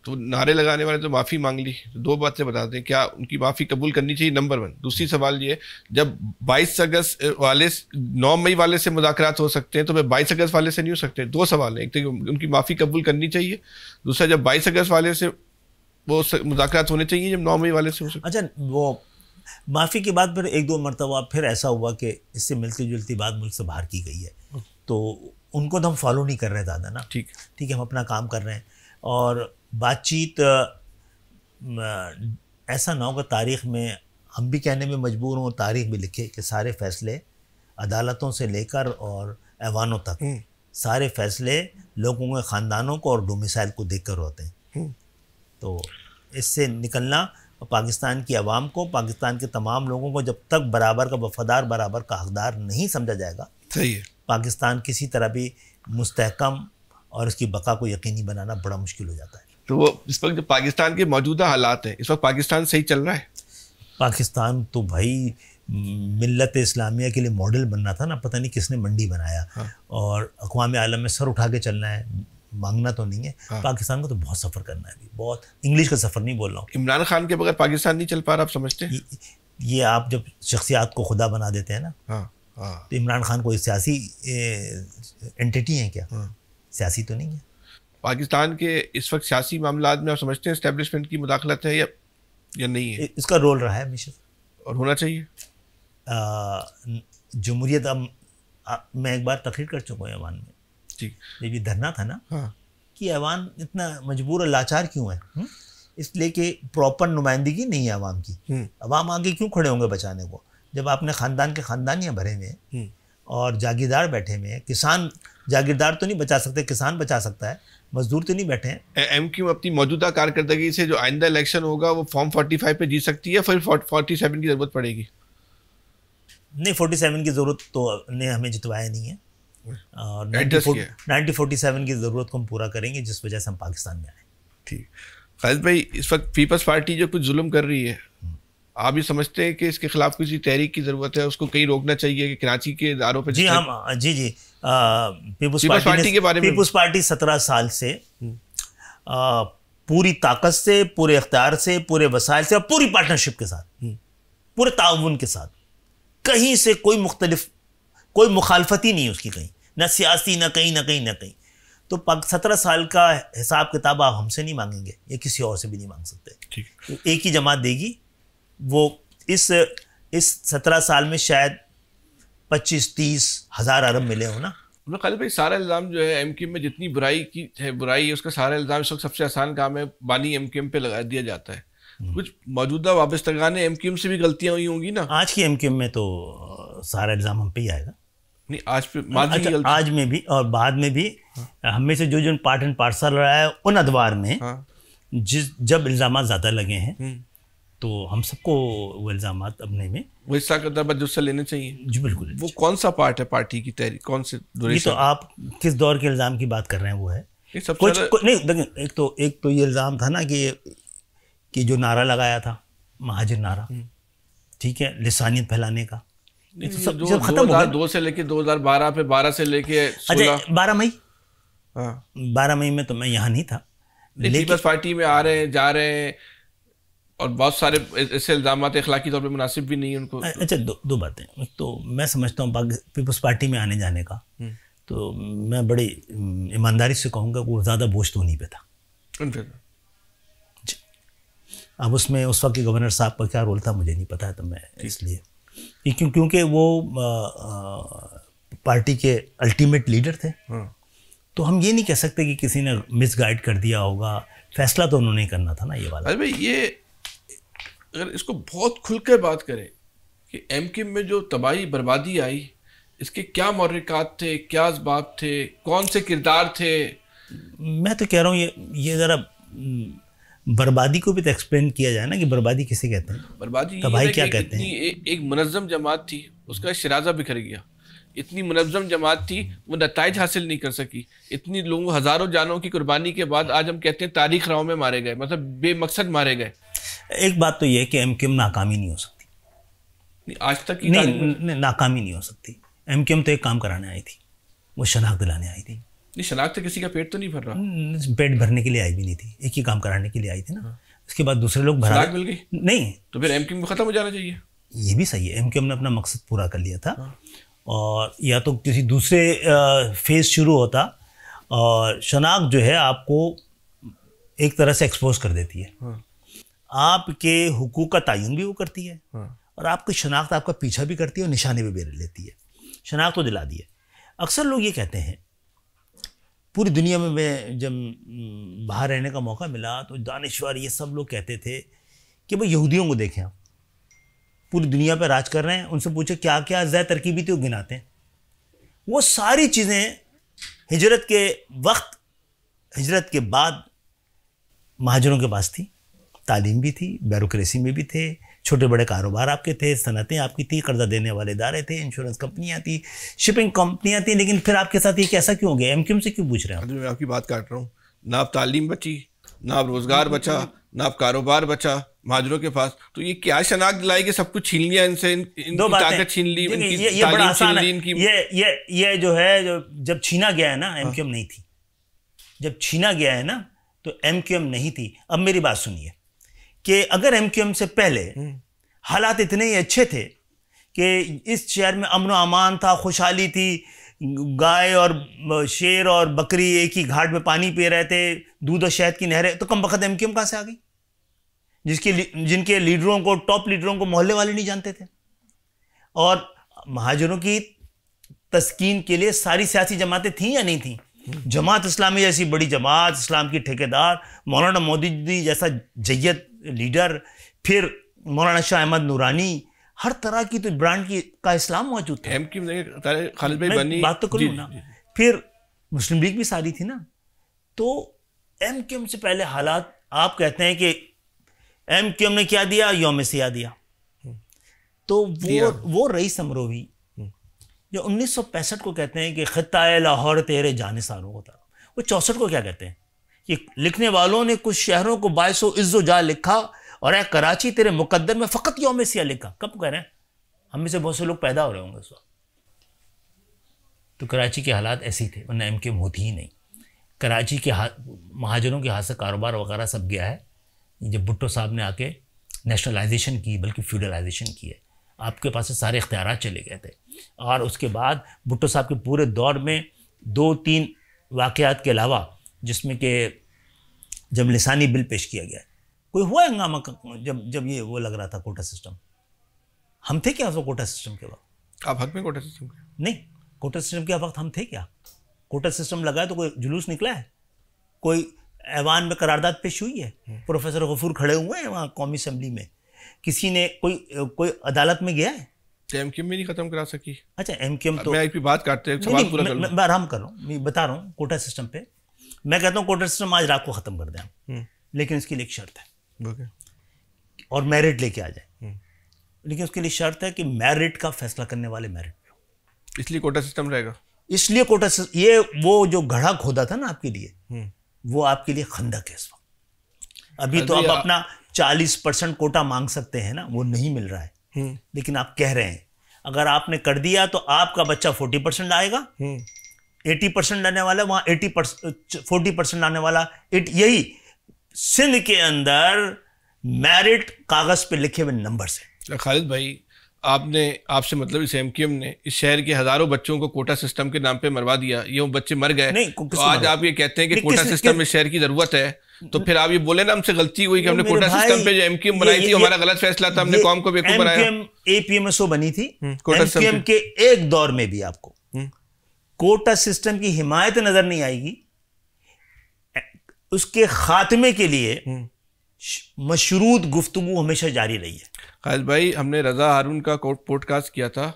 तो नारे लगाने वाले तो माफ़ी मांग ली, तो 2 बातें बता दें, क्या उनकी माफ़ी कबूल करनी चाहिए? नंबर 1। दूसरी सवाल ये, जब 22 अगस्त वाले 9 मई वाले से मुज़ाकरात हो सकते हैं, तो फिर 22 अगस्त वाले से नहीं हो सकते? 2 सवाल हैं, एक तो उनकी माफ़ी कबूल करनी चाहिए, दूसरा जब 22 अगस्त वाले से वो मुज़ाकरात होने चाहिए जब 9 मई वाले से हो सकते। अच्छा, वो माफ़ी के बाद फिर 1-2 मरतबा फिर ऐसा हुआ कि इससे मिलती जुलती बात मुल्क से बाहर की गई है, तो उनको तो हम फॉलो नहीं कर रहे ज़्यादा ना। ठीक है, हम अपना काम कर रहे हैं, और बातचीत ऐसा ना हो कि तारीख़ में हम भी कहने में मजबूर हों, तारीख़ भी लिखे कि सारे फ़ैसले अदालतों से लेकर और ऐवानों तक सारे फ़ैसले लोगों के ख़ानदानों को और डोमिसाइल को देख कर होते हैं। तो इससे निकलना, पाकिस्तान की आवाम को, पाकिस्तान के तमाम लोगों को जब तक बराबर का वफ़ादार, बराबर का हक़दार नहीं समझा जाएगा, सही है, पाकिस्तान किसी तरह भी मुस्तहकम और उसकी बका को यकीनी बनाना बड़ा मुश्किल हो जाता है। तो वो इस वक्त जो पाकिस्तान के मौजूदा हालात हैं, इस वक्त पाकिस्तान सही चल रहा है? पाकिस्तान तो भाई मिल्लत इस्लामिया के लिए मॉडल बनना था ना, पता नहीं किसने मंडी बनाया। हाँ। और अक़वाम आलम में सर उठा के चलना है, मांगना तो नहीं है। हाँ। पाकिस्तान को तो बहुत सफ़र करना है अभी, बहुत। इंग्लिश का सफ़र नहीं बोल रहा हूँ। इमरान खान के बगैर पाकिस्तान नहीं चल पा रहा, आप समझते हैं? ये आप जब शख्सियात को खुदा बना देते हैं ना, हाँ। तो इमरान खान कोई सियासी एंटिटी है क्या? हाँ। सियासी तो नहीं है। पाकिस्तान के इस वक्त सियासी मामलात में आप समझते हैं एस्टेब्लिशमेंट की मुदाखलत है या नहीं है? इसका रोल रहा है हमेशा और होना चाहिए। जमहूरियत मैं एक बार तकरीर कर चुका हूँ ऐवान में, ठीक, जब ये धरना था ना, हाँ, कि ऐवान इतना मजबूर और लाचार क्यों है? इसलिए कि प्रॉपर नुमाइंदगी नहीं है अवाम की। अवाम आगे क्यों खड़े होंगे बचाने को, जब आपने ख़ानदान के ख़ानदानियाँ भरे हुए हैं और जागीरदार बैठे हुए हैं। किसान जागीरदार तो नहीं बचा सकते, किसान बचा सकता है, मजदूर तो नहीं बैठे हैं। एमक्यू अपनी मौजूदा कारकर्दगी से जो आइंदा इलेक्शन होगा वो फॉर्म 45 पे जीत सकती है, फिर 47 की ज़रूरत पड़ेगी? नहीं, 47 की ज़रूरत तो ने हमें जितवाया नहीं है, और 1947 की ज़रूरत को हम पूरा करेंगे, जिस वजह से हम पाकिस्तान में आए। ठीक। खालिद भाई, इस वक्त पीपल्स पार्टी जो कुछ जुल्म कर रही है, आप ये समझते हैं कि इसके खिलाफ किसी तहरीक की ज़रूरत है, उसको कहीं रोकना चाहिए कि कराची के इदारों पर? जी हम जी पीपल्स पार्टी के बारे में, पीपल्स पार्टी 17 साल से पूरी ताकत से, पूरे इख्तियार से, पूरे वसाइल से और पूरी पार्टनरशिप के साथ, पूरे ताउन के साथ, कहीं से कोई मुखालफत ही नहीं उसकी, कहीं ना सियासी, ना कहीं। तो 17 साल का हिसाब किताब आप हमसे नहीं मांगेंगे, ये किसी और से भी नहीं मांग सकते। ठीक। एक ही जमात देगी, वो इस 17 साल में शायद 25-30 हज़ार अरब मिले हो ना। खालिद भाई, सारा इल्ज़ाम जो है एमक्यूएम में जितनी बुराई है उसका सारा इल्ज़ाम इस वक्त सबसे आसान काम है बानी एमक्यूएम पे लगा दिया जाता है। कुछ मौजूदा वाबस्तगान एमक्यूएम से भी गलतियां हुई होंगी ना? आज की एमक्यूएम में तो सारा इल्ज़ाम हम पे ही आएगा। नहीं, आज पे आज में भी और बाद में भी। हाँ। हमें से जो पार्ट एंड पार्सल रहा है उन अदवार में, हाँ, जब इल्ज़ाम ज़्यादा लगे हैं, तो हम सबको वो इल्ज़ामात अपने में वो हिस्सा का तवज्जो लेने चाहिए। जी बिल्कुल। वो कौन सा पार्ट है पार्टी की तहरीक, कौन से दौर? ये तो आप किस दौर के इल्ज़ाम की बात कर रहे हैं वो है नहीं। देखिए, एक तो ये इल्ज़ाम था ना कि जो नारा लगाया था, महाजिर नारा, ठीक है, लिसानियत फैलाने का, तो सब खत्म हो गया। 2002 से लेके 2012 पे, 12 से लेके 16, 12 मई, हाँ 12 मई में तो मैं यहाँ नहीं था, लेकिन पीपल्स पार्टी में आ रहे हैं, जा रहे हैं, और बहुत सारे ऐसे इल्ज़ाम इखलाकी तौर पे मुनासिब भी नहीं है उनको। अच्छा, दो बातें। तो मैं समझता हूँ पीपल्स पार्टी में आने जाने का, तो मैं बड़ी ईमानदारी से कहूँगा वो ज़्यादा बोझ तो नहीं पे था। अब उसमें उस वक्त के गवर्नर साहब का क्या रोल था मुझे नहीं पता है, तो मैं इसलिए क्योंकि वो पार्टी के अल्टीमेट लीडर थे, तो हम ये नहीं कह सकते कि किसी ने मिसगाइड कर दिया होगा। फैसला तो उन्होंने करना था ना ये वाला। अरे भाई, ये अगर इसको बहुत खुलकर बात करें कि एमक्यूएम में जो तबाही बर्बादी आई, इसके क्या मुहर्रिकात थे, क्या असबाब थे, कौन से किरदार थे? मैं तो कह रहा हूँ ये ज़रा बर्बादी को भी तो एक्सप्लेन किया जाए ना कि बर्बादी किसे कहते हैं, बर्बादी तबाही क्या कहते हैं। एक मुनज़्ज़म जमात थी, उसका शराजा बिखर गया। इतनी मुनज़्ज़म जमात थी, वो नताइज हासिल नहीं कर सकी। इतनी लोगों, हज़ारों जानों की कुर्बानी के बाद आज हम कहते हैं तारीख राव में मारे गए, मतलब बेमकसद मारे गए। एक बात तो ये है कि एमक्यूएम नाकामी नहीं हो सकती, आज तक की नहीं नाकामी नहीं हो सकती। एमक्यूएम तो एक काम कराने आई थी, वो शनाख्त दिलाने आई थी। नहीं, शनाख्त से किसी का पेट तो नहीं भर रहा। पेट भरने के लिए आई भी नहीं थी, एक ही काम कराने के लिए आई थी ना। उसके बाद दूसरे लोग भरा मिल गई नहीं, तो फिर एमक्यूएम खत्म हो जाना चाहिए। ये भी सही है, एमक्यूएम ने अपना मकसद पूरा कर लिया था। और या तो किसी दूसरे फेज शुरू होता, और शनाख्त जो है आपको एक तरह से एक्सपोज कर देती है। आपके हुकूक का तयन भी वो करती है, और आपकी शनाख्त आपका पीछा भी करती है और निशाने भी बेर लेती है। शनाख्त तो दिला दी है। अक्सर लोग ये कहते हैं, पूरी दुनिया में मैं जब बाहर रहने का मौका मिला तो दानिश्वर ये सब लोग कहते थे कि भाई यहूदियों को देखें, आप पूरी दुनिया पर राज कर रहे हैं, उनसे पूछे क्या क्या ज़्यादा तरकीबी थी, वो गिनाते हैं। वो सारी चीज़ें हिजरत के वक्त, हिजरत के बाद महाजरों के पास थी। तालीम भी थी, ब्यूरोक्रेसी में भी थे, छोटे बड़े कारोबार आपके थे, सनतें आपकी थी, कर्जा देने वाले इदारे थे, इंश्योरेंस कंपनियां थी, शिपिंग कंपनियां थी, लेकिन फिर आपके साथ ये कैसा क्यों हो गया? एमक्यूएम से क्यों पूछ रहे हैं? मैं आपकी बात काट रहा हूँ। ना अब तालीम बची, ना अब रोजगार बचा, ना अब कारोबार बचा महाजरों के पास। तो ये क्या शनाख्त दिलाई कि सब कुछ छीन लिया इनसे, इनकी ताकत छीन ली, ये बड़ा आसान है। ये जो है, जो जब छीना गया है ना, एमक्यूएम नहीं थी। जब छीना गया है ना तो एमक्यूएम नहीं थी। अब मेरी बात सुनिए कि अगर एमक्यूएम से पहले हालात इतने ही अच्छे थे कि इस शहर में अमन व अमान था, खुशहाली थी, गाय और शेर और बकरी एक ही घाट में पानी पी रहे थे, दूध और शहद की नहरें, तो कम वक्त एमक्यूएम कहां से आ गई? जिनके लीडरों को, टॉप लीडरों को मोहल्ले वाले नहीं जानते थे। और महाजरों की तस्कीन के लिए सारी सियासी जमातें थीं या नहीं थीं? जमात इस्लामी जैसी बड़ी जमात, इस्लाम की ठेकेदार, मौलाना मोदी जैसा जय्यद लीडर, फिर मौलाना शाह अहमद नूरानी, हर तरह की तो ब्रांड की का इस्लाम मौजूद था। खालिद भाई बनी बात तो करूँ ना। फिर मुस्लिम लीग भी सारी थी ना। तो एमक्यूएम से पहले हालात, आप कहते हैं कि एमक्यूएम ने क्या दिया? यौम सियाह दिया। तो वो रईस अमरोवी जो 1965 को कहते हैं कि खित्ता-ए लाहौर तेरे जानिसारों को था, वो 64 को क्या कहते हैं कि लिखने वालों ने कुछ शहरों को बाइसो इज्जो जा लिखा और ए कराची तेरे मुकद्दर में फ़कत यौम सियाह लिखा। कब कह रहे हैं? हम में से बहुत से लोग पैदा हो रहे होंगे उस वक्त। तो कराची के हालात ऐसे ही थे, वरना एमक्यूएम होती ही नहीं। कराची के महाजरों के हाथ से कारोबार वगैरह सब गया है। जब भुट्टो साहब ने आके नेशनलाइजेशन की, बल्कि फ्यूडलाइजेशन की है, आपके पास से सारे इख्तियार चले गए थे। और उसके बाद भुट्टो साहब के पूरे दौर में 2-3 वाक़यात के अलावा, जिसमें कि जब लिसानी बिल पेश किया गया, कोई हुआ हंगामा जब ये वो लग रहा था कोटा सिस्टम? हम थे क्या उस कोटा सिस्टम के वक्त? आप हक में कोटा सिस्टम के? नहीं, कोटा सिस्टम के वक्त हम थे क्या? कोटा सिस्टम लगा है तो कोई जुलूस निकला है? कोई ऐवान में करारदाद पेश हुई है? प्रोफेसर गफूर खड़े हुए हैं वहाँ कौमी असम्बली में? किसी ने कोई अदालत में गया है? एमक्यूएम में नहीं खत्म करा सकी। अच्छा, एमक्यूएम तो मैं एक भी बात करते हैं, सवाल पूरा कर लूं। मैं आराम कर रहा हूँ, मैं बता रहा हूँ कोटा सिस्टम पे। मैं कहता हूँ कोटा सिस्टम आज रात को खत्म कर दें, लेकिन इसके लिए एक शर्त है, और मेरिट लेके आ जाए। लेकिन उसके लिए शर्त है कि मेरिट का फैसला करने वाले मेरिट पे। इसलिए कोटा सिस्टम रहेगा। इसलिए कोटा सिस्टम, ये वो जो घड़ा खोदा था ना आपके लिए, वो आपके लिए खंदक है इस वक्त। अभी तो आप अपना 40% कोटा मांग सकते हैं ना, वो नहीं मिल रहा है। लेकिन आप कह रहे हैं अगर आपने कर दिया तो आपका बच्चा 40% लाएगा, 80% लाने वाला, वहां 40% लाने वाला। यही सिंध के अंदर मेरिट कागज पे लिखे हुए नंबर से। खालिद भाई, आपसे मतलब इस एमक्यूएम ने इस शहर के हजारों बच्चों को कोटा सिस्टम के नाम पे मरवा दिया, ये बच्चे मर गए। तो आज आप ये कहते हैं कि कोटा सिस्टम में शहर की जरूरत है, तो फिर आप ये बोले ना हमसे गलती हुई कि हमने कोटा सिस्टम पे जो एमक्यूएम बनाई थी, हमारा गलत फैसला था, हमने कौम को बेवकूफ बनाया। एपीएमएसओ बनी थी एमक्यूएम के एक दौर में भी। आपको कोटा सिस्टम की हिमायत नजर नहीं आएगी। उसके खात्मे के लिए मशरूत गुफ्तगू हमेशा जारी रही है। खालिद भाई, हमने रजा हारून का पॉडकास्ट किया था,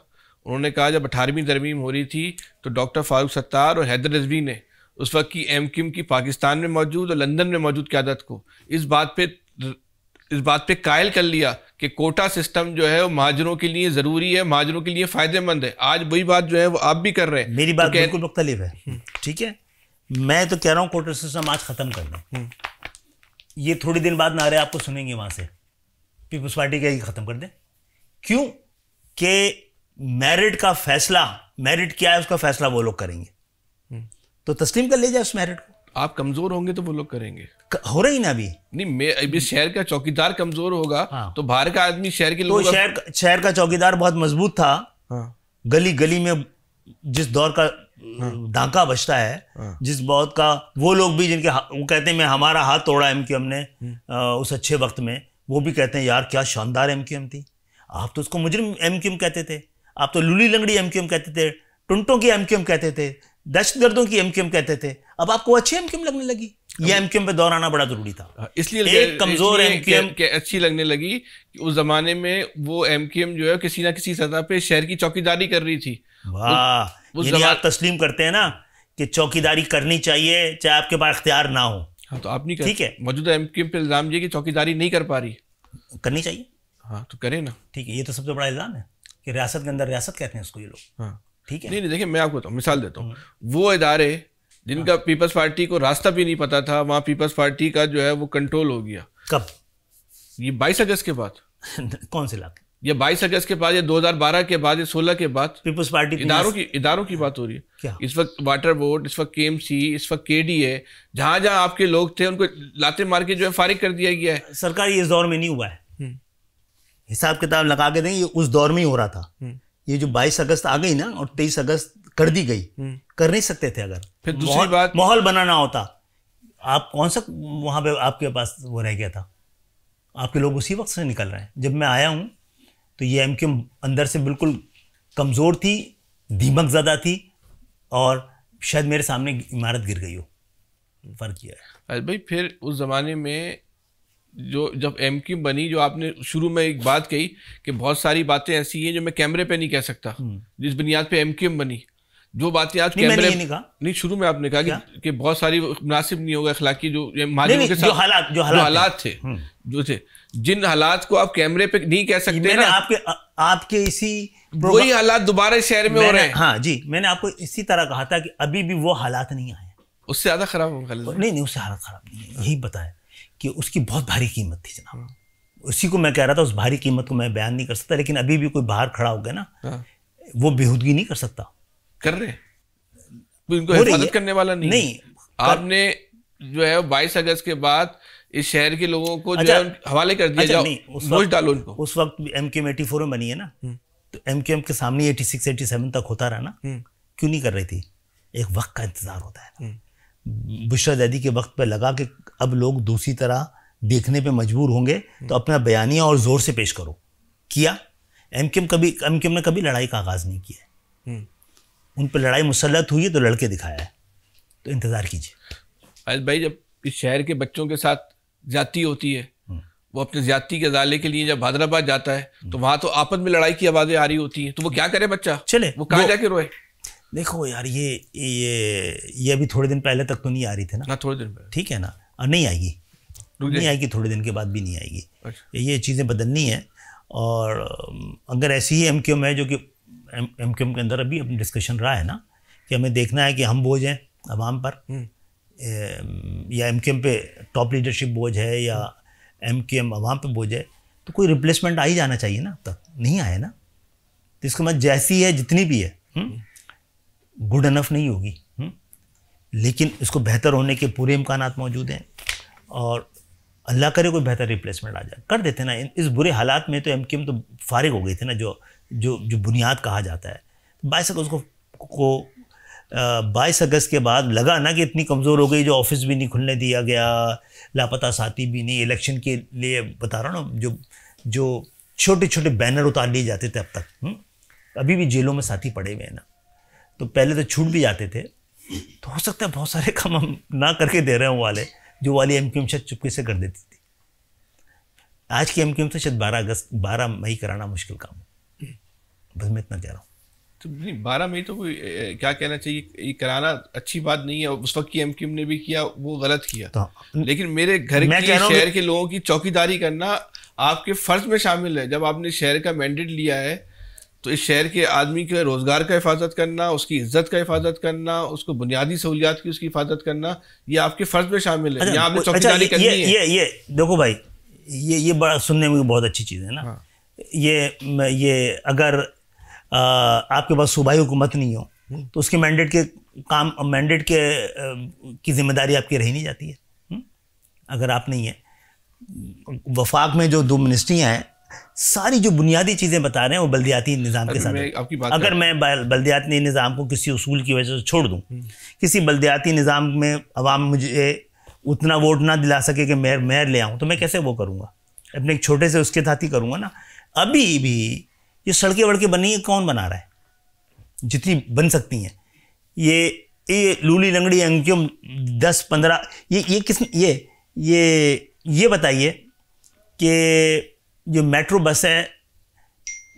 उन्होंने कहा जब 18वीं तरमीम हो रही थी तो डॉक्टर फारूक सत्तार और हैदर रिजवी ने उस वक्त की एमक्यूएम की पाकिस्तान में मौजूद और लंदन में मौजूद क़यादत को इस बात पे कायल कर लिया कि कोटा सिस्टम जो है वो महाजरों के लिए ज़रूरी है, महाजरों के लिए फ़ायदेमंद है। आज वही बात जो है वो आप भी कर रहे हैं। मेरी बात बिल्कुल मुख्तलिफ है, ठीक है। मैं तो कह रहा हूँ कोटा सिस्टम आज ख़त्म कर दें। ये थोड़ी दिन बाद नारे आपको सुनेंगे वहाँ से, पीपल्स पार्टी का ही ख़त्म कर दें। क्यों? कि मेरिट का फैसला, मेरिट क्या है उसका फैसला वो लोग करेंगे, तो तस्लीम कर ले जाए उस मेरिट को। आप कमजोर होंगे तो वो लोग करेंगे। हो रही ना अभी नहीं, अभी शहर का चौकीदार कमजोर होगा। हाँ। तो बाहर का आदमी शहर के लोग, तो शहर का चौकीदार बहुत मजबूत था। हाँ। गली गली में जिस दौर का डांका बजता है, हाँ। जिस बहुत का वो लोग भी जिनके वो कहते हैं मैं हमारा हाथ तोड़ा एमक्यूएम ने उस अच्छे वक्त में, वो भी कहते हैं यार क्या शानदार एमक्यूएम थी। आप तो उसको मुजरिम एमक्यूएम कहते थे, आप तो लूली लंगड़ी एमक्यूएम कहते थे, टुंटों की एमक्यूएम कहते थे, दहशतगर्दों की एमक्यूएम कहते थे। अब आपको अच्छी एमक्यूएम लगने लगी। ये एमक्यूएम पे दौर आना बड़ा जरूरी था, इसलिए एक कमजोर एमक्यूएम अच्छी लगने लगी कि उस जमाने में वो एमक्यूएम जो है किसी ना किसी सतह पे शहर की चौकीदारी कर रही थी। वाह, आप तस्लीम करते हैं ना कि चौकीदारी करनी चाहिए चाहे आपके पास इख्तियार ना हो। हाँ, तो आप नहीं कर, ठीक है। मौजूदा एमक्यूएम पे इल्जाम ये कि चौकीदारी नहीं कर पा रही, करनी चाहिए। हाँ तो करें ना। ठीक है, ये तो सबसे बड़ा इल्ज़ाम है कि रियासत के अंदर रियासत कहते हैं उसको ये लोग। हाँ ठीक है। नहीं देखिए, मैं आपको मिसाल देता हूँ, वो इदारे जिनका पीपल्स पार्टी को रास्ता भी नहीं पता था, वहाँ पीपल्स पार्टी का जो है वो कंट्रोल हो गया। कब? ये 22 अगस्त के बाद। कौन से इलाके? ये 22 अगस्त के बाद, ये 2012 के बाद, ये 16 के बाद पीपल्स पार्टी इदारों की बात हो रही है। क्या? इस वक्त वाटर बोर्ड, इस वक्त KMC, इस वक्त KD है, जहां जहां आपके लोग थे उनको लाते मार के जो है फारिग कर दिया गया है। सरकार ये इस दौर में नहीं हुआ है, हिसाब किताब लगा के देंगे, ये उस दौर में ही हो रहा था। ये जो 22 अगस्त आ गई ना और 23 अगस्त कर दी गई, कर नहीं सकते थे। अगर फिर दूसरी बात, माहौल बनाना होता, आप कौन सा वहां पे आपके पास वो रह गया था? आपके लोग उसी वक्त से निकल रहे हैं। जब मैं आया हूं तो ये MQM अंदर से बिल्कुल कमजोर थी, दीमक ज़्यादा थी, और शायद मेरे सामने इमारत गिर गई हो। फर्क किया है भाई। फिर उस जमाने में जो जब MQM बनी, जो आपने शुरू में एक बात कही कि बहुत सारी बातें ऐसी हैं जो मैं कैमरे पे नहीं कह सकता, जिस बुनियाद पे MQM बनी, जो बातें आज कैमरे नहीं, शुरू में आपने कहा कि बहुत सारी मुनासिब नहीं होगा अखलाकी, जो महाजरों के साथ जो हालात थे, जो थे, जिन हालात को आप कैमरे पे नहीं कह सकते। मैंने आपके इसी वही हालात दोबारा शहर में हो रहे हैं। हाँ जी, मैंने आपको इसी तरह कहा था कि अभी भी वो हालात नहीं आए, उससे ज्यादा खराब होगा। नहीं, उससे हालत खराब नहीं है। यही बताया कि उसकी बहुत भारी कीमत थी जनाब। उसी को मैं कह रहा था, उस भारी कीमत को मैं बयान नहीं कर सकता, लेकिन अभी भी कोई बाहर खड़ा हो गया ना, वो बेहूदगी नहीं कर सकता। कर रहे, इनको हिफाजत करने वाला नहीं। आपने जो है 22 अगस्त के बाद इस शहर के लोगों को जो है हवाले कर दिया। जाओ नोच डालो उनको। उस वक्त MQM 84 में बनी है ना, तो MQM के सामने 86 87 तक होता रहा ना, क्यों नहीं कर रही थी? एक वक्त का इंतजार होता है ना। बुशरा ज़ैदी के वक्त पे लगा कि अब लोग दूसरी तरह देखने पे मजबूर होंगे, तो अपना बयानिया और जोर से पेश करो। किया। MQM ने कभी लड़ाई का आगाज नहीं किया। उन पर लड़ाई मुसल्लत हुई है तो लड़के दिखाया है, तो इंतजार कीजिए। आयत भाई, जब इस शहर के बच्चों के साथ ज्यादती होती है, वो अपने ज्यादती के अदाले के लिए जब हैदराबाद जाता है, तो वहां तो आपस में लड़ाई की आवाजें आ रही होती हैं, तो वो क्या करे बच्चा? चले वो कहाँ जाके रोए? देखो यार, ये अभी थोड़े दिन पहले तक तो नहीं आ रही थी ना, थोड़े दिन पहले, ठीक है ना, और नहीं आएगी, थोड़े दिन के बाद भी नहीं आएगी। अच्छा। ये चीज़ें बदलनी है, और अगर ऐसी ही MQM है, जो कि MQM के अंदर अभी अपनी डिस्कशन रहा है ना, कि हमें देखना है कि हम बोझ हैं अवाम पर, या MQM पे टॉप लीडरशिप बोझ है, या MQM अवाम पे बोझ है, तो कोई रिप्लेसमेंट आ ही जाना चाहिए ना। अब तक नहीं आया ना, तो इसके बाद जैसी है, जितनी भी है, गुड इनफ नहीं होगी, लेकिन इसको बेहतर होने के पूरे इम्कानात मौजूद हैं, और अल्लाह करे कोई बेहतर रिप्लेसमेंट आ जाए, कर देते ना। इस बुरे हालात में तो MQM तो फारिग हो गई थी ना, जो बुनियाद कहा जाता है। 22 अगस्त को 22 अगस्त के बाद लगा ना कि इतनी कमज़ोर हो गई, जो ऑफिस भी नहीं खुलने दिया गया, लापता साथी भी नहीं, इलेक्शन के लिए बता रहा हूँ ना, जो छोटे छोटे बैनर उतार लिए जाते थे अब तक, अभी भी जेलों में साथी पड़े हुए हैं ना, तो पहले तो छूट भी जाते थे। तो हो सकता है बहुत सारे काम हम ना करके दे रहे हैं, जो वाली MQM शायद चुपके से कर देती थी। आज की MQM से शायद 12 मई कराना मुश्किल काम है। बस मैं इतना कह रहा हूँ। तो नहीं, 12 मई तो कोई क्या कहना चाहिए, ये कराना अच्छी बात नहीं है। उस वक्त की MQM ने भी किया, वो गलत किया। तो लेकिन मेरे घर की, शहर के लोगों की चौकीदारी करना आपके फर्ज में शामिल है। जब आपने शहर का मैंडेट लिया है, तो इस शहर के आदमी के रोज़गार का हिफाजत करना, उसकी इज्जत का हिफाजत करना, उसको बुनियादी सहूलियात की उसकी हिफाजत करना, ये आपके फ़र्ज़ में शामिल है। यहाँ आपने चौकीदारी करनी है। ये देखो भाई, ये बड़ा सुनने में बहुत अच्छी चीज़ है ना। हाँ। ये अगर आपके पास सूबाई हुकूमत नहीं हो, तो उसके मैंडेट की जिम्मेदारी आपकी रही नहीं जाती है। अगर आप नहीं है, वफाक में जो 2 मिनिस्ट्रियाँ हैं, सारी जो बुनियादी चीज़ें बता रहे हैं वो बल्दियाती निज़ाम के साथ। अगर मैं बल्दियाती निज़ाम को किसी उसूल की वजह से छोड़ दूं, किसी बल्दियाती निज़ाम में अवाम मुझे उतना वोट ना दिला सके कि मेयर ले आऊँ, तो मैं कैसे वो करूँगा? अपने एक छोटे से उसके साथ ही करूँगा ना। अभी भी ये सड़कें वड़कें बनी है, कौन बना रहा है? जितनी बन सकती हैं, ये लूली लंगड़ी MQM 10-15, ये किस ये बताइए कि जो मेट्रो बस है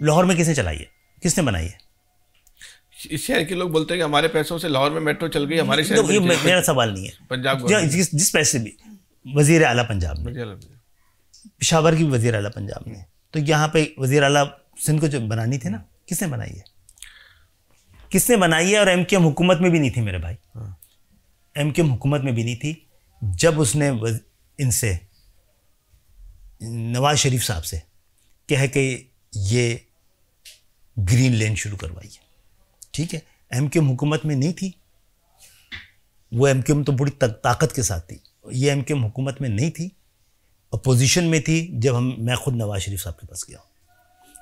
लाहौर में किसने चलाई है, किसने बनाई है? इस शहर के लोग बोलते हैं कि हमारे पैसों से लाहौर में मेट्रो चल गई, हमारे शहर में। मेरा सवाल नहीं है, पंजाब जिस पैसे भी वजीर आला पंजाब में, पेशावर की वजीर आला पंजाब में, तो यहाँ पे वज़ीर आला सिंध को जो बनानी थी ना, किसने बनाई है? किसने बनाई है? और एमक्यूएम हुकूमत में भी नहीं थी मेरे भाई, एमक्यूएम हुकूमत में भी नहीं थी जब उसने इनसे नवाज शरीफ साहब से कह के ये ग्रीन लेन शुरू करवाई है। ठीक है, एमक्यूएम हुकूमत में नहीं थी, वो एमक्यूएम तो बड़ी ताकत के साथ थी, ये एमक्यूएम हुकूमत में नहीं थी, अपोजिशन में थी जब मैं खुद नवाज शरीफ साहब के पास गया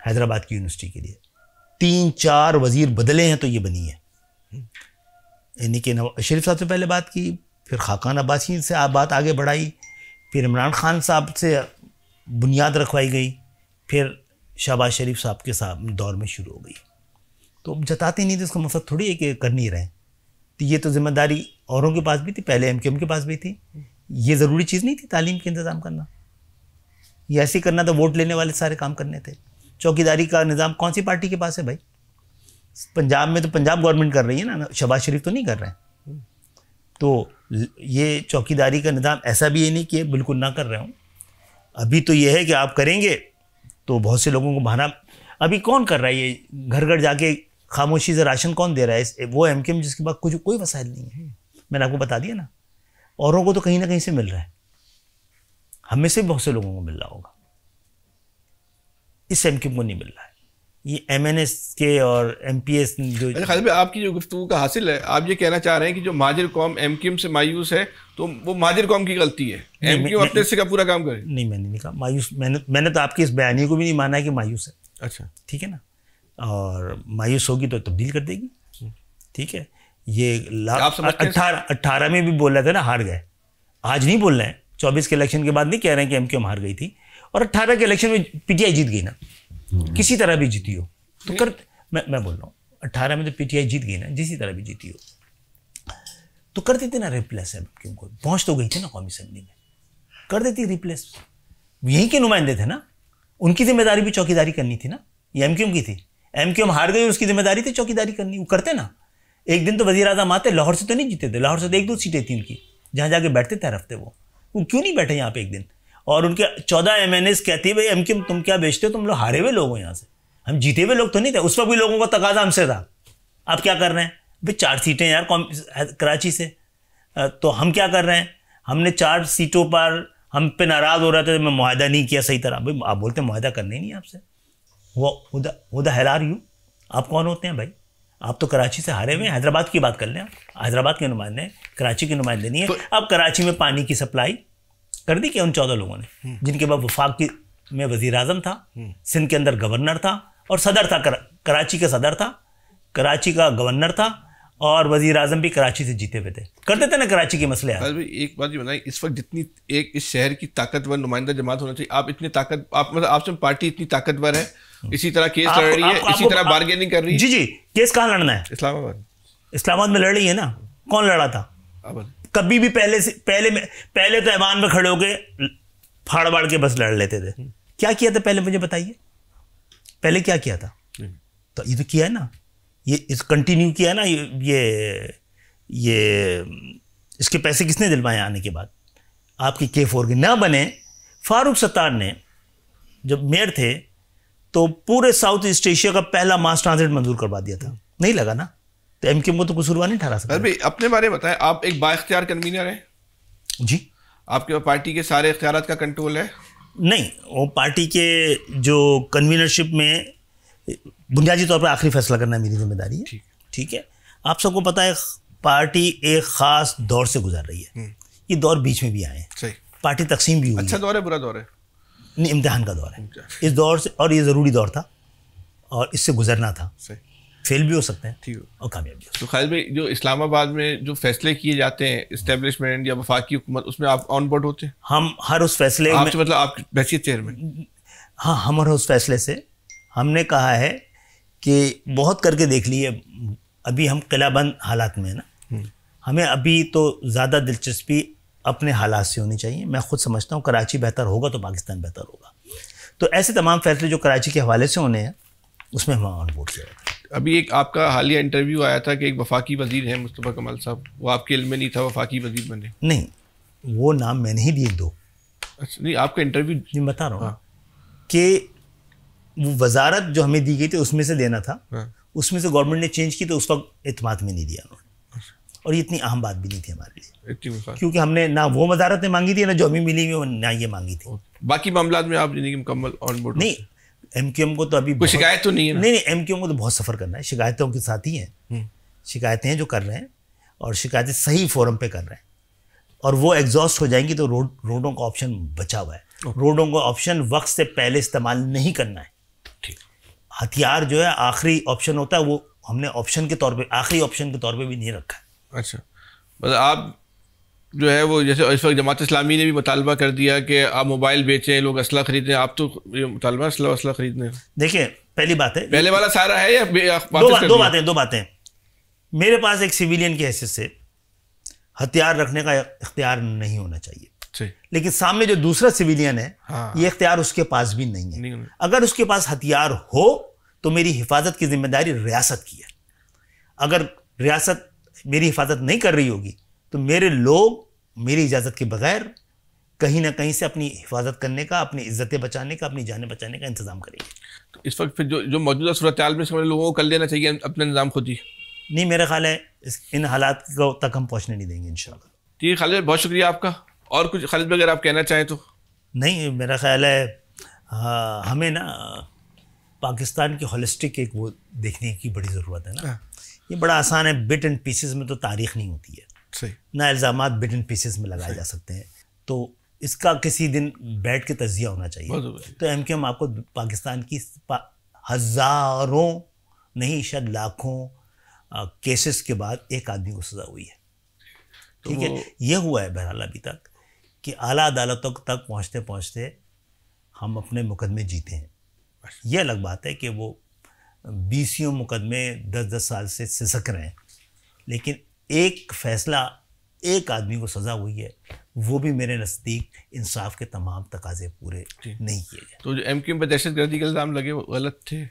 हैदराबाद की यूनिवर्सिटी के लिए। 3-4 वज़ीर बदले हैं तो ये बनी है। यानी कि नवाज शरीफ साहब से पहले बात की, फिर खाकान अब्बासी से आप बात आगे बढ़ाई, फिर इमरान खान साहब से बुनियाद रखवाई गई, फिर शहबाज शरीफ साहब के दौर में शुरू हो गई। तो अब जताते नहीं थे, इसका मतलब थोड़ी है कि कर नहीं रहे। तो ये तो जिम्मेदारी औरों के पास भी थी, पहले एमक्यूएम के पास भी थी। ये ज़रूरी चीज़ नहीं थी तालीम के इंतज़ाम करना, ये ऐसे ही करना था, वोट लेने वाले सारे काम करने थे। चौकीदारी का निज़ाम कौन सी पार्टी के पास है भाई? पंजाब में तो पंजाब गवर्नमेंट कर रही है ना, शहबाज शरीफ तो नहीं कर रहे हैं। तो ये चौकीदारी का निज़ाम ऐसा भी है नहीं कि बिल्कुल ना कर रहे हूँ। अभी तो ये है कि आप करेंगे तो बहुत से लोगों को बहाना, अभी कौन कर रहा है ये घर घर जाके खामोशी से राशन कौन दे रहा है? वो एमक्यूएम जिसके पास कुछ कोई वसाइल नहीं है। मैंने आपको बता दिया ना, औरों को तो कहीं ना कहीं से मिल रहा है, हमें से बहुत से लोगों को मिल रहा होगा, इस एमक्यूएम को नहीं मिल रहा है। ये एमएनएस के और एमपीएस जो खालिद भाई, आपकी जो गुफ्तगू का हासिल है, आप ये कहना चाह रहे हैं कि जो महाजिर कौम एमक्यूएम से मायूस है तो वो महाजिर कौम की गलती है, एमक्यूएम अपने से का पूरा काम करे? नहीं, मैंने नहीं कहा मायूस। मैंने तो आपकी इस बयानी को भी नहीं माना है कि मायूस है। अच्छा, ठीक है ना, और मायूस होगी तो तब्दील कर देगी। ठीक है, ये 18 में भी बोल रहे थे ना, हार गए। आज नहीं बोल रहे हैं, 24 के इलेक्शन के बाद नहीं कह रहे हैं कि एमक्यूएम हार गई थी, और 18 के इलेक्शन में पीटीआई जीत गई ना, किसी तरह भी जीती हो तो कर, मैं बोल रहा हूँ 18 में तो पीटीआई जीत गई ना, जिसी तरह भी जीती हो तो कर देते ना रिप्लेस एमक्यूएम को। पहुँच तो गई थी ना कौमी असेंबली में, कर देती रिप्लेस। यहीं के नुमाइंदे थे ना, उनकी जिम्मेदारी भी चौकीदारी करनी थी ना, ये एमक्यूएम की थी। एमक्यूएम हार गई, उसकी जिम्मेदारी थी चौकीदारी करनी, वो करते ना। एक दिन तो वज़ीर आज़म आते, लाहौर से तो नहीं जीते थे, लाहौर से तो 1-2 सीटें थी उनकी, जहाँ जाके बैठते थे हर हफ्ते। वो क्यों नहीं बैठे यहाँ पे एक दिन? और उनके 14 एमएनएस कहती है भाई एमक्यूएम तुम क्या बेचते हो, तुम लोग हारे हुए लोग हो यहाँ से, हम जीते हुए लोग तो नहीं थे। उस वक्त भी लोगों का तकाजा हमसे था, आप क्या कर रहे हैं भाई? 4 सीटें यार कराची से, तो हम क्या कर रहे हैं? हमने 4 सीटों पर हम पे नाराज़ हो रहे थे, मैं मुआहदा नहीं किया सही तरह। भाई आप बोलते हैं मुआहदा करने ही नहीं आपसे, वो द हेल आर यू? आप कौन होते हैं भाई? आप तो कराची से हारे हुए हैं। हैदराबाद की बात कर लें, आप हैदराबाद के नुमाइंदे, कराची के नुमाइंदे नहीं है। तो अब कराची में पानी की सप्लाई कर दी क्या उन 14 लोगों ने, जिनके बाद वफाक में वज़ीर आज़म था, सिंध के अंदर गवर्नर था और सदर था, कराची का सदर था, कराची का गवर्नर था, और वज़ीर आज़म भी कराची से जीते हुए थे। कर देते ना कराची के मसले। एक बात ये बताइए, इस वक्त जितनी एक इस शहर की ताकतवर नुमाइंदा जमात होना चाहिए, आप इतनी ताकत, आप मतलब आपसे पार्टी इतनी ताकतवर है, इसी तरह केस लड़ रही है, इसी तरह बार्गेनिंग कर रही है। जी, केस कहाँ लड़ना है? इस्लामाबाद में लड़ रही है ना। कौन लड़ा था कभी भी? पहले तो ऐवान में खड़े होके फाड़ बाड़ के बस लड़ लेते थे। क्या किया था पहले, मुझे बताइए, पहले क्या किया था? तो ये तो किया है ना, ये इस कंटिन्यू किया है ना, ये इसके पैसे किसने दिलवाए आने के बाद? आपकी K4 के ना बने। फारूक सत्तार ने जब मेयर थे तो पूरे साउथ ईस्ट एशिया का पहला मास ट्रांजिट मंजूर करवा दिया था, नहीं लगा ना, तो एमक्यूएम को तो कसूरवार नहीं ठहरा सकता। भाई अपने बारे में बताएं, आप एक बाइख्तियार कन्वीनर हैं जी, आपके पार्टी के सारे इख्तियारात का कंट्रोल है? नहीं, वो पार्टी के जो कन्वीनरशिप में बुनियादी तौर पर आखिरी फैसला करना मेरी जिम्मेदारी है। ठीक है, आप सबको पता है पार्टी एक खास दौर से गुजर रही है, ये दौर बीच में भी आए हैं, पार्टी तकसीम भी हुई। अच्छा दौर है, बुरा दौर है? नहीं, इम्तिहान का दौर है इस दौर से, और ये ज़रूरी दौर था और इससे गुजरना था। फेल भी हो सकते हैं, ठीक है, और कामयाब भी। तो खालिद भाई, जो इस्लामाबाद में जो फैसले किए जाते हैं इस्टेब्लिशमेंट या वफाकी हुकूमत, उसमें आप ऑन बोर्ड होते हैं? हम हर उस फैसले में, मतलब आप हैसियत चेयरमैन? हाँ, हम हर उस फैसले से हमने कहा है कि बहुत करके देख लिए, अभी हम किलाबंद हालात में है ना, हमें अभी तो ज़्यादा दिलचस्पी अपने हालात से होनी चाहिए। मैं खुद समझता हूँ कराची बेहतर होगा तो पाकिस्तान बेहतर होगा। तो ऐसे तमाम फैसले जो कराची के हवाले से होने हैं उसमें हम ऑन बोर्ड किया जाता है। अभी एक आपका हालिया इंटरव्यू आया था कि एक वफाकी वजीर है मुस्तफ़ा कमाल साहब, वो आपके इल्म में नहीं था वफाकी वजीर बने? नहीं, वो नाम मैंने ही दिए 2। अच्छा, नहीं आपका इंटरव्यू नहीं बता रहा हूँ कि वो वजारत जो हमें दी गई थी उसमें से देना था, हाँ। उसमें से गवर्नमेंट ने चेंज की तो उस वक्त एतमाद में नहीं दिया उन्होंने। और ये इतनी अहम बात भी नहीं थी हमारे लिए, क्योंकि हमने ना वो वजारतें मांगी थी, ना जो हमें मिली हुई ना ये मांगी थी। बाकी मामला में आप जिंदगी मुकम्मल ऑन बोर्ड? नहीं, एमक्यूएम को तो अभी कोई शिकायत तो नहीं है ना? नहीं, एमक्यूएम को तो बहुत सफ़र करना है, शिकायतों के साथ ही हैं, शिकायतें हैं जो कर रहे हैं, और शिकायतें सही फोरम पे कर रहे हैं, और वो एग्जॉस्ट हो जाएंगी तो रोडों का ऑप्शन बचा हुआ है। रोडों का ऑप्शन वक्त से पहले इस्तेमाल नहीं करना है। हथियार जो है आखिरी ऑप्शन होता है, वो हमने ऑप्शन के तौर पे, आखिरी ऑप्शन के तौर पे भी नहीं रखा है। अच्छा, मतलब आप जो है वो, जैसे इस वक्त जमात इस्लामी ने भी मुतालबा कर दिया कि आप मोबाइल बेचें, लोग असला खरीदें, आप तो मुतालबा असला खरीदने? देखिए, पहली बात है, पहले वाला सारा है या दो बातें। मेरे पास एक सिविलियन की हैसियत से हथियार रखने का इख्तियार नहीं होना चाहिए, लेकिन सामने जो दूसरा सिविलियन है, हाँ, ये इख्तियार उसके पास भी नहीं है। अगर उसके पास हथियार हो तो मेरी हिफाजत की जिम्मेदारी रियासत की है। अगर रियासत मेरी हिफाजत नहीं कर रही होगी तो मेरे लोग मेरी इजाज़त के बगैर कहीं ना कहीं से अपनी हिफाजत करने का, अपनी इज्जतें बचाने का, अपनी जानें बचाने का इंतजाम करेंगे। तो इस वक्त फिर जो मौजूदा सूरत हाल में लोगों को कर लेना चाहिए अपना निज़ाम खुद ही? नहीं, मेरा ख्याल है इन हालात को तक हम पहुँचने नहीं देंगे इंशाल्लाह। ठीक है खालिद, बहुत शुक्रिया आपका। और कुछ खालिद भाई अगर आप कहना चाहें तो? नहीं, मेरा ख्याल है हमें ना पाकिस्तान की होलिस्टिक एक वो देखने की बड़ी ज़रूरत है ना। ये बड़ा आसान है, बिट एंड पीसेस में तो तारीख नहीं होती है, सही ना, इल्ज़ामात बिट एंड पीसेस में लगाए जा सकते हैं। तो इसका किसी दिन बैठ के तजिया होना चाहिए। तो एमक्यूएम आपको पाकिस्तान की हज़ारों नहीं शायद लाखों केसेस के बाद एक आदमी को सज़ा हुई है, ठीक है। ये हुआ है बहरहाल अभी तक कि आला अदालतों तक पहुँचते पहुँचते हम अपने मुकदमे जीते हैं। ये अलग बात है कि वो 20 मुकदमे 10-10 साल से सिसक रहे हैं, लेकिन एक फैसला, एक आदमी को सज़ा हुई है, वो भी मेरे नज़दीक इंसाफ के तमाम तकाजे पूरे नहीं किए गए। तो जो एमक्यूएम पर दहशतगर्दी के इल्ज़ाम लगे वो गलत थे?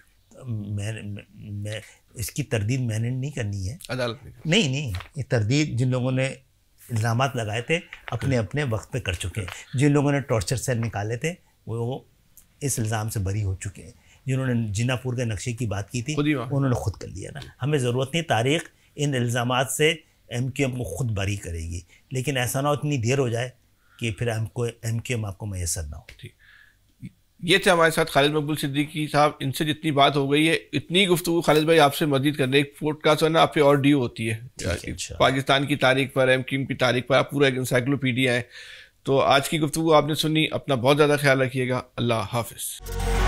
मैं इसकी तरदीद मैंने नहीं करनी है, अदालत नहीं, ये तरदीद जिन लोगों ने इल्ज़ामात लगाए थे अपने अपने वक्त पे कर चुके हैं। जिन लोगों ने टॉर्चर सेल निकाले थे वो इस इल्ज़ाम से बरी हो चुके हैं। जिन्होंने जिनापुर के नक्शे की बात की थी उन्होंने खुद कर लिया ना। हमें ज़रूरत नहीं, तारीख़ इन इल्ज़ामात से एमक्यूएम को खुद बरी करेगी, लेकिन ऐसा ना हो इतनी देर हो जाए कि फिर एमक्यूएम आपको मैसर ना हो। ठीक, ये थे हमारे साथ खालिद मकबूल सिद्दीकी साहब। इनसे जितनी बात हो गई है, इतनी गुफ्तगू खालिद भाई आपसे मज़ीद करने, एक पॉडकास्ट है ना आप पे और ड्यू होती है पाकिस्तान की तारीख पर, एमक्यूएम की तारीख पर, आप पूरा एक इंसाइक्लोपीडिया है। तो आज की गुफ्तगू आपने सुनी, अपना बहुत ज़्यादा ख्याल रखिएगा। अल्लाह हाफ़िज़।